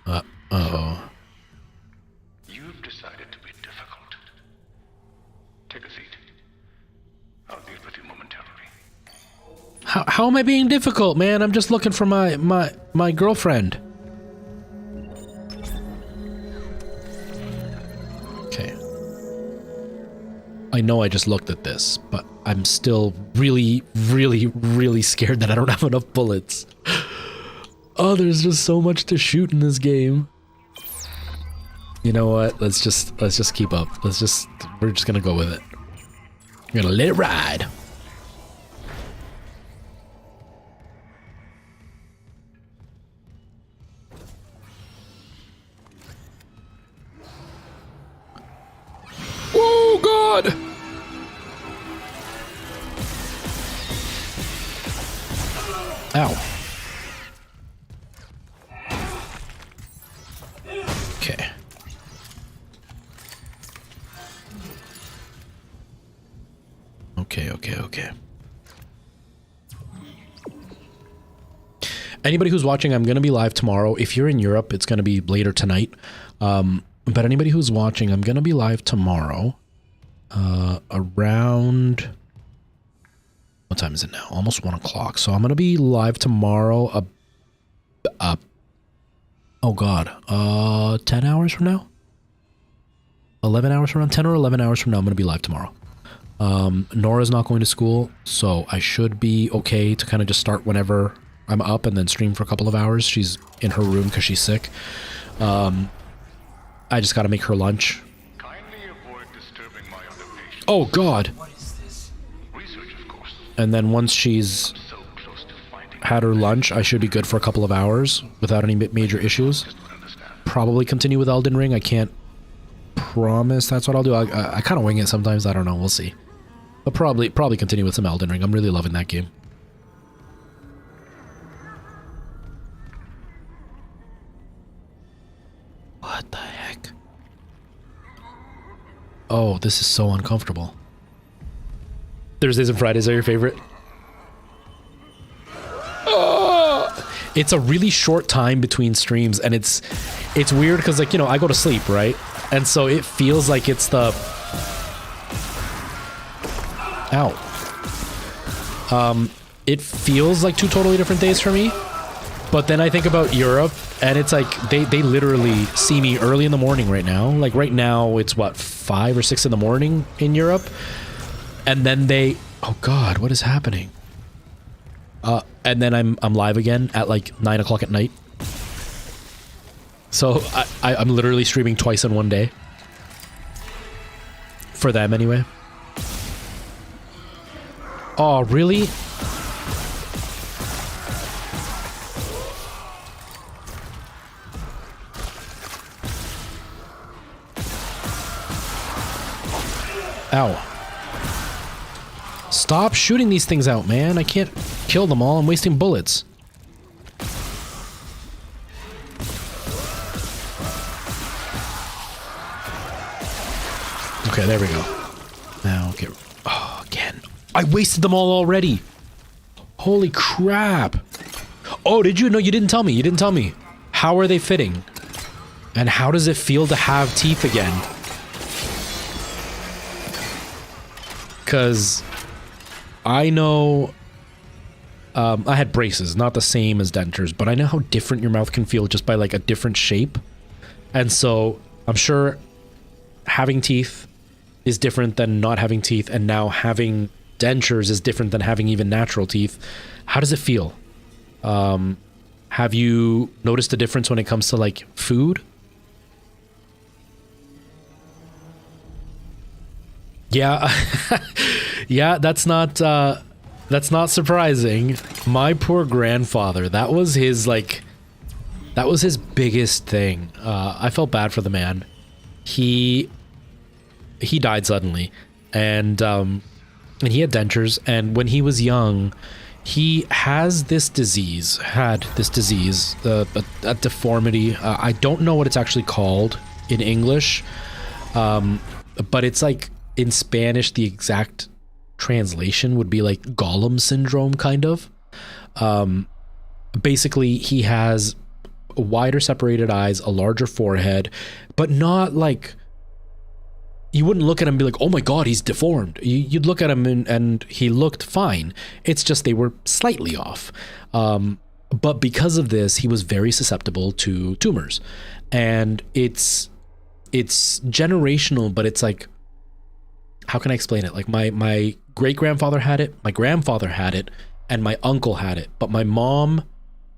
Uh-oh. You've decided to be difficult. Take a seat. I'll deal with you momentarily. How am I being difficult, man? I'm just looking for my girlfriend. Okay. I know I just looked at this, but I'm still really, really, really scared that I don't have enough bullets. Oh, there's just so much to shoot in this game. You know what? Let's just keep up. We're just gonna go with it. We're gonna let it ride. Oh God! Ow. Okay. Okay. Anybody who's watching, I'm going to be live tomorrow. If you're in Europe, it's going to be later tonight. But anybody who's watching, I'm going to be live tomorrow. Around... What time is it now? Almost 1 o'clock. So I'm going to be live tomorrow. Oh God. 10 hours from now? 11 hours from now? 10 or 11 hours from now, I'm going to be live tomorrow. Nora's not going to school, so I should be okay to kind of just start whenever I'm up and then stream for a couple of hours. She's in her room because she's sick. I just got to make her lunch. Kindly avoid disturbing my other patients. Oh, God. What is this? Research, of course. And then once she's So close to finding had her lunch, I should be good for a couple of hours without any major issues. Probably continue with Elden Ring. I can't promise that's what I'll do. I kind of wing it sometimes. I don't know. We'll see. But probably continue with some Elden Ring. I'm really loving that game. What the heck? Oh, this is so uncomfortable. Thursdays and Fridays are your favorite? It's a really short time between streams, and it's weird because, like, you know, I go to sleep, right? And so it feels like it's the... Ow. It feels like two totally different days for me. But then I think about Europe, and it's like they literally see me early in the morning right now. Like right now, it's what, 5 or 6 in the morning in Europe? And then they... Oh God, what is happening? And then I'm live again at like 9 o'clock at night. So I'm literally streaming twice in one day. For them anyway. Oh, really? Ow. Stop shooting these things out, man. I can't kill them all. I'm wasting bullets. Okay, there we go. Now get... Oh, again. I wasted them all already. Holy crap. Oh, did you? No, you didn't tell me. You didn't tell me. How are they fitting? And how does it feel to have teeth again? Because I know... I had braces, not the same as dentures, but I know how different your mouth can feel just by like a different shape. And so I'm sure having teeth is different than not having teeth, and now having dentures is different than having even natural teeth. How does it feel? Have you noticed a difference when it comes to like food? Yeah. Yeah, that's not surprising. My poor grandfather, that was his biggest thing. I felt bad for the man. He died suddenly, and he had dentures, and when he was young, he had this disease, a deformity. I don't know what it's actually called in English, but it's like in Spanish, the exact translation would be like Gollum syndrome, kind of. Basically, he has wider separated eyes, a larger forehead, but not like... You wouldn't look at him and be like, oh my God, he's deformed. You'd look at him and he looked fine. It's just they were slightly off. But because of this, he was very susceptible to tumors. And it's generational, but it's like, how can I explain it? Like my great-grandfather had it, my grandfather had it, and my uncle had it. But my mom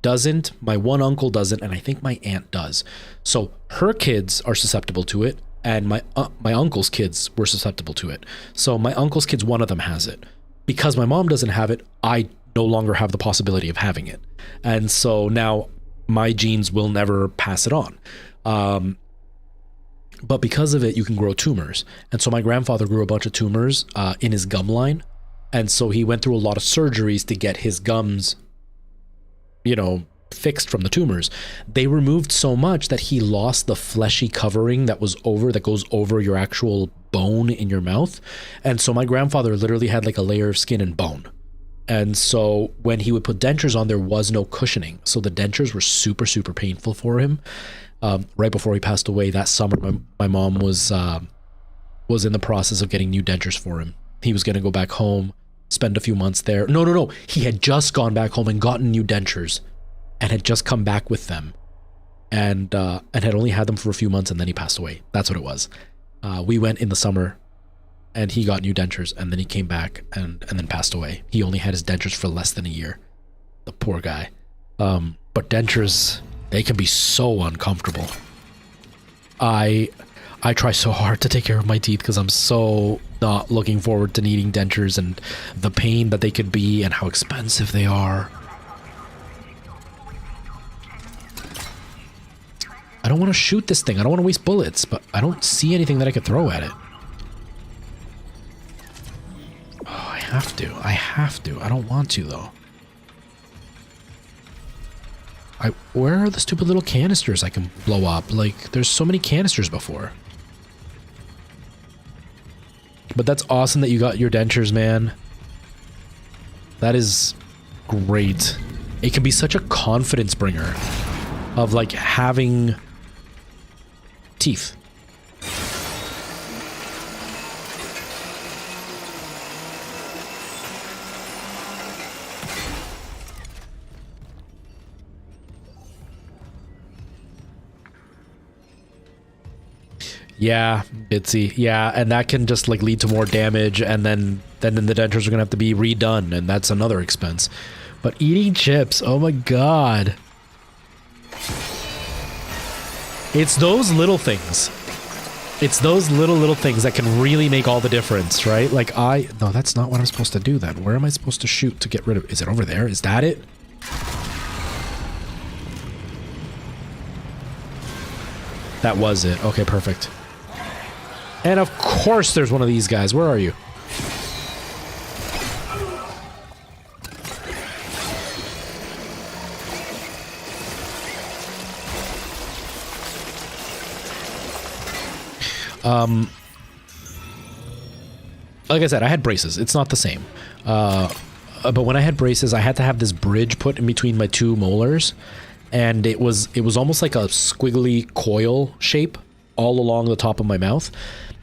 doesn't, my one uncle doesn't, and I think my aunt does. So her kids are susceptible to it. And my uncle's kids were susceptible to it. So my uncle's kids, one of them has it. Because my mom doesn't have it, I no longer have the possibility of having it. And so now my genes will never pass it on. But because of it, you can grow tumors. And so my grandfather grew a bunch of tumors in his gum line. And so he went through a lot of surgeries to get his gums, you know, fixed from the tumors. They removed so much that he lost the fleshy covering that goes over your actual bone in your mouth. And so my grandfather literally had like a layer of skin and bone. And so when he would put dentures on, there was no cushioning. So the dentures were super, super painful for him. Right before he passed away that summer, my mom was in the process of getting new dentures for him. He was going to go back home, spend a few months there. No. He had just gone back home and gotten new dentures. And had just come back with them, and had only had them for a few months, and then he passed away. That's what it was. We went in the summer, and he got new dentures, and then he came back and then passed away. He only had his dentures for less than a year. The poor guy. But dentures, they can be so uncomfortable. I try so hard to take care of my teeth because I'm so not looking forward to needing dentures and the pain that they could be and how expensive they are. I don't want to shoot this thing. I don't want to waste bullets, but I don't see anything that I could throw at it. Oh, I have to. I have to. I don't want to, though. Where are the stupid little canisters I can blow up? Like, there's so many canisters before. But that's awesome that you got your dentures, man. That is great. It can be such a confidence bringer of, like, having teeth. Yeah, Bitsy. Yeah, and that can just like lead to more damage, and then the dentures are gonna have to be redone, and that's another expense. But eating chips, oh my god. It's those little things. It's those little things that can really make all the difference, right? Like no, that's not what I'm supposed to do then. Where am I supposed to shoot to get rid of? Is it over there? Is that it? That was it. Okay, perfect. And of course there's one of these guys. Where are you? Like I said, I had braces. It's not the same. But when I had braces, I had to have this bridge put in between my two molars, and it was almost like a squiggly coil shape all along the top of my mouth,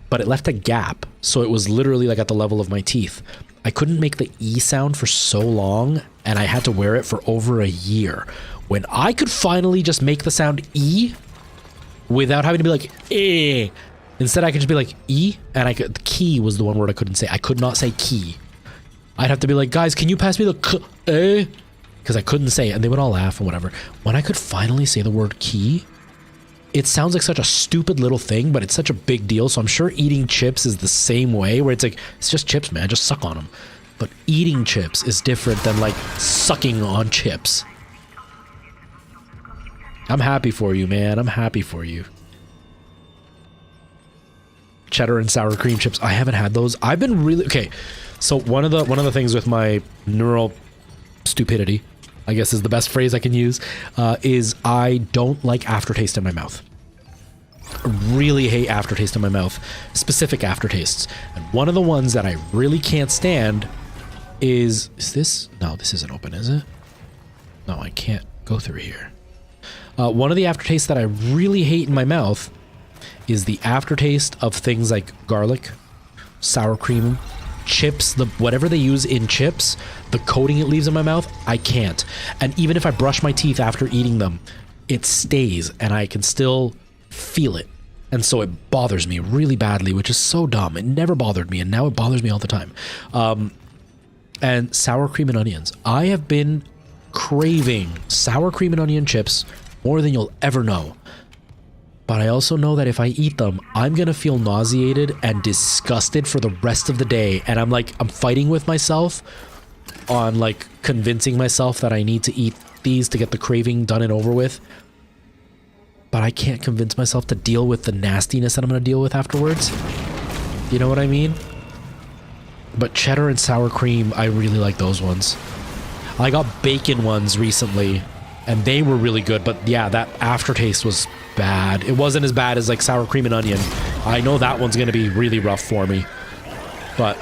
but it left a gap, so it was literally like at the level of my teeth. I couldn't make the E sound for so long, and I had to wear it for over a year. When I could finally just make the sound E without having to be like, eh. Instead, I could just be like, E, and key was the one word I couldn't say. I could not say key. I'd have to be like, guys, can you pass me the k, eh? Because I couldn't say it, and they would all laugh and whatever. When I could finally say the word key, it sounds like such a stupid little thing, but it's such a big deal. So I'm sure eating chips is the same way, where it's like, it's just chips, man, just suck on them. But eating chips is different than like sucking on chips. I'm happy for you, man. I'm happy for you. Cheddar and sour cream chips. I haven't had those. I've been really okay. So one of the things with my neural stupidity, I guess is the best phrase I can use, is I don't like aftertaste in my mouth. I really hate aftertaste in my mouth, specific aftertastes. And one of the ones that I really can't stand is this? No, this isn't open, is it? No, I can't go through here. One of the aftertastes that I really hate in my mouth is the aftertaste of things like garlic, sour cream, chips, whatever they use in chips, the coating it leaves in my mouth, I can't. And even if I brush my teeth after eating them, it stays and I can still feel it. And so it bothers me really badly, which is so dumb. It never bothered me, and now it bothers me all the time. And sour cream and onions. I have been craving sour cream and onion chips more than you'll ever know. But I also know that if I eat them, I'm going to feel nauseated and disgusted for the rest of the day. And I'm fighting with myself on like convincing myself that I need to eat these to get the craving done and over with. But I can't convince myself to deal with the nastiness that I'm going to deal with afterwards. You know what I mean? But cheddar and sour cream, I really like those ones. I got bacon ones recently, and they were really good. But yeah, that aftertaste was bad. It wasn't as bad as like sour cream and onion. I know that one's going to be really rough for me. But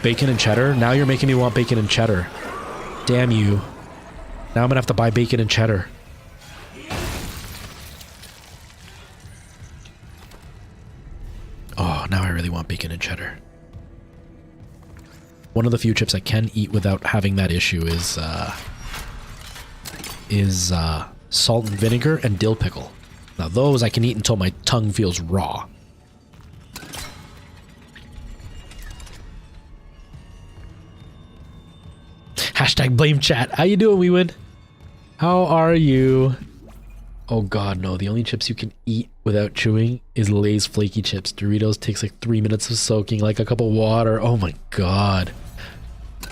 bacon and cheddar? Now you're making me want bacon and cheddar. Damn you. Now I'm going to have to buy bacon and cheddar. Oh, now I really want bacon and cheddar. One of the few chips I can eat without having that issue is salt and vinegar and dill pickle. Now those I can eat until my tongue feels raw. Hashtag blame chat. How you doing, Weewin? How are you? Oh god, no. The only chips you can eat without chewing is Lay's flaky chips. Doritos takes like 3 minutes of soaking, like a cup of water. Oh my god.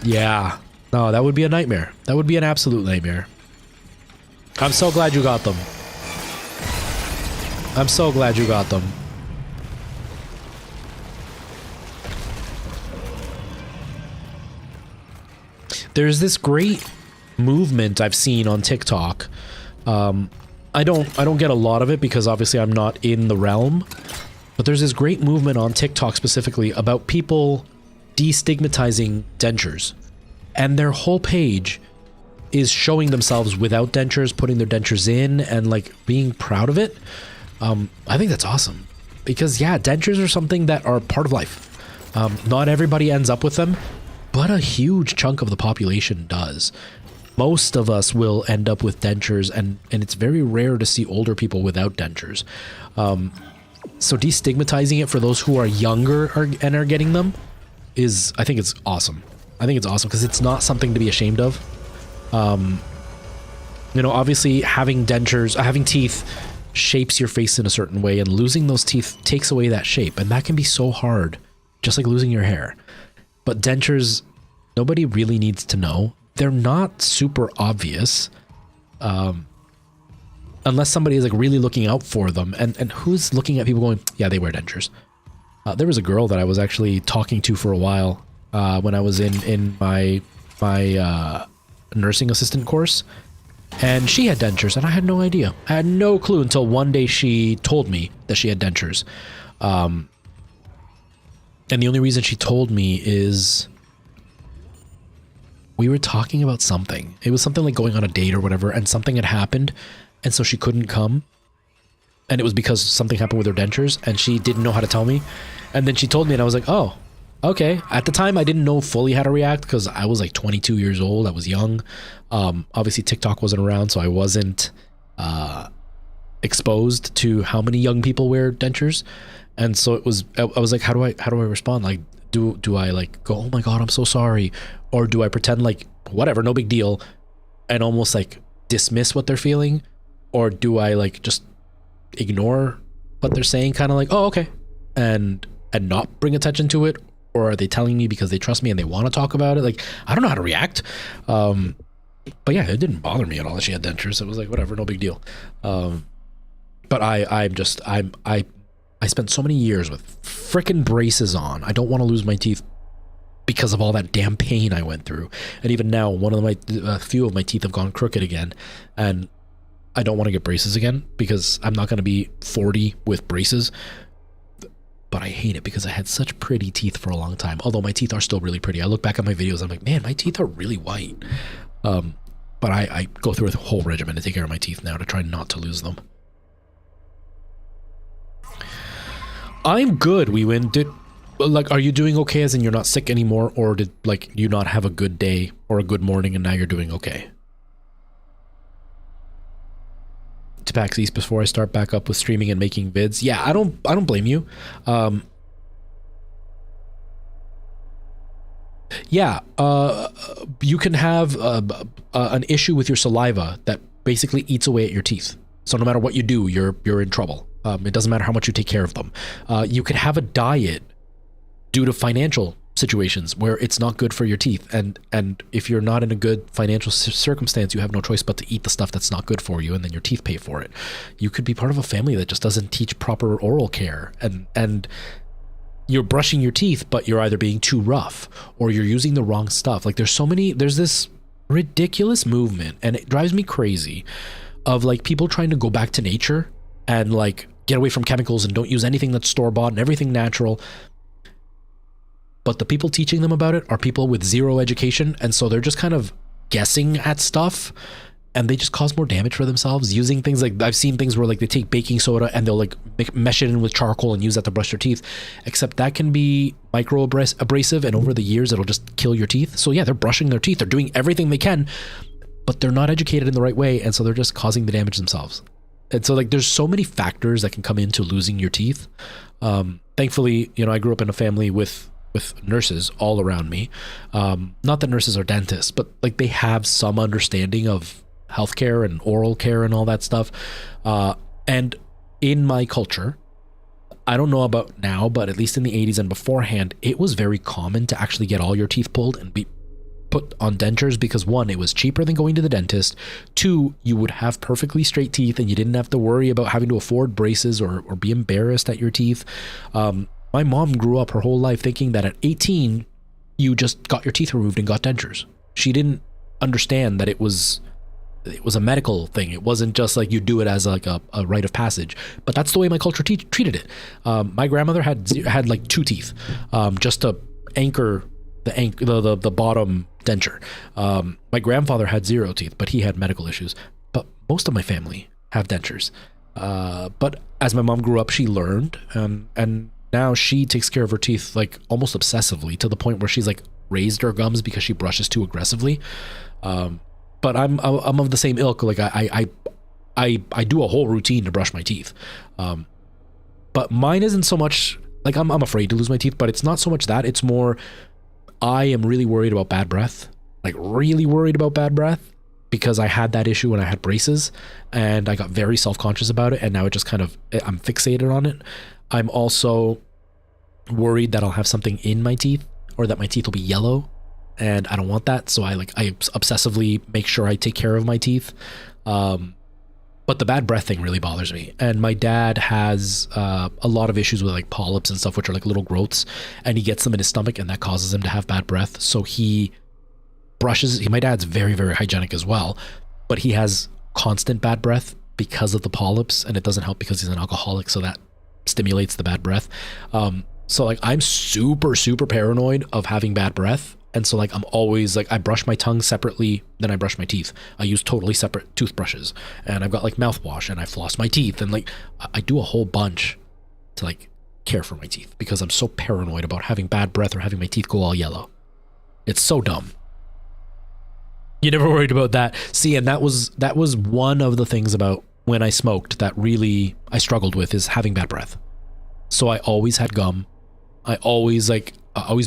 Yeah. No, that would be a nightmare. That would be an absolute nightmare. I'm so glad you got them. I'm so glad you got them. There's this great movement I've seen on TikTok. I don't get a lot of it because obviously I'm not in the realm, but there's this great movement on TikTok specifically about people destigmatizing dentures, and their whole page is showing themselves without dentures, putting their dentures in, and like being proud of it. I think that's awesome because yeah, dentures are something that are part of life. Not everybody ends up with them, but a huge chunk of the population does. Most of us will end up with dentures, and it's very rare to see older people without dentures. So destigmatizing it for those who are younger and are getting them is, I think it's awesome. I think it's awesome because it's not something to be ashamed of. You know, obviously having dentures, having teeth shapes your face in a certain way, and losing those teeth takes away that shape, and that can be so hard, just like losing your hair. But dentures, nobody really needs to know. They're not super obvious, unless somebody is like really looking out for them. And who's looking at people going, yeah, they wear dentures. There was a girl that I was actually talking to for a while when I was in my nursing assistant course, and she had dentures, and I had no idea. I had no clue until one day she told me that she had dentures. And the only reason she told me is we were talking about something. It was something like going on a date or whatever, and something had happened, and so she couldn't come. And it was because something happened with her dentures, and she didn't know how to tell me. And then she told me, and I was like, oh, okay. At the time, I didn't know fully how to react because I was like 22 years old. I was young. Obviously, TikTok wasn't around, so I wasn't exposed to how many young people wear dentures. And so it was, I was like, how do I respond? Like, do I like go, oh my God, I'm so sorry? Or do I pretend like, whatever, no big deal, and almost like dismiss what they're feeling? Or do I like just ignore what they're saying, kind of like, oh, okay, and not bring attention to it? Or are they telling me because they trust me and they want to talk about it? Like, I don't know how to react. But yeah, it didn't bother me at all that she had dentures. It was like, whatever, no big deal. But I spent so many years with frickin' braces on. I don't want to lose my teeth because of all that damn pain I went through. And even now, a few of my teeth have gone crooked again, and I don't want to get braces again because I'm not going to be 40 with braces. But I hate it because I had such pretty teeth for a long time. Although my teeth are still really pretty. I look back at my videos, I'm like, man, my teeth are really white. But I go through a whole regimen to take care of my teeth now to try not to lose them. I'm good, Weewin. Are you doing okay as in you're not sick anymore, or did like you not have a good day or a good morning and now you're doing okay? To PAX East before I start back up with streaming and making vids. Yeah, I don't blame you. You can have an issue with your saliva that basically eats away at your teeth. So no matter what you do, you're in trouble. It doesn't matter how much you take care of them. You could have a diet due to financial situations where it's not good for your teeth, and if you're not in a good financial circumstance, you have no choice but to eat the stuff that's not good for you, and then your teeth pay for it. You could be part of a family that just doesn't teach proper oral care, and you're brushing your teeth, but you're either being too rough or you're using the wrong stuff. Like there's this ridiculous movement, and it drives me crazy, of like people trying to go back to nature and like get away from chemicals and don't use anything that's store-bought and everything natural. But the people teaching them about it are people with zero education, and so they're just kind of guessing at stuff, and they just cause more damage for themselves using things like, I've seen things where like they take baking soda and they'll like mesh it in with charcoal and use that to brush their teeth, except that can be micro abrasive, and over the years it'll just kill your teeth. So yeah, they're brushing their teeth, they're doing everything they can, but they're not educated in the right way, and so they're just causing the damage themselves. And so like there's so many factors that can come into losing your teeth. Thankfully, you know, I grew up in a family with nurses all around me. Not that nurses are dentists, but like they have some understanding of healthcare and oral care and all that stuff. And in my culture, I don't know about now, but at least in the 80s and beforehand, it was very common to actually get all your teeth pulled and be put on dentures because, one, it was cheaper than going to the dentist. Two, you would have perfectly straight teeth and you didn't have to worry about having to afford braces or be embarrassed at your teeth. My mom grew up her whole life thinking that at 18, you just got your teeth removed and got dentures. She didn't understand that it was a medical thing. It wasn't just like you do it as like a rite of passage. But that's the way my culture treated it. My grandmother had like 2 teeth, just to anchor the bottom denture. My grandfather had 0 teeth, but he had medical issues. But most of my family have dentures. But as my mom grew up, she learned, and now she takes care of her teeth like almost obsessively, to the point where she's like raised her gums because she brushes too aggressively. But I'm of the same ilk. Like I do a whole routine to brush my teeth. But mine isn't so much like I'm afraid to lose my teeth, but it's not so much that. It's more I am really worried about bad breath. Like really worried about bad breath, because I had that issue when I had braces and I got very self-conscious about it, and now it just kind of, I'm fixated on it. I'm also worried that I'll have something in my teeth, or that my teeth will be yellow, and I don't want that. So I obsessively make sure I take care of my teeth. But the bad breath thing really bothers me. And my dad has a lot of issues with like polyps and stuff, which are like little growths, and he gets them in his stomach, and that causes him to have bad breath. So he brushes. My dad's very, very hygienic as well, but he has constant bad breath because of the polyps, and it doesn't help because he's an alcoholic, so that stimulates the bad breath. So like I'm super, super paranoid of having bad breath. And so like I'm always like, I brush my tongue separately than I brush my teeth. I use totally separate toothbrushes, and I've got like mouthwash, and I floss my teeth, and like I do a whole bunch to like care for my teeth because I'm so paranoid about having bad breath or having my teeth go all yellow. It's so dumb. You never worried about that. See, and that was one of the things about when I smoked that really I struggled with, is having bad breath. So I always had gum. I always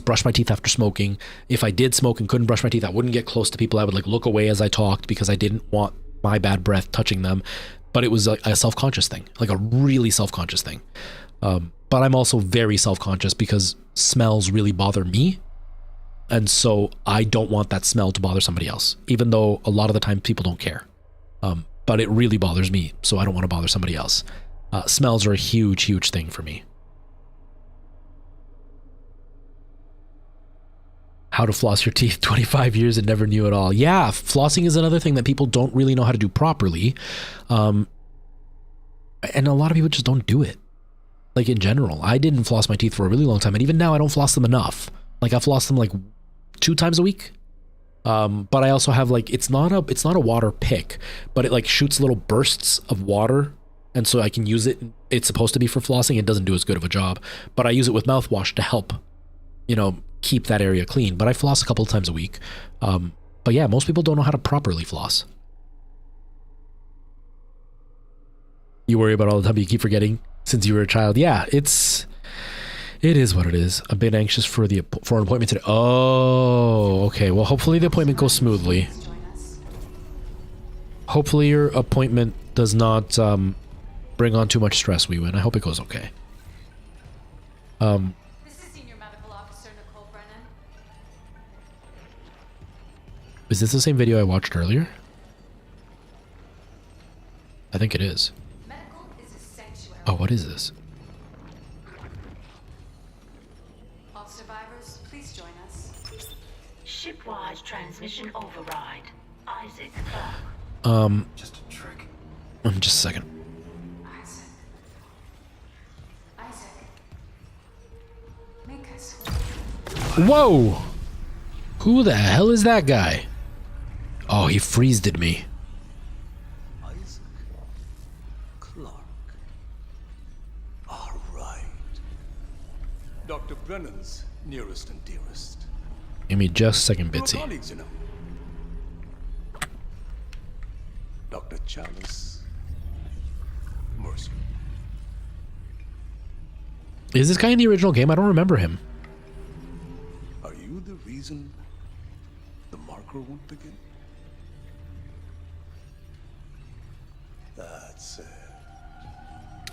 brushed my teeth after smoking. If I did smoke and couldn't brush my teeth, I wouldn't get close to people. I would like look away as I talked because I didn't want my bad breath touching them. But it was like a self-conscious thing, like a really self-conscious thing. But I'm also very self-conscious because smells really bother me. And so I don't want that smell to bother somebody else, even though a lot of the time people don't care. But it really bothers me, so I don't want to bother somebody else. Smells are a huge, huge thing for me. How to floss your teeth, 25 years and never knew it all. Yeah, flossing is another thing that people don't really know how to do properly. And a lot of people just don't do it. Like in general, I didn't floss my teeth for a really long time. And even now I don't floss them enough. Like I floss them like 2 times a week. But I also have like, it's not a water pick, but it like shoots little bursts of water. And so I can use it. It's supposed to be for flossing. It doesn't do as good of a job, but I use it with mouthwash to help, keep that area clean. But I floss a couple of times a week. But yeah, most people don't know how to properly floss. You worry about all the time, you keep forgetting since you were a child. Yeah, it is what it is. A bit anxious for an appointment today. Oh, okay. Well, hopefully the appointment goes smoothly. Hopefully your appointment does not bring on too much stress, Wee-Win. I hope it goes okay. Is this the same video I watched earlier? I think it is. Oh, what is this? All survivors, please join us. Shipwide transmission override. Isaac Clark. Just a trick. Just a second. Isaac. Make us. Whoa! Who the hell is that guy? Oh, he freezed me. Isaac Clark. All right. Dr. Brennan's nearest and dearest. Give me just a second, Your Bitsy. colleagues, Dr. Chalice. Mercer. Is this guy in the original game? I don't remember him. Are you the reason the marker won't begin? That's it.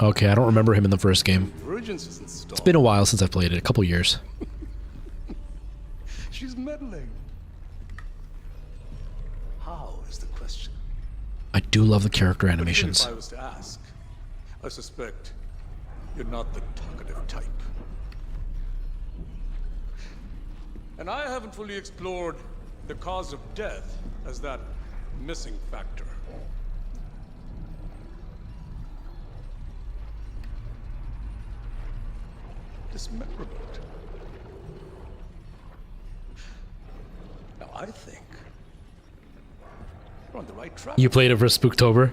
Okay, I don't remember him in the first game. Urgence is installed. It's been a while since I've played it, a couple years. She's meddling. How is the question? I do love the character But even animations. if I was to ask, I suspect you're not the talkative type. And I haven't fully explored the cause of death as that missing factor. Dismemberment. Now I think we're on the right track. You played it for Spooktober?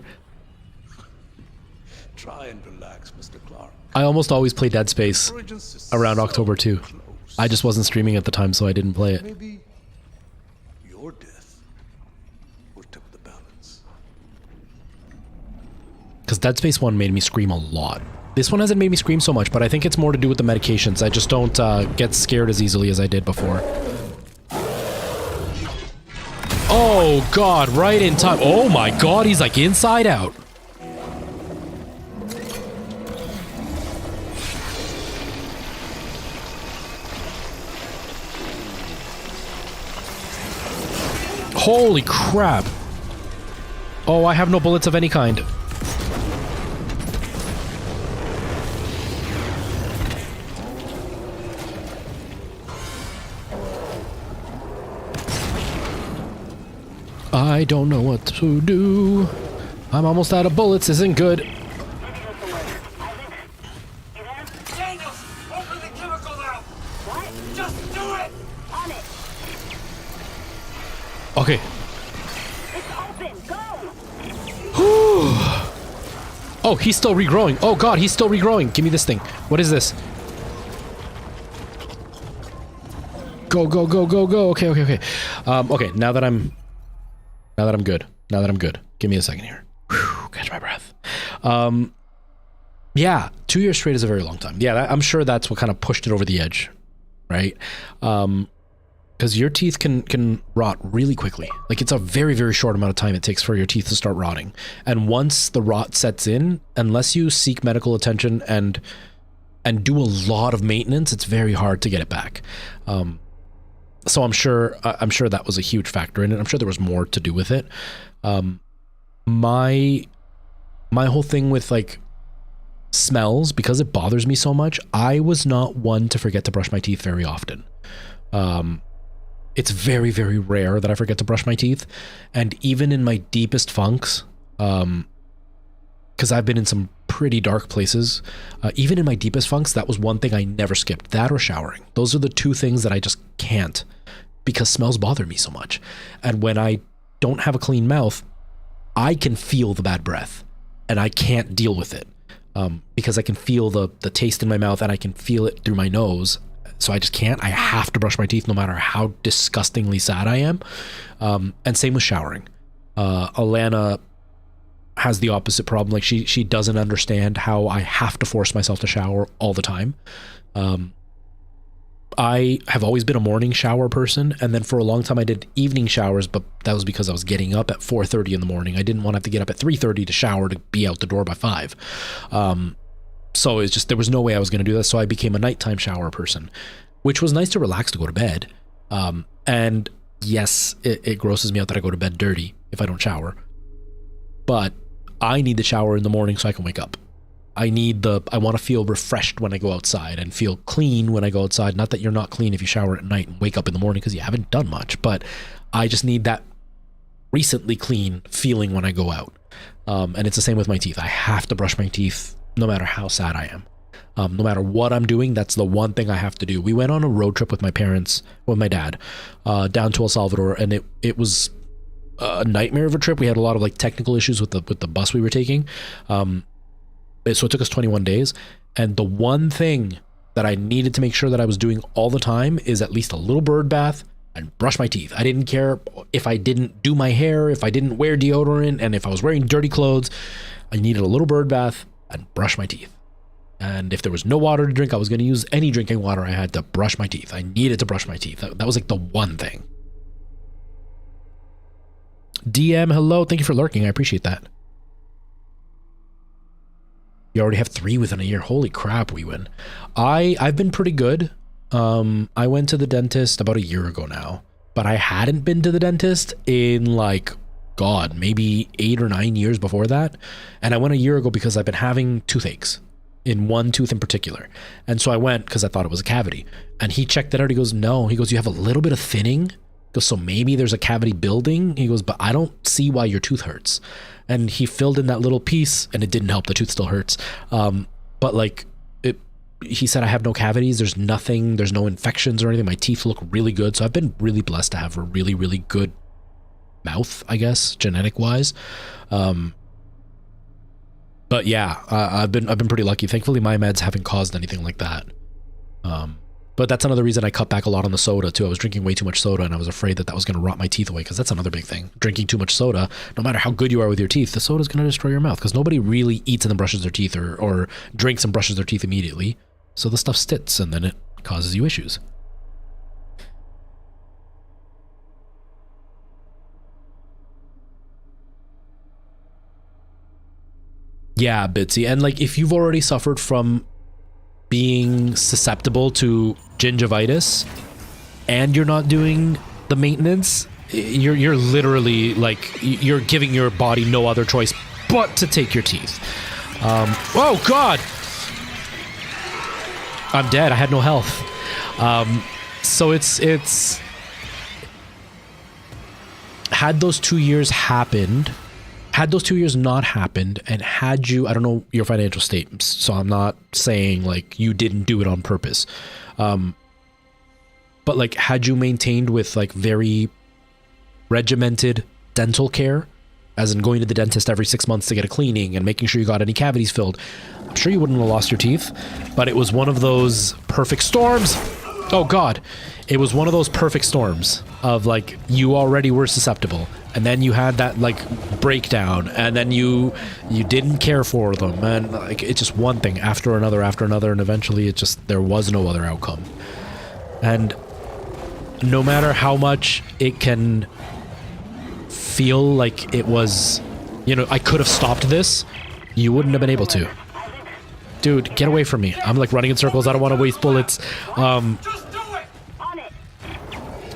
Try and relax, Mr. Clark. I almost always play Dead Space Urgence is around so October too. close. I just wasn't streaming at the time, so I didn't play it. Maybe your death will tip the balance. Because Dead Space 1 made me scream a lot. This one hasn't made me scream so much, but I think it's more to do with the medications. I just don't get scared as easily as I did before. Oh god, right in time. Oh my god, he's like inside out. Holy crap. Oh, I have no bullets of any kind. I don't know what to do. I'm almost out of bullets. This isn't good. Daniels, open the chemical valve. What? Just do it. On it. Okay. It's open. Go. Oh, he's still regrowing. Oh god, he's still regrowing. Give me this thing. What is this? Go, go, go, go, go. Okay, okay, okay. Okay, now that I'm good. Now that I'm good. Give me a second here. Whew, catch my breath. Yeah, 2 years straight is a very long time. Yeah, I'm sure that's what kind of pushed it over the edge, right? Because your teeth can rot really quickly. Like, it's a very, very short amount of time it takes for your teeth to start rotting. And once the rot sets in, unless you seek medical attention and do a lot of maintenance, it's very hard to get it back. So I'm sure that was a huge factor in it. I'm sure there was more to do with it. My whole thing with like smells, because it bothers me so much, I was not one to forget to brush my teeth very often. It's very, very rare that I forget to brush my teeth. And even in my deepest funks, because I've been in some pretty dark places, even in my deepest funks, that was one thing I never skipped. That or showering. Those are the two things that I just can't, because smells bother me so much. And when I don't have a clean mouth, I can feel the bad breath and I can't deal with it, because I can feel the taste in my mouth and I can feel it through my nose. So I just can't. I have to brush my teeth no matter how disgustingly sad I am. And same with showering. Alana has the opposite problem. Like, she doesn't understand how I have to force myself to shower all the time. I have always been a morning shower person, and then for a long time I did evening showers, but that was because I was getting up at 4:30 in the morning. I didn't want to have to get up at 3:30 to shower to be out the door by 5. So it's just, there was no way I was going to do that. So I became a nighttime shower person, which was nice to relax to go to bed. And yes, it grosses me out that I go to bed dirty if I don't shower, but I need the shower in the morning so I can wake up. I want to feel refreshed when I go outside and feel clean when I go outside. Not that you're not clean if you shower at night and wake up in the morning because you haven't done much, but I just need that recently clean feeling when I go out. And it's the same with my teeth. I have to brush my teeth no matter how sad I am. No matter what I'm doing, that's the one thing I have to do. We went on a road trip with my parents, with my dad, down to El Salvador, and it was a nightmare of a trip. We had a lot of like technical issues with the bus we were taking. So it took us 21 days. And the one thing that I needed to make sure that I was doing all the time is at least a little bird bath and brush my teeth. I didn't care if I didn't do my hair, if I didn't wear deodorant, and if I was wearing dirty clothes. I needed a little bird bath and brush my teeth. And if there was no water to drink, I was going to use any drinking water. I had to brush my teeth. I needed to brush my teeth. That was like the one thing. DM, hello. Thank you for lurking. I appreciate that. You already have 3 within a year. Holy crap, we win. I've been pretty good. I went to the dentist about a year ago now, but I hadn't been to the dentist in like, God, maybe 8 or 9 years before that. And I went a year ago because I've been having toothaches in one tooth in particular. And so I went because I thought it was a cavity. And he checked it out. He goes, no. He goes, you have a little bit of thinning. He goes, so maybe there's a cavity building. He goes, but I don't see why your tooth hurts. And he filled in that little piece and it didn't help. The tooth still hurts. But like, he said, I have no cavities. There's nothing. There's no infections or anything. My teeth look really good. So I've been really blessed to have a really, really good mouth, I guess, genetic wise. But yeah, I've been pretty lucky. Thankfully, my meds haven't caused anything like that. But that's another reason I cut back a lot on the soda too. I was drinking way too much soda, and I was afraid that was going to rot my teeth away, because that's another big thing. Drinking too much soda, no matter how good you are with your teeth, the soda's going to destroy your mouth, because nobody really eats and then brushes their teeth, or drinks and brushes their teeth immediately. So the stuff sits, and then it causes you issues. Yeah, Bitsy. And like, if you've already suffered from being susceptible to gingivitis and you're not doing the maintenance, you're literally like, you're giving your body no other choice but to take your teeth. Oh God, I'm dead. I had no health. So it's had those 2 years happened, had those 2 years not happened, and had you, I don't know your financial statements, so I'm not saying like you didn't do it on purpose. But like, had you maintained with like very regimented dental care, as in going to the dentist every 6 months to get a cleaning and making sure you got any cavities filled, I'm sure you wouldn't have lost your teeth. But it was one of those perfect storms. Oh God. It was one of those perfect storms of like, you already were susceptible, and then you had that like breakdown, and then you didn't care for them, and like, it's just one thing after another, and eventually it just, there was no other outcome. And no matter how much it can feel like it was, you know, I could have stopped this, you wouldn't have been able to. Dude, get away from me. I'm like running in circles. I don't want to waste bullets.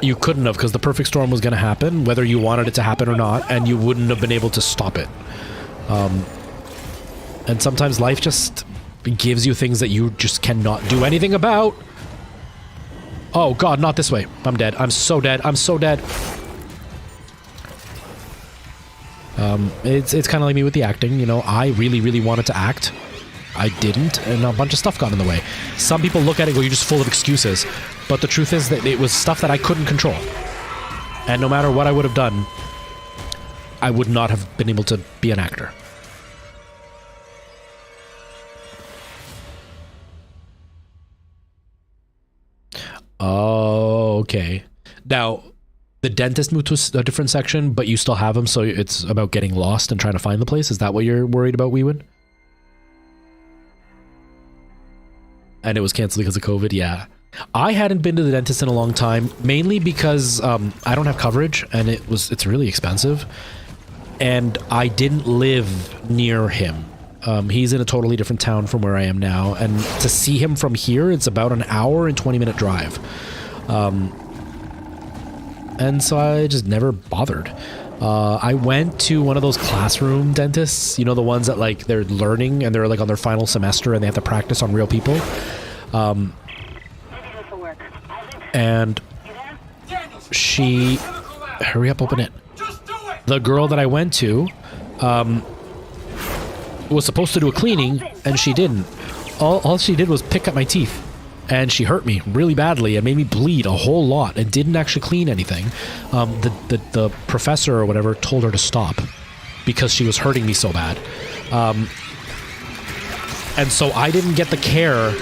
You couldn't have, because the perfect storm was going to happen, whether you wanted it to happen or not, and you wouldn't have been able to stop it. And sometimes life just gives you things that you just cannot do anything about. Oh God, not this way. I'm dead. I'm so dead. I'm so dead. It's kind of like me with the acting, you know. I really, really wanted to act. I didn't, and a bunch of stuff got in the way. Some people look at it and go, you're just full of excuses. But the truth is that it was stuff that I couldn't control. And no matter what I would have done, I would not have been able to be an actor. Oh, okay. Now, the dentist moved to a different section, but you still have him, so it's about getting lost and trying to find the place? Is that what you're worried about, Weewood? And it was canceled because of COVID? Yeah. I hadn't been to the dentist in a long time, mainly because I don't have coverage, and it's really expensive. And I didn't live near him. He's in a totally different town from where I am now, and to see him from here, it's about an hour and 20-minute drive. And so I just never bothered. I went to one of those classroom dentists, you know, the ones that like they're learning and they're like on their final semester and they have to practice on real people. And she, hurry up, open it. The girl that I went to was supposed to do a cleaning, and she didn't. All she did was pick up my teeth, and she hurt me really badly and made me bleed a whole lot and didn't actually clean anything. The professor or whatever told her to stop because she was hurting me so bad. And so I didn't get the care.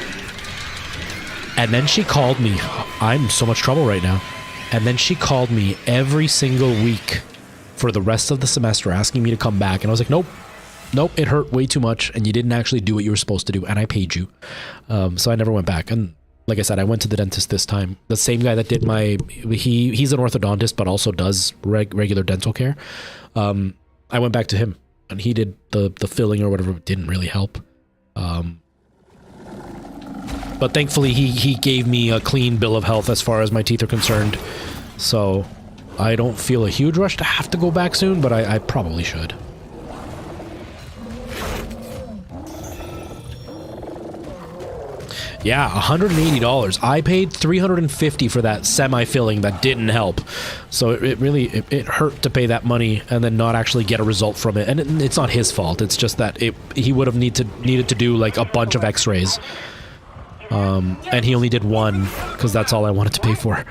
And then she called me. I'm in so much trouble right now. And then she called me every single week for the rest of the semester asking me to come back. And I was like, nope, it hurt way too much. And you didn't actually do what you were supposed to do. And I paid you. So I never went back. And like I said, I went to the dentist this time. The same guy that did he's an orthodontist, but also does regular dental care. I went back to him, and he did the filling or whatever. It didn't really help. But thankfully, he gave me a clean bill of health as far as my teeth are concerned. So I don't feel a huge rush to have to go back soon, but I probably should. Yeah, $180. I paid $350 for that semi-filling that didn't help. So it really hurt to pay that money and then not actually get a result from it. And it's not his fault. It's just that he would have needed to do like a bunch of x-rays. And he only did one because that's all I wanted to pay for.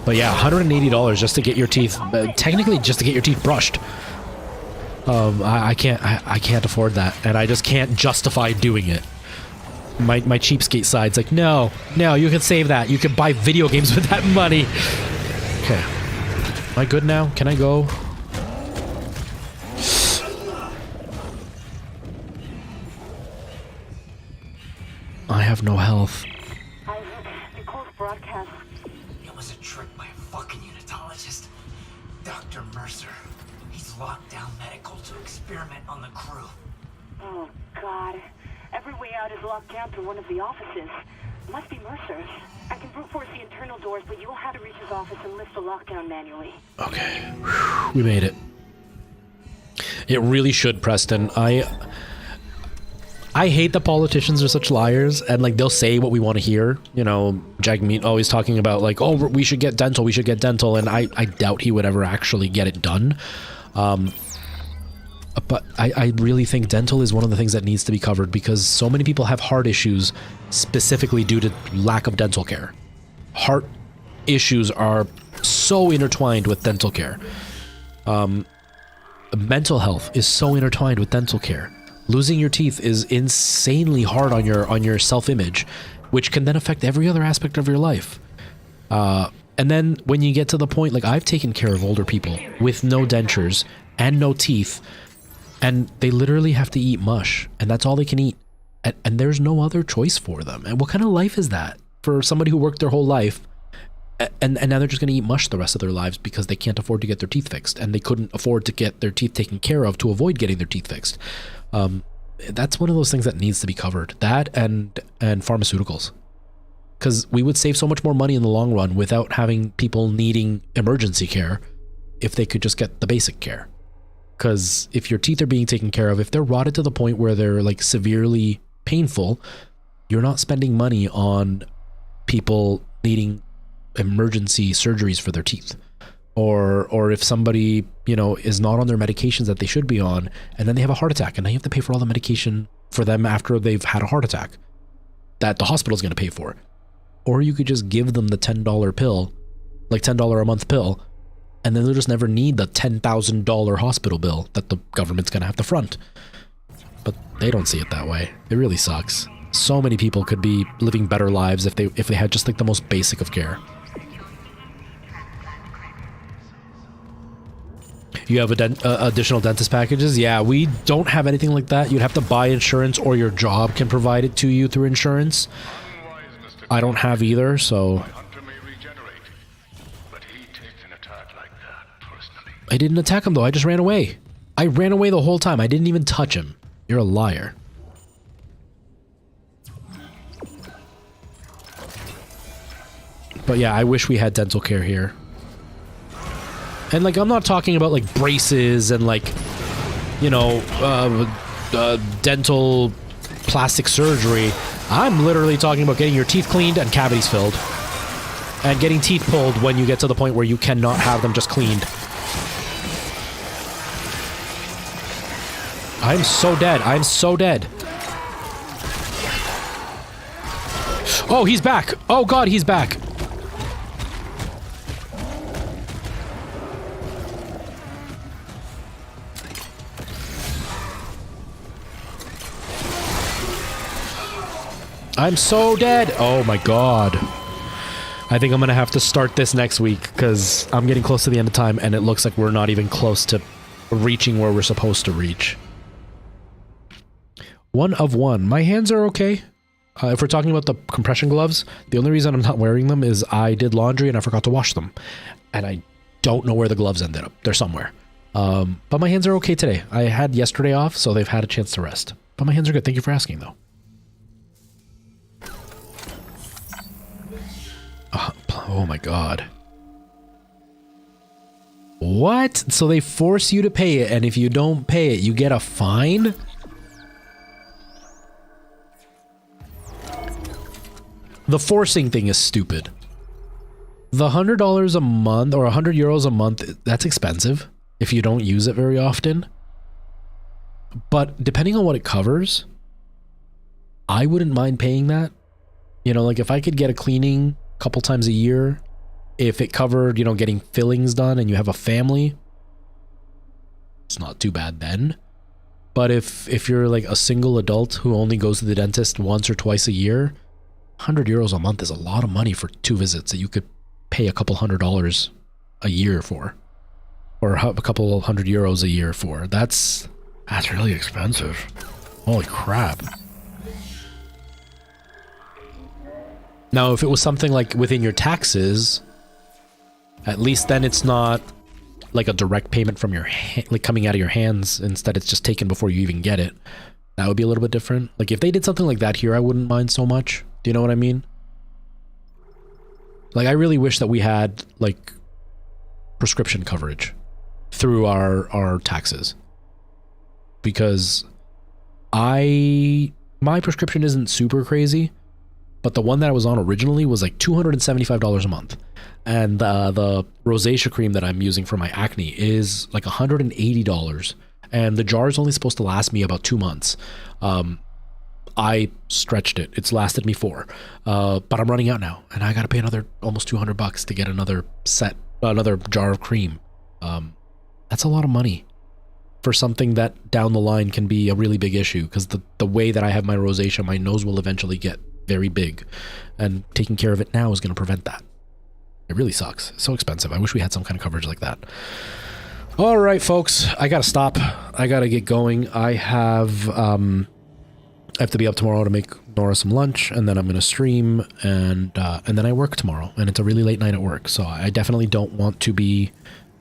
But yeah, $180 just to get your teeth, technically just to get your teeth brushed. I can't afford that, and I just can't justify doing it. My cheapskate side's like, no, you can save that. You can buy video games with that money. Okay. Am I good now? Can I go? I have no health. Nicole's broadcast. It was a trick by a fucking unitologist. Dr. Mercer. He's locked down medical to experiment on the crew. Oh, God. Every way out is locked down through one of the offices. Must be Mercer's. I can brute force the internal doors, but you'll have to reach his office and lift the lockdown manually. Okay. Whew, we made it. It really should, Preston. I hate that politicians are such liars, and like they'll say what we want to hear. You know, Jagmeet always talking about like, oh, we should get dental, and I doubt he would ever actually get it done. But I really think dental is one of the things that needs to be covered because so many people have heart issues specifically due to lack of dental care. Heart issues are so intertwined with dental care. Mental health is so intertwined with dental care. Losing your teeth is insanely hard on your self-image, which can then affect every other aspect of your life. And then when you get to the point, like I've taken care of older people with no dentures and no teeth, and they literally have to eat mush, and that's all they can eat. And there's no other choice for them. And what kind of life is that for somebody who worked their whole life and now they're just going to eat mush the rest of their lives because they can't afford to get their teeth fixed, and they couldn't afford to get their teeth taken care of to avoid getting their teeth fixed. That's one of those things that needs to be covered. That and pharmaceuticals. Because we would save so much more money in the long run without having people needing emergency care if they could just get the basic care. Because if your teeth are being taken care of, if they're rotted to the point where they're like severely painful, you're not spending money on people needing emergency surgeries for their teeth. Or if somebody, you know, is not on their medications that they should be on, and then they have a heart attack, and now you have to pay for all the medication for them after they've had a heart attack that the hospital's going to pay for. Or you could just give them the $10 pill, like $10 a month pill, and then they'll just never need the $10,000 hospital bill that the government's going to have to front. But they don't see it that way. It really sucks. So many people could be living better lives if they had just like the most basic of care. You have additional dentist packages? Yeah, we don't have anything like that. You'd have to buy insurance, or your job can provide it to you through insurance. I don't have either, so... I didn't attack him, though. I just ran away. I ran away the whole time. I didn't even touch him. You're a liar. But yeah, I wish we had dental care here. And like, I'm not talking about like braces and like, you know, dental plastic surgery. I'm literally talking about getting your teeth cleaned and cavities filled. And getting teeth pulled when you get to the point where you cannot have them just cleaned. I'm so dead. I'm so dead. Oh, he's back. Oh God, he's back. I'm so dead. Oh my God. I think I'm going to have to start this next week because I'm getting close to the end of time and it looks like we're not even close to reaching where we're supposed to reach. 1 of 1. My hands are okay. If we're talking about the compression gloves, the only reason I'm not wearing them is I did laundry and I forgot to wash them. And I don't know where the gloves ended up. They're somewhere. But my hands are okay today. I had yesterday off, so they've had a chance to rest. But my hands are good. Thank you for asking, though. Oh my god. What? So they force you to pay it, and if you don't pay it, you get a fine? The forcing thing is stupid. The $100 a month or 100 euros a month, that's expensive if you don't use it very often. But depending on what it covers, I wouldn't mind paying that. You know, like if I could get a cleaning a couple times a year, if it covered, you know, getting fillings done and you have a family, it's not too bad then. But if you're like a single adult who only goes to the dentist once or twice a year, 100 euros a month is a lot of money for 2 visits that you could pay a couple $100 a year for, or a couple €100 a year for. That's really expensive. Holy crap. Now, if it was something like within your taxes, at least then it's not like a direct payment from your like coming out of your hands. Instead, it's just taken before you even get it. That would be a little bit different. Like if they did something like that here, I wouldn't mind so much. Do you know what I mean? Like I really wish that we had like prescription coverage through our taxes, because my prescription isn't super crazy, but the one that I was on originally was like $275 a month, and the rosacea cream that I'm using for my acne is like $180, and the jar is only supposed to last me about 2 months. I stretched it. It's lasted me 4, but I'm running out now, and I got to pay another almost $200 to get another jar of cream. That's a lot of money for something that down the line can be a really big issue, because the way that I have my rosacea, my nose will eventually get very big, and taking care of it now is going to prevent that. It really sucks. It's so expensive. I wish we had some kind of coverage like that. All right, folks, I got to stop. I got to get going. I have to be up tomorrow to make Nora some lunch, and then I'm going to stream, and then I work tomorrow, and it's a really late night at work, so I definitely don't want to be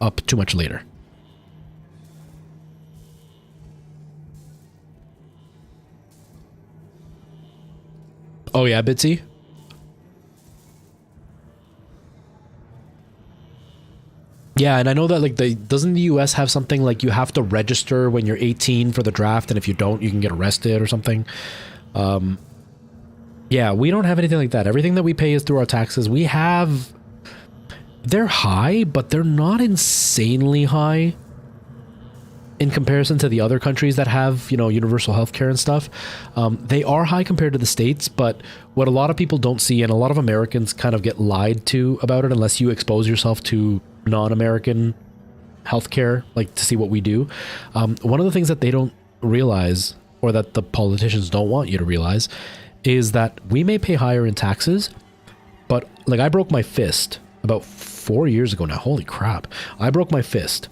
up too much later. Oh yeah, Bitsy? Yeah, and I know that like doesn't the US have something like you have to register when you're 18 for the draft, and if you don't, you can get arrested or something. Yeah, we don't have anything like that. Everything that we pay is through our taxes. They're high, but they're not insanely high in comparison to the other countries that have, you know, universal healthcare and stuff. They are high compared to the States, but what a lot of people don't see, and a lot of Americans kind of get lied to about it unless you expose yourself to non-American healthcare, like to see what we do. One of the things that they don't realize, or that the politicians don't want you to realize, is that we may pay higher in taxes, but like I broke my fist about 4 years ago now. Holy crap. I broke my fist.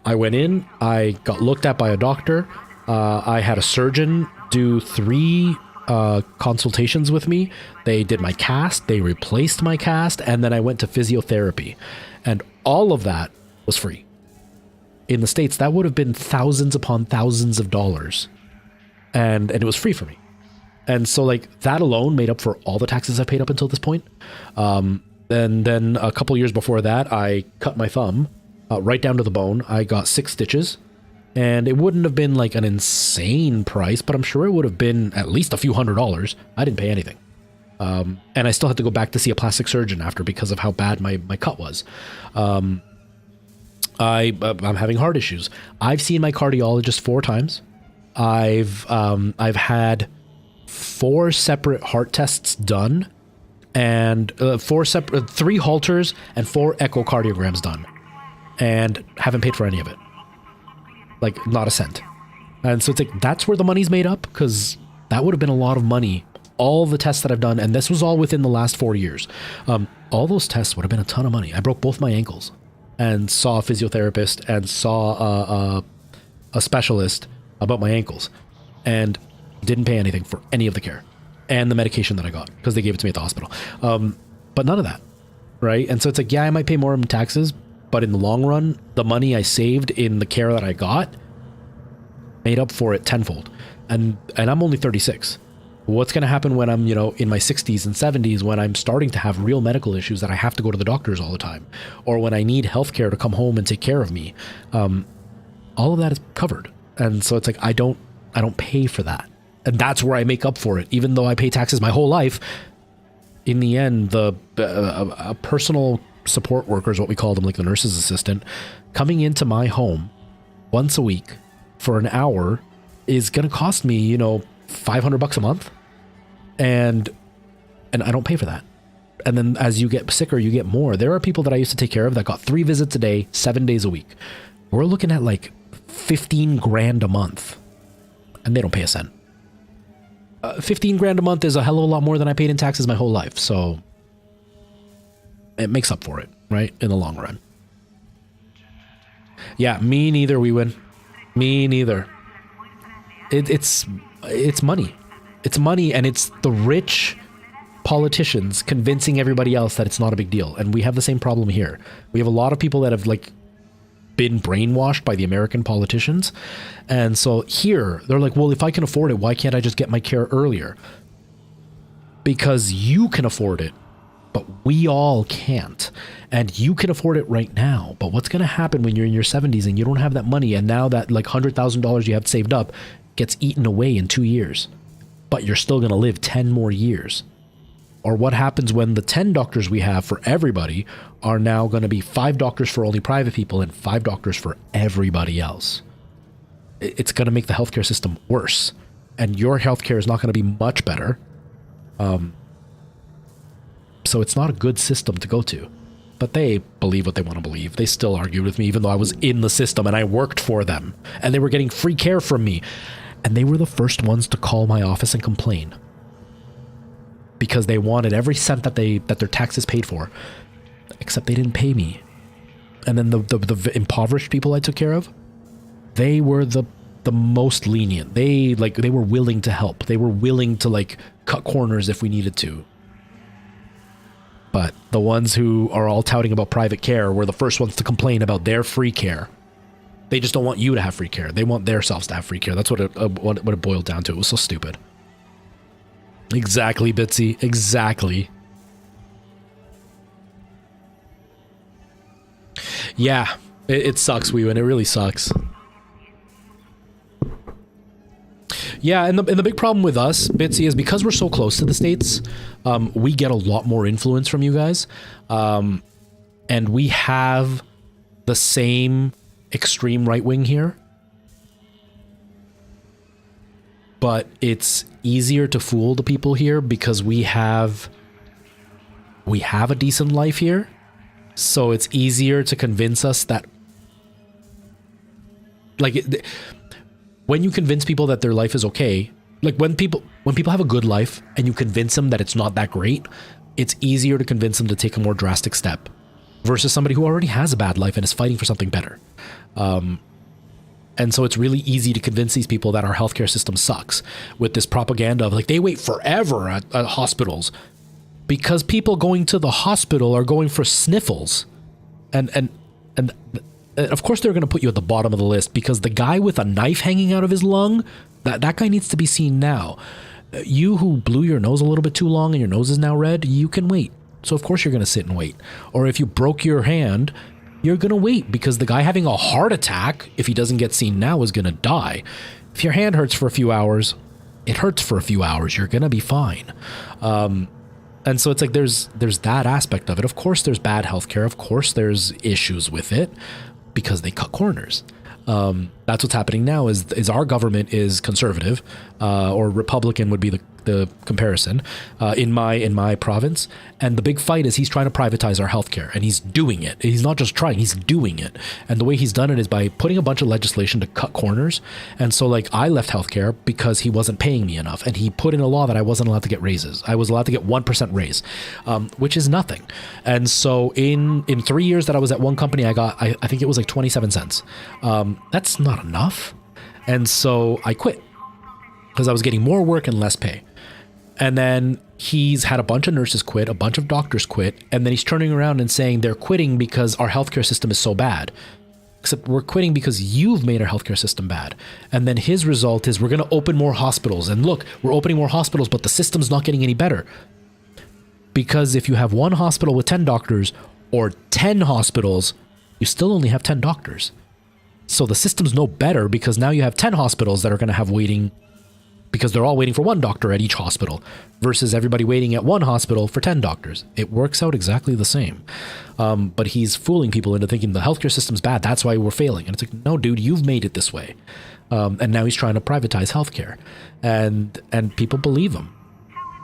I went in, I got looked at by a doctor. I had a surgeon do 3 consultations with me. They did my cast, they replaced my cast, and then I went to physiotherapy. And all of that was free. In the States, that would have been thousands upon thousands of dollars. And it was free for me. And so like that alone made up for all the taxes I've paid up until this point. And then a couple years before that, I cut my thumb right down to the bone. I got 6 stitches, and it wouldn't have been like an insane price, but I'm sure it would have been at least a few $100s. I didn't pay anything. And I still had to go back to see a plastic surgeon after because of how bad my cut was. I'm having heart issues. I've seen my cardiologist 4 times. I've had 4 separate heart tests done, and 3 halters and 4 echocardiograms done, and haven't paid for any of it. Like, not a cent. And so it's like, that's where the money's made up, because that would have been a lot of money. All the tests that I've done, and this was all within the last 4 years. All those tests would have been a ton of money. I broke both my ankles and saw a physiotherapist and saw a specialist about my ankles, and didn't pay anything for any of the care and the medication that I got, because they gave it to me at the hospital. But none of that, right? And so it's like, yeah, I might pay more in taxes, But in the long run, the money I saved in the care that I got made up for it tenfold. And I'm only 36. What's going to happen when I'm, in my 60s and 70s, when I'm starting to have real medical issues that I have to go to the doctors all the time, or when I need healthcare to come home and take care of me? All of that is covered. And so it's like, I don't pay for that. And that's where I make up for it. Even though I pay taxes my whole life, in the end, a personal support worker is what we call them, like the nurse's assistant, coming into my home once a week for an hour is going to cost me, $500 a month. And I don't pay for that. And then as you get sicker, you get more. There are people that I used to take care of that got 3 visits a day, 7 days a week. We're looking at like 15 grand a month, and they don't pay a cent. 15 grand a month is a hell of a lot more than I paid in taxes my whole life. So it makes up for it, right? In the long run. Yeah, me neither, we win. Me neither. It's money. It's money, and it's the rich politicians convincing everybody else that it's not a big deal. And we have the same problem here. We have a lot of people that have been brainwashed by the American politicians. And so here they're like, well, if I can afford it, why can't I just get my care earlier? Because you can afford it, but we all can't. And you can afford it right now. But what's going to happen when you're in your 70s and you don't have that money, and now that $100,000 you have saved up gets eaten away in 2 years, but you're still going to live 10 more years? Or what happens when the 10 doctors we have for everybody are now going to be 5 doctors for only private people and 5 doctors for everybody else? It's going to make the healthcare system worse, and your healthcare is not going to be much better. So it's not a good system to go to. But they believe what they want to believe. They still argue with me, even though I was in the system and I worked for them, and they were getting free care from me. And they were the first ones to call my office and complain, because they wanted every cent that their taxes paid for, except they didn't pay me. And then the impoverished people I took care of, they were the most lenient. They were willing to help. They were willing to cut corners if we needed to. But the ones who are all touting about private care were the first ones to complain about their free care. They just don't want you to have free care. They want themselves to have free care. That's what it boiled down to. It was so stupid. Exactly, Bitsy. Exactly. Yeah, it sucks, Weewin. It really sucks. Yeah, and the big problem with us, Bitsy, is because we're so close to the States, we get a lot more influence from you guys. And we have the same extreme right wing here. But it's easier to fool the people here because we have a decent life here. So it's easier to convince us that, when you convince people that their life is okay, when people have a good life and you convince them that it's not that great, it's easier to convince them to take a more drastic step versus somebody who already has a bad life and is fighting for something better. And so it's really easy to convince these people that our healthcare system sucks with this propaganda of they wait forever at hospitals, because people going to the hospital are going for sniffles. And of course they're going to put you at the bottom of the list, because the guy with a knife hanging out of his lung, that guy needs to be seen now. You who blew your nose a little bit too long and your nose is now red, you can wait. So of course you're going to sit and wait. Or if you broke your hand, you're going to wait, because the guy having a heart attack, if he doesn't get seen now, is going to die. If your hand hurts for a few hours, it hurts for a few hours. You're going to be fine. And so it's there's that aspect of it. Of course there's bad healthcare. Of course there's issues with it, because they cut corners. That's what's happening now is our government is conservative, or Republican would be the comparison, in my province. And the big fight is he's trying to privatize our healthcare, and he's doing it. He's not just trying, he's doing it. And the way he's done it is by putting a bunch of legislation to cut corners. And so I left healthcare because he wasn't paying me enough, and he put in a law that I wasn't allowed to get raises. I was allowed to get 1% raise, which is nothing. And so in 3 years that I was at one company, I got, I think it was 27 cents. That's not enough. And so I quit because I was getting more work and less pay. And then he's had a bunch of nurses quit, a bunch of doctors quit, and then he's turning around and saying they're quitting because our healthcare system is so bad. Except we're quitting because you've made our healthcare system bad. And then his result is we're going to open more hospitals. And look, we're opening more hospitals, but the system's not getting any better. Because if you have one hospital with 10 doctors or 10 hospitals, you still only have 10 doctors. So the system's no better because now you have 10 hospitals that are going to have waiting because they're all waiting for one doctor at each hospital versus everybody waiting at one hospital for 10 doctors. It works out exactly the same. But he's fooling people into thinking the healthcare system's bad. That's why we're failing. And it's like, no, dude, you've made it this way. And now he's trying to privatize healthcare. And people believe him.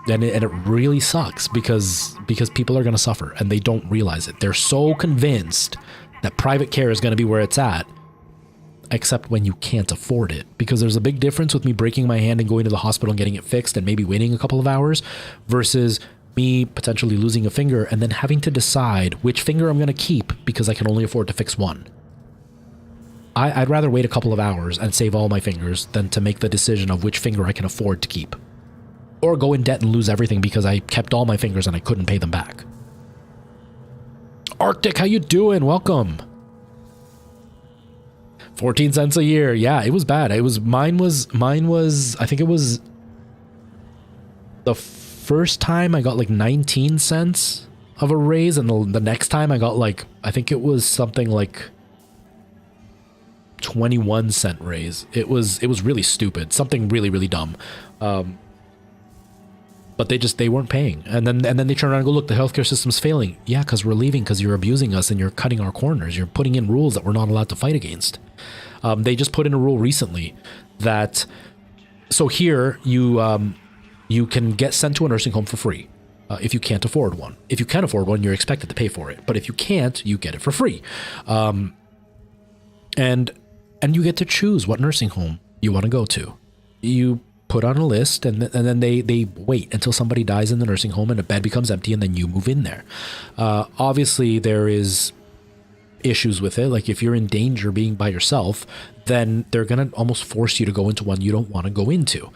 And it really sucks because people are going to suffer and they don't realize it. They're so convinced that private care is going to be where it's at, except when you can't afford it. Because there's a big difference with me breaking my hand and going to the hospital and getting it fixed and maybe waiting a couple of hours versus me potentially losing a finger and then having to decide which finger I'm going to keep because I can only afford to fix one. I'd rather wait a couple of hours and save all my fingers than to make the decision of which finger I can afford to keep. Or go in debt and lose everything because I kept all my fingers and I couldn't pay them back. Arctic, how you doing? Welcome. 14 cents a year. Yeah, it was bad. Mine was I think it was the first time I got like 19 cents of a raise, and the next time I got like, I think it was something like 21-cent raise. It was really stupid. Something really, really dumb. But they weren't paying. And then they turn around and go, look, the healthcare system's failing. Yeah, because we're leaving because you're abusing us and you're cutting our corners. You're putting in rules that we're not allowed to fight against. They just put in a rule recently that, so here you can get sent to a nursing home for free if you can't afford one. If you can afford one, you're expected to pay for it. But if you can't, you get it for free. And you get to choose what nursing home you want to go to. You put on a list and then they wait until somebody dies in the nursing home and a bed becomes empty and then you move in there. Obviously there is issues with it. Like if you're in danger being by yourself, then they're going to almost force you to go into one you don't want to go into.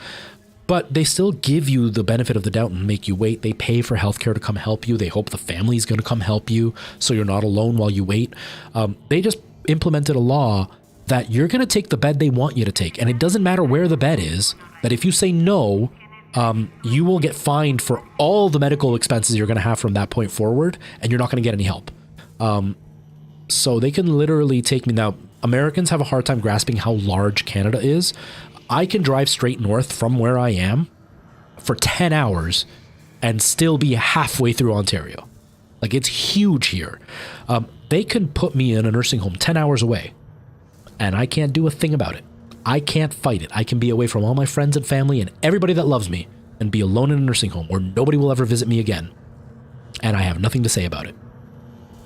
But they still give you the benefit of the doubt and make you wait. They pay for healthcare to come help you. They hope the family's going to come help you so you're not alone while you wait. They just implemented a law that you're going to take the bed they want you to take. And it doesn't matter where the bed is, that if you say no, you will get fined for all the medical expenses you're going to have from that point forward, and you're not going to get any help. So they can literally take me. Now, Americans have a hard time grasping how large Canada is. I can drive straight north from where I am for 10 hours and still be halfway through Ontario. Like, it's huge here. They can put me in a nursing home 10 hours away, and I can't do a thing about it. I can't fight it. I can be away from all my friends and family and everybody that loves me and be alone in a nursing home where nobody will ever visit me again. And I have nothing to say about it.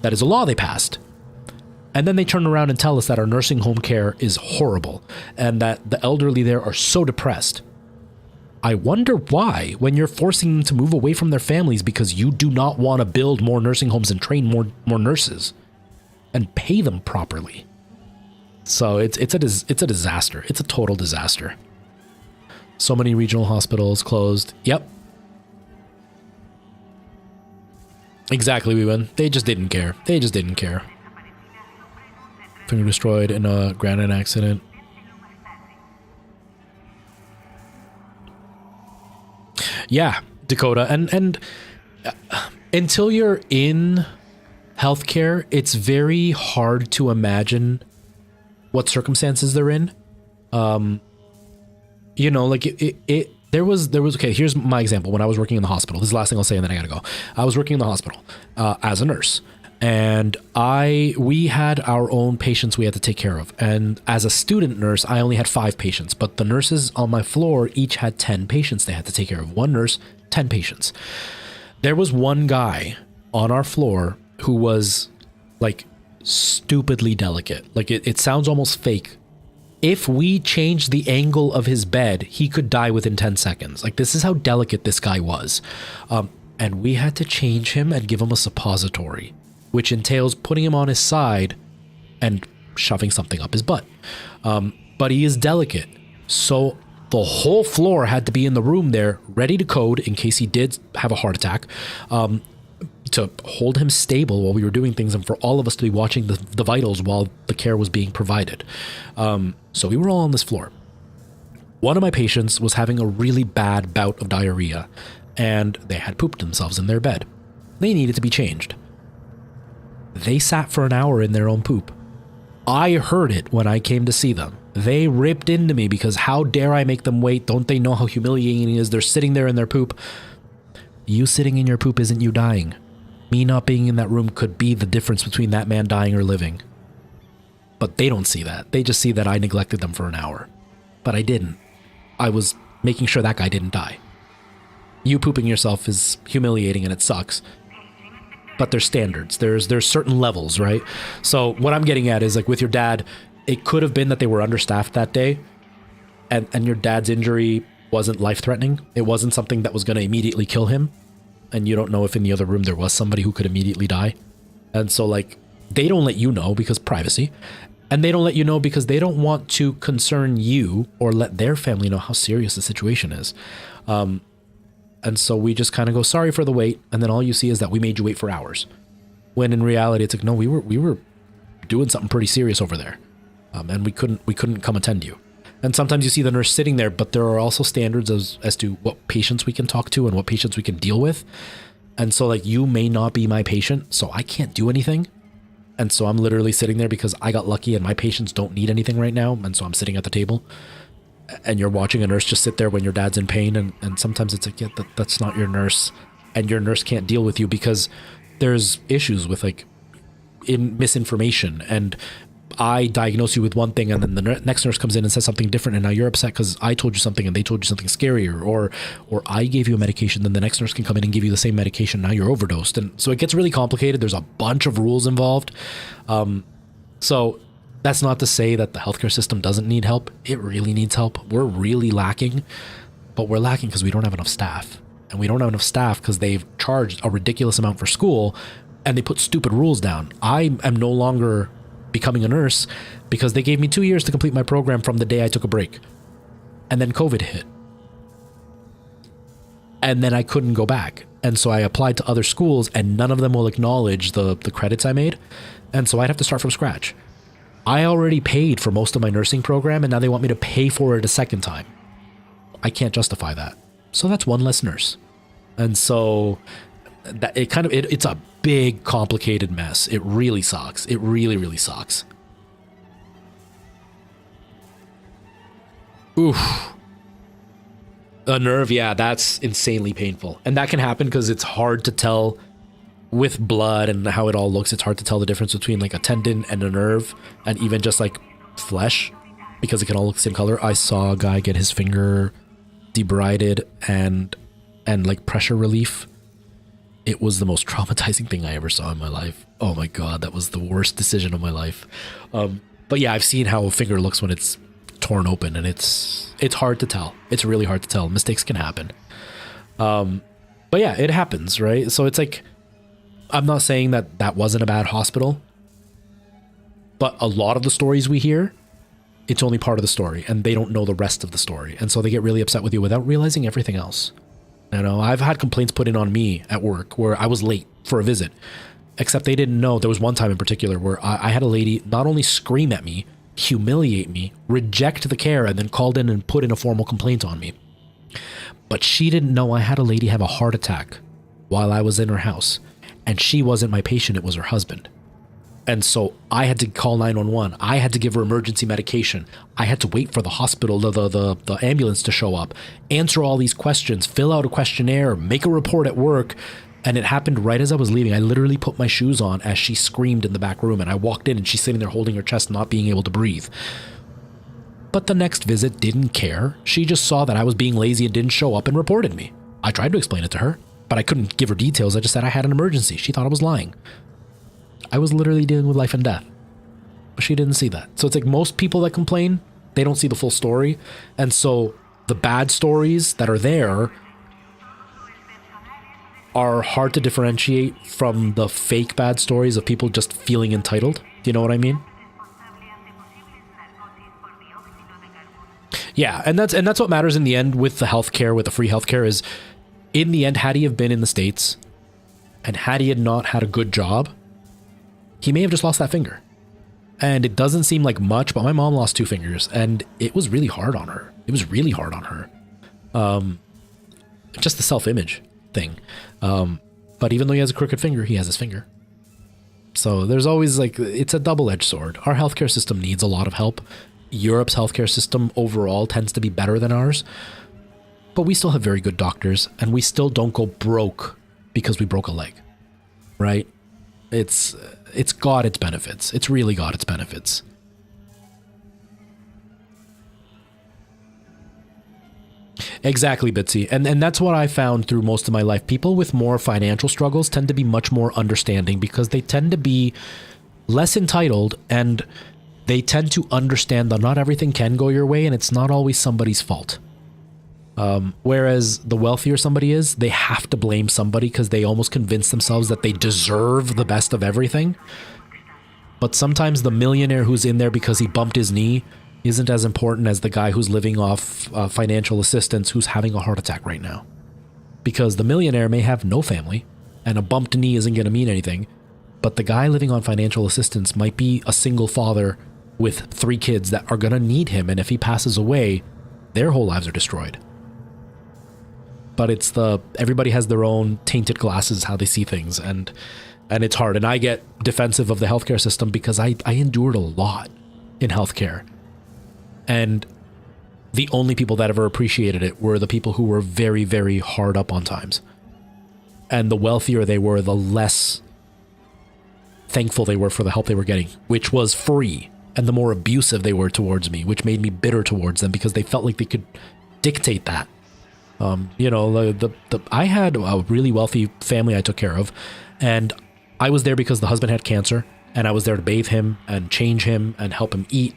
That is a law they passed. And then they turn around and tell us that our nursing home care is horrible and that the elderly there are so depressed. I wonder why, when you're forcing them to move away from their families because you do not want to build more nursing homes and train more nurses and pay them properly. So it's a disaster. It's a total disaster. So many regional hospitals closed. Yep. Exactly, we win. They just didn't care. Finger destroyed in a granite accident. Yeah, Dakota. And until you're in healthcare, it's very hard to imagine what circumstances they're in. You know, like there was, okay, here's my example. When I was working in the hospital, this is the last thing I'll say and then I gotta go. I was working in the hospital as a nurse, and we had our own patients we had to take care of. And as a student nurse, I only had 5 patients, but the nurses on my floor each had 10 patients they had to take care of. One nurse, 10 patients. There was one guy on our floor who was like stupidly delicate. Like it sounds almost fake. If we changed the angle of his bed, he could die within 10 seconds. Like, this is how delicate this guy was. And we had to change him and give him a suppository, which entails putting him on his side and shoving something up his butt. But he is delicate. So The whole floor had to be in the room there, ready to code in case he did have a heart attack, to hold him stable while we were doing things, and for all of us to be watching the vitals while the care was being provided. So we were all on this floor. One of my patients was having a really bad bout of diarrhea, and they had pooped themselves in their bed. They needed to be changed. They sat for an hour in their own poop. I heard it when I came to see them. They ripped into me because how dare I make them wait? Don't they know how humiliating it is? They're sitting there in their poop. You sitting in your poop isn't you dying. Me not being in that room could be the difference between that man dying or living. But they don't see that. They just see that I neglected them for an hour. But I didn't. I was making sure that guy didn't die. You pooping yourself is humiliating and it sucks. But there's standards. There's certain levels, right? So what I'm getting at is, like, with your dad, it could have been that they were understaffed that day, and your dad's injury wasn't life-threatening. It wasn't something that was going to immediately kill him, and you don't know if in the other room there was somebody who could immediately die. And so, like, they don't let you know because privacy, and they don't let you know because they don't want to concern you or let their family know how serious the situation is. And so we just kind of go, sorry for the wait, and then all you see is that we made you wait for hours. When in reality, it's like, no, we were doing something pretty serious over there, and we couldn't come attend you. And sometimes you see the nurse sitting there, but there are also standards as to what patients we can talk to and what patients we can deal with. And so, like, you may not be my patient, so I can't do anything. And so I'm literally sitting there because I got lucky and my patients don't need anything right now, and so I'm sitting at the table. And you're watching a nurse just sit there when your dad's in pain, and sometimes it's like, yeah, that's not your nurse, and your nurse can't deal with you because there's issues with, like, misinformation, and I diagnose you with one thing, and then the next nurse comes in and says something different, and now you're upset because I told you something and they told you something scarier, or I gave you a medication, then the next nurse can come in and give you the same medication, now you're overdosed, and so it gets really complicated. There's a bunch of rules involved. So that's not to say that the healthcare system doesn't need help. It really needs help. We're really lacking, but we're lacking because we don't have enough staff. And we don't have enough staff because they've charged a ridiculous amount for school and they put stupid rules down. I am no longer becoming a nurse because they gave me 2 years to complete my program from the day I took a break. And then COVID hit. And then I couldn't go back. And so I applied to other schools and none of them will acknowledge the credits I made. And so I'd have to start from scratch. I already paid for most of my nursing program, and now they want me to pay for it a second time. I can't justify that. So that's one less nurse. And so that it's a big, complicated mess. It really sucks. It really, really sucks. Oof. A nerve, yeah, that's insanely painful. And that can happen because it's hard to tell with blood and how it all looks. It's hard to tell the difference between, like, a tendon and a nerve, and even just, like, flesh, because it can all look the same color. I saw a guy get his finger debrided and like pressure relief. It was the most traumatizing thing I ever saw in my life. Oh my God, that was the worst decision of my life. But yeah, I've seen how a finger looks when it's torn open, and it's hard to tell. It's really hard to tell. Mistakes can happen. But yeah, it happens, right? So it's like, I'm not saying that wasn't a bad hospital, but a lot of the stories we hear, it's only part of the story, and they don't know the rest of the story. And so they get really upset with you without realizing everything else. You know, I've had complaints put in on me at work where I was late for a visit, except they didn't know. There was one time in particular where I had a lady not only scream at me, humiliate me, reject the care, and then called in and put in a formal complaint on me. But she didn't know I had a lady have a heart attack while I was in her house. And she wasn't my patient, it was her husband. And so I had to call 911. I had to give her emergency medication. I had to wait for the hospital, the ambulance to show up, answer all these questions, fill out a questionnaire, make a report at work. And it happened right as I was leaving. I literally put my shoes on as she screamed in the back room, and I walked in and she's sitting there holding her chest, not being able to breathe. But the next visit didn't care. She just saw that I was being lazy and didn't show up and reported me. I tried to explain it to her, but I couldn't give her details. I just said I had an emergency. She thought I was lying. I was literally dealing with life and death, but she didn't see that. So it's like most people that complain, they don't see the full story. And so the bad stories that are there are hard to differentiate from the fake bad stories of people just feeling entitled. Do you know what I mean? Yeah, and that's what matters in the end with the healthcare, with the free healthcare, is in the end, had he have been in the States and had he had not had a good job, he may have just lost that finger. And it doesn't seem like much, but my mom lost 2 fingers and it was really hard on her. It was really hard on her. Just the self-image thing. But even though he has a crooked finger, he has his finger. So there's always like, it's a double-edged sword. Our healthcare system needs a lot of help. Europe's healthcare system overall tends to be better than ours. But we still have very good doctors, and we still don't go broke because we broke a leg, right? It's got its benefits. It's really got its benefits. Exactly, Bitsy. And that's what I found through most of my life. People with more financial struggles tend to be much more understanding because they tend to be less entitled, and they tend to understand that not everything can go your way and it's not always somebody's fault. Whereas the wealthier somebody is, they have to blame somebody because they almost convince themselves that they deserve the best of everything. But sometimes the millionaire who's in there because he bumped his knee isn't as important as the guy who's living off financial assistance who's having a heart attack right now. Because the millionaire may have no family and a bumped knee isn't going to mean anything, but the guy living on financial assistance might be a single father with 3 kids that are going to need him, and if he passes away, their whole lives are destroyed. But it's everybody has their own tainted glasses, how they see things, and it's hard. And I get defensive of the healthcare system because I endured a lot in healthcare. And the only people that ever appreciated it were the people who were very, very hard up on times. And the wealthier they were, the less thankful they were for the help they were getting, which was free. And the more abusive they were towards me, which made me bitter towards them because they felt like they could dictate that. I had a really wealthy family I took care of, and I was there because the husband had cancer, and I was there to bathe him and change him and help him eat,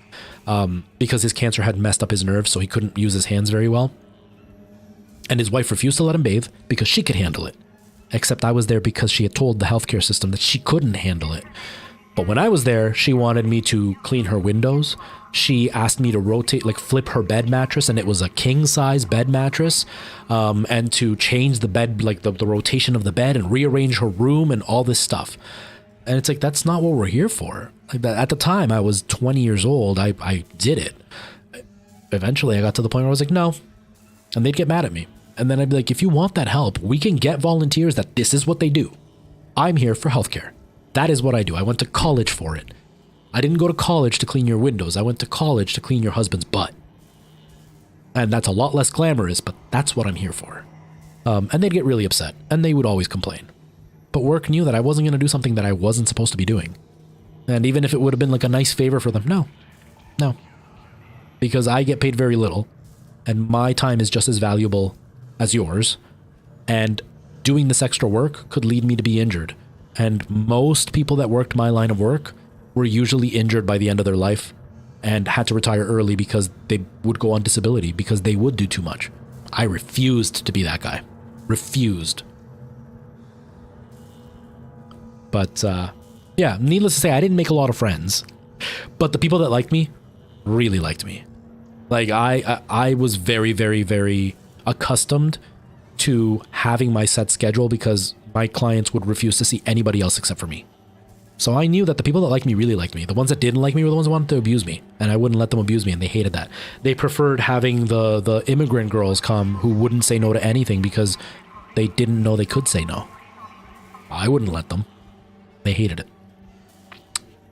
because his cancer had messed up his nerves, so he couldn't use his hands very well. And his wife refused to let him bathe because she could handle it, except I was there because she had told the healthcare system that she couldn't handle it. But when I was there, she wanted me to clean her windows. She asked me to flip her bed mattress, and it was a king-size bed mattress, and to change the bed, like the rotation of the bed, and rearrange her room and all this stuff. And it's like, that's not what we're here for. Like that, at the time, I was 20 years old. I did it. Eventually, I got to the point where I was like, no. And they'd get mad at me. And then I'd be like, if you want that help, we can get volunteers that this is what they do. I'm here for healthcare. That is what I do. I went to college for it. I didn't go to college to clean your windows. I went to college to clean your husband's butt. And that's a lot less glamorous, but that's what I'm here for. And they'd get really upset, and they would always complain. But work knew that I wasn't going to do something that I wasn't supposed to be doing. And even if it would have been like a nice favor for them, no. Because I get paid very little, and my time is just as valuable as yours. And doing this extra work could lead me to be injured. And most people that worked my line of work were usually injured by the end of their life and had to retire early because they would go on disability because they would do too much. I refused to be that guy. Refused. But, yeah, needless to say, I didn't make a lot of friends. But the people that liked me really liked me. Like, I was very, very, very accustomed to having my set schedule because my clients would refuse to see anybody else except for me. So I knew that the people that liked me really liked me. The ones that didn't like me were the ones that wanted to abuse me, and I wouldn't let them abuse me, and they hated that. They preferred having the immigrant girls come who wouldn't say no to anything because they didn't know they could say no. I wouldn't let them. They hated it.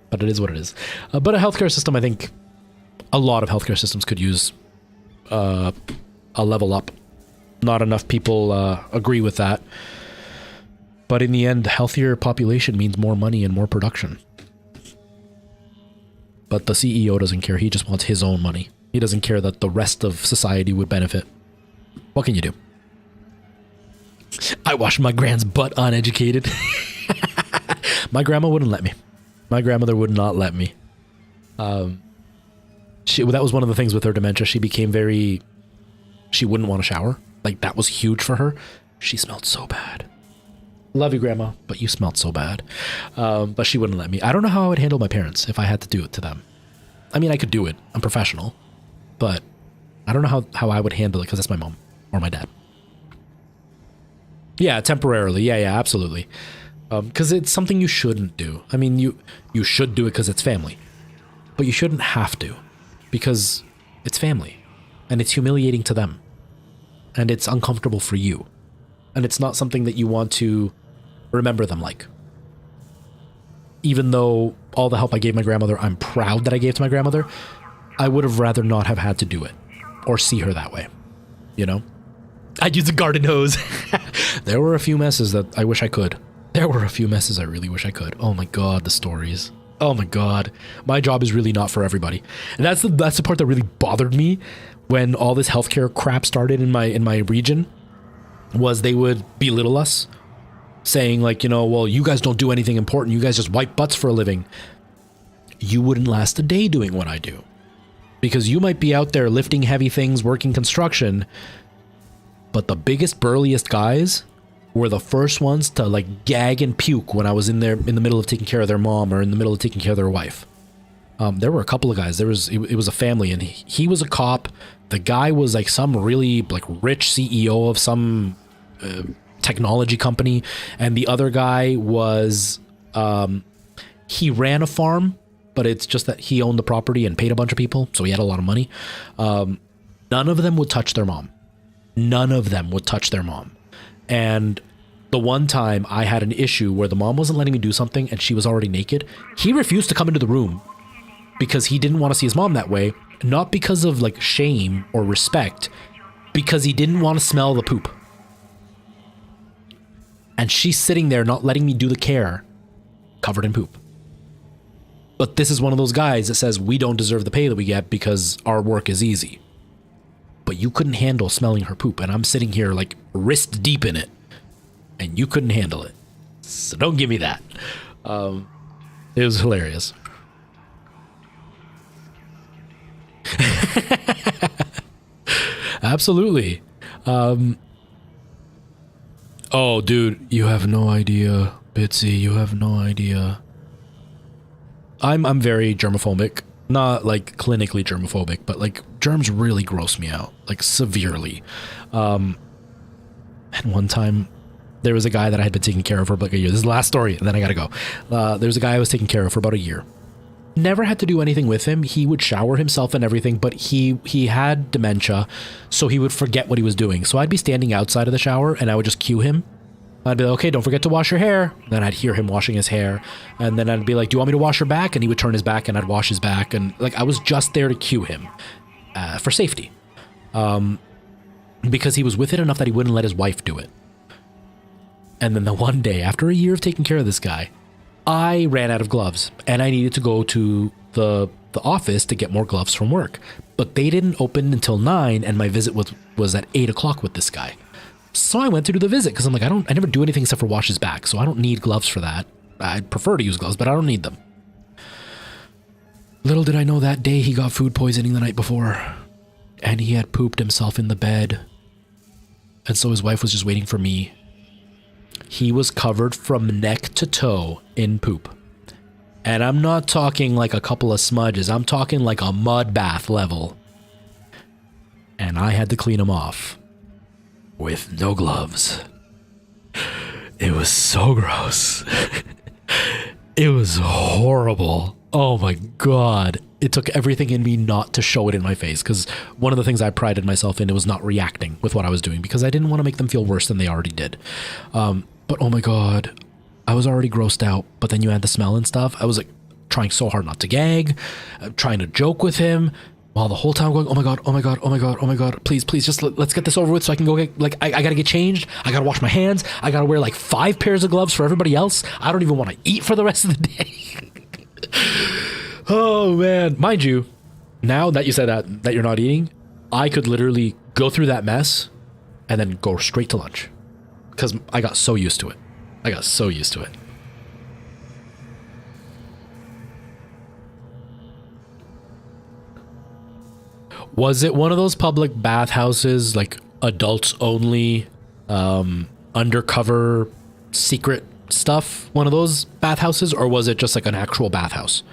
But it is what it is. But a healthcare system, I think a lot of healthcare systems could use a level up. Not enough people agree with that. But in the end, healthier population means more money and more production. But the CEO doesn't care. He just wants his own money. He doesn't care that the rest of society would benefit. What can you do? I washed my grand's butt uneducated. My grandma wouldn't let me. My grandmother would not let me. That was one of the things with her dementia. She became she wouldn't want to shower. Like, that was huge for her. She smelled so bad. Love you, Grandma, but you smelled so bad. But she wouldn't let me. I don't know how I would handle my parents if I had to do it to them. I mean, I could do it. I'm professional. But I don't know how I would handle it because that's my mom or my dad. Yeah, temporarily. Yeah, absolutely. Because it's something you shouldn't do. I mean, you should do it because it's family, but you shouldn't have to, because it's family, and it's humiliating to them, and it's uncomfortable for you, and it's not something that you want to remember them like. Even though all the help I gave my grandmother, I'm proud that I gave to my grandmother, I would have rather not have had to do it or see her that way, you know? I'd use a garden hose. There were a few messes that I wish I could. There were a few messes I really wish I could. Oh my God, the stories. Oh my God. My job is really not for everybody. And that's the part that really bothered me when all this healthcare crap started in my region, was they would belittle us, saying like, you know, well, you guys don't do anything important. You guys just wipe butts for a living. You wouldn't last a day doing what I do, because you might be out there lifting heavy things, working construction, but the biggest, burliest guys were the first ones to like gag and puke when I was in there in the middle of taking care of their mom or in the middle of taking care of their wife. There were a couple of guys. It was a family, and he was a cop. The guy was like some really like rich CEO of some technology company, and the other guy was he ran a farm, but it's just that he owned the property and paid a bunch of people, so he had a lot of money. None of them would touch their mom. None of them would touch their mom. And the one time I had an issue where the mom wasn't letting me do something and she was already naked, he refused to come into the room because he didn't want to see his mom that way, not because of like shame or respect, because he didn't want to smell the poop. And she's sitting there not letting me do the care, covered in poop. But this is one of those guys that says we don't deserve the pay that we get because our work is easy. But you couldn't handle smelling her poop, and I'm sitting here like wrist deep in it, and you couldn't handle it. So don't give me that. It was hilarious. Absolutely. Oh, dude, you have no idea, Bitsy. You have no idea. I'm very germophobic. Not like clinically germophobic, but like germs really gross me out, like severely. And one time there was a guy that I had been taking care of for like a year. This is the last story, and then I gotta go. There's a guy I was taking care of for about a year. Never had to do anything with him. He would shower himself and everything, but he had dementia, so he would forget what he was doing. So I'd be standing outside of the shower, and I would just cue him. I'd be like, okay, don't forget to wash your hair. Then I'd hear him washing his hair. And then I'd be like, do you want me to wash your back? And he would turn his back, and I'd wash his back. And like, I was just there to cue him for safety. Because he was with it enough that he wouldn't let his wife do it. And then the one day, after a year of taking care of this guy, I ran out of gloves, and I needed to go to the office to get more gloves from work. But they didn't open until 9, and my visit was at 8 o'clock with this guy. So I went to do the visit because I'm like, I never do anything except for wash his back, so I don't need gloves for that. I'd prefer to use gloves, but I don't need them. Little did I know that day he got food poisoning the night before, and he had pooped himself in the bed. And so his wife was just waiting for me. He was covered from neck to toe in poop. And I'm not talking like a couple of smudges. I'm talking like a mud bath level. And I had to clean him off with no gloves. It was so gross. It was horrible. Oh my God. It took everything in me not to show it in my face, because one of the things I prided myself in, it was not reacting with what I was doing, because I didn't want to make them feel worse than they already did. But oh my God, I was already grossed out, but then you add the smell and stuff. I was like trying so hard not to gag, trying to joke with him, while the whole time going, oh my God, oh my God, oh my God, oh my God, please, just let's get this over with so I can go get, like, I gotta get changed. I gotta wash my hands. I gotta wear like 5 pairs of gloves for everybody else. I don't even want to eat for the rest of the day. Oh man. Mind you, now that you said that you're not eating, I could literally go through that mess and then go straight to lunch, because I got so used to it. Was it one of those public bathhouses, like adults only, undercover secret stuff? One of those bathhouses, or was it just like an actual bathhouse?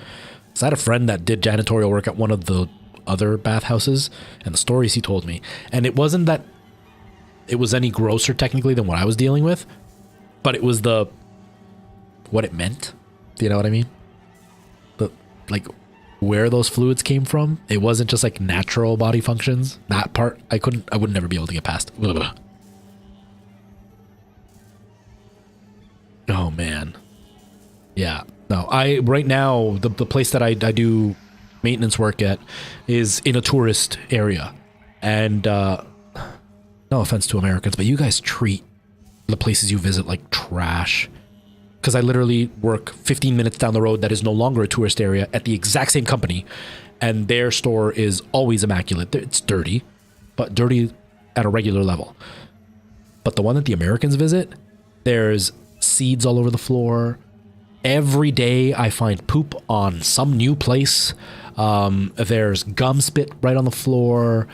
So I had a friend that did janitorial work at one of the other bathhouses and the stories he told me. And it wasn't that it was any grosser technically than what I was dealing with, but it was what it meant. Do you know what I mean? Like where those fluids came from. It wasn't just like natural body functions. That part I would never be able to get past. Ugh. Oh man. Yeah. No, right now the place that I do maintenance work at is in a tourist area. And no offense to Americans, but you guys treat the places you visit like trash. Because I literally work 15 minutes down the road that is no longer a tourist area at the exact same company, and their store is always immaculate. It's dirty, but dirty at a regular level. But the one that the Americans visit, there's seeds all over the floor. Every day I find poop on some new place. There's gum spit right on the floor.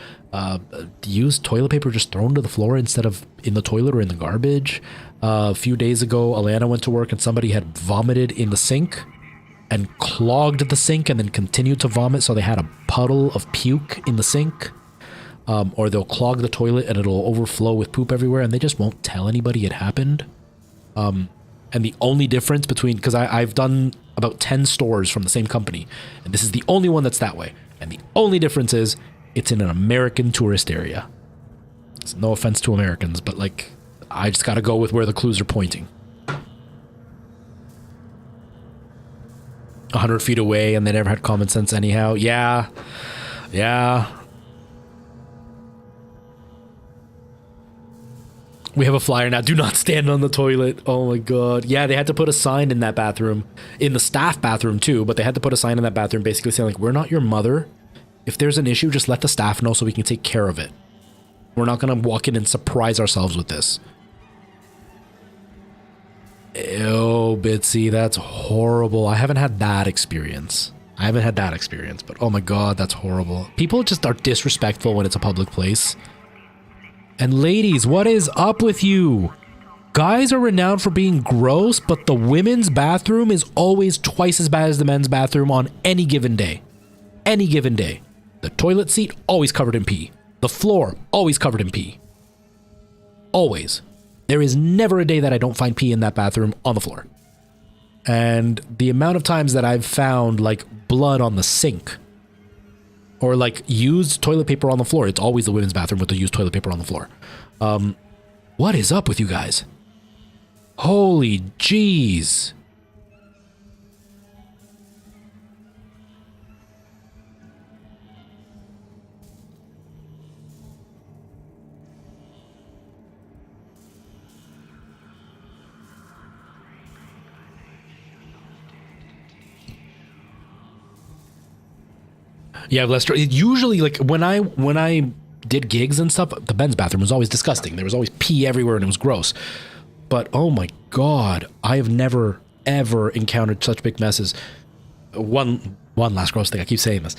Used toilet paper just thrown to the floor instead of in the toilet or in the garbage. A few days ago, Alana went to work and somebody had vomited in the sink and clogged the sink and then continued to vomit. So they had a puddle of puke in the sink. Or they'll clog the toilet and it'll overflow with poop everywhere and they just won't tell anybody it happened. And the only difference between, because I've done about 10 stores from the same company, and this is the only one that's that way. And the only difference is it's in an American tourist area. It's no offense to Americans, but like, I just got to go with where the clues are pointing. 100 feet away and they never had common sense anyhow. Yeah. We have a flyer now. Do not stand on the toilet. Oh my God. Yeah, they had to put a sign in that bathroom, in the staff bathroom too, but they had to put a sign in that bathroom basically saying like, we're not your mother. If there's an issue, just let the staff know so we can take care of it. We're not going to walk in and surprise ourselves with this. Oh, Bitsy, that's horrible. I haven't had that experience. But oh my God, that's horrible. People just are disrespectful when it's a public place. And ladies, what is up with you? Guys are renowned for being gross, but the women's bathroom is always twice as bad as the men's bathroom on any given day. Any given day. The toilet seat, always covered in pee. The floor, always covered in pee. Always. There is never a day that I don't find pee in that bathroom on the floor. And the amount of times that I've found like blood on the sink or like used toilet paper on the floor, it's always the women's bathroom with the used toilet paper on the floor. What is up with you guys? Holy jeez. Yeah, Lester. Usually, like when I did gigs and stuff, the men's bathroom was always disgusting. There was always pee everywhere and it was gross. But oh my God, I have never ever encountered such big messes. One last gross thing. I keep saying this.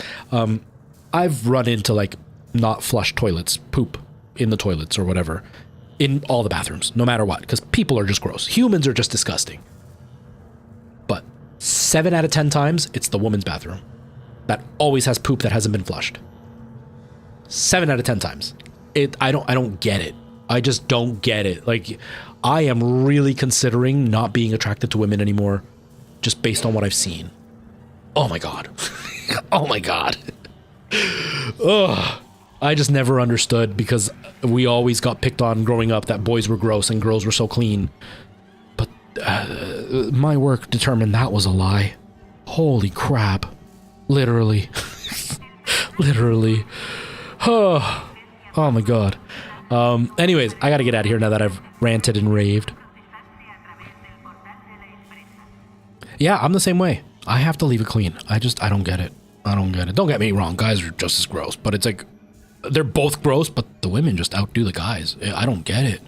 I've run into like not flushed toilets, poop in the toilets or whatever, in all the bathrooms, no matter what, because people are just gross. Humans are just disgusting. But 7 out of 10 times, it's the woman's bathroom that always has poop that hasn't been flushed. 7 out of 10 times. I don't get it. I just don't get it. Like, I am really considering not being attracted to women anymore just based on what I've seen. Oh my God. Oh my God. Ugh. I just never understood because we always got picked on growing up that boys were gross and girls were so clean. But my work determined that was a lie. Holy crap. Literally. Literally. Oh my God. Anyways, I gotta get out of here now that I've ranted and raved. Yeah, I'm the same way. I have to leave it clean. I don't get it. Don't get me wrong. Guys are just as gross, but it's like, they're both gross, but the women just outdo the guys. I don't get it.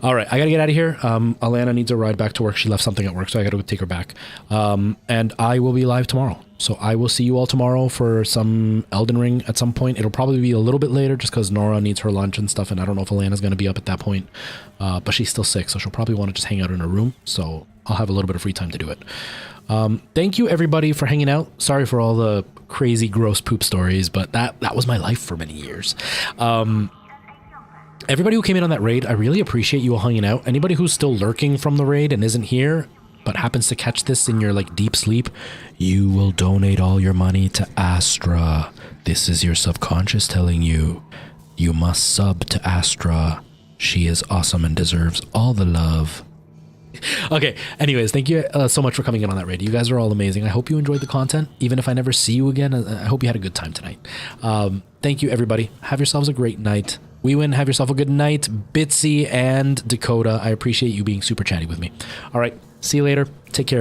All right, I gotta get out of here. Alana needs a ride back to work. She left something at work, so I gotta go take her back. And I will be live tomorrow. So I will see you all tomorrow for some Elden Ring at some point. It'll probably be a little bit later just because Nora needs her lunch and stuff, and I don't know if Alana's going to be up at that point. But she's still sick, so she'll probably want to just hang out in her room. So I'll have a little bit of free time to do it. Thank you, everybody, for hanging out. Sorry for all the crazy gross poop stories, but that was my life for many years. Everybody who came in on that raid, I really appreciate you all hanging out. Anybody who's still lurking from the raid and isn't here, but happens to catch this in your like deep sleep, you will donate all your money to Astra. This is your subconscious telling you, you must sub to Astra. She is awesome and deserves all the love. Okay, anyways, thank you so much for coming in on that raid. You guys are all amazing. I hope you enjoyed the content. Even if I never see you again, I hope you had a good time tonight. Thank you, everybody. Have yourselves a great night. We win. Have yourself a good night. Bitsy and Dakota, I appreciate you being super chatty with me. All right, see you later. Take care.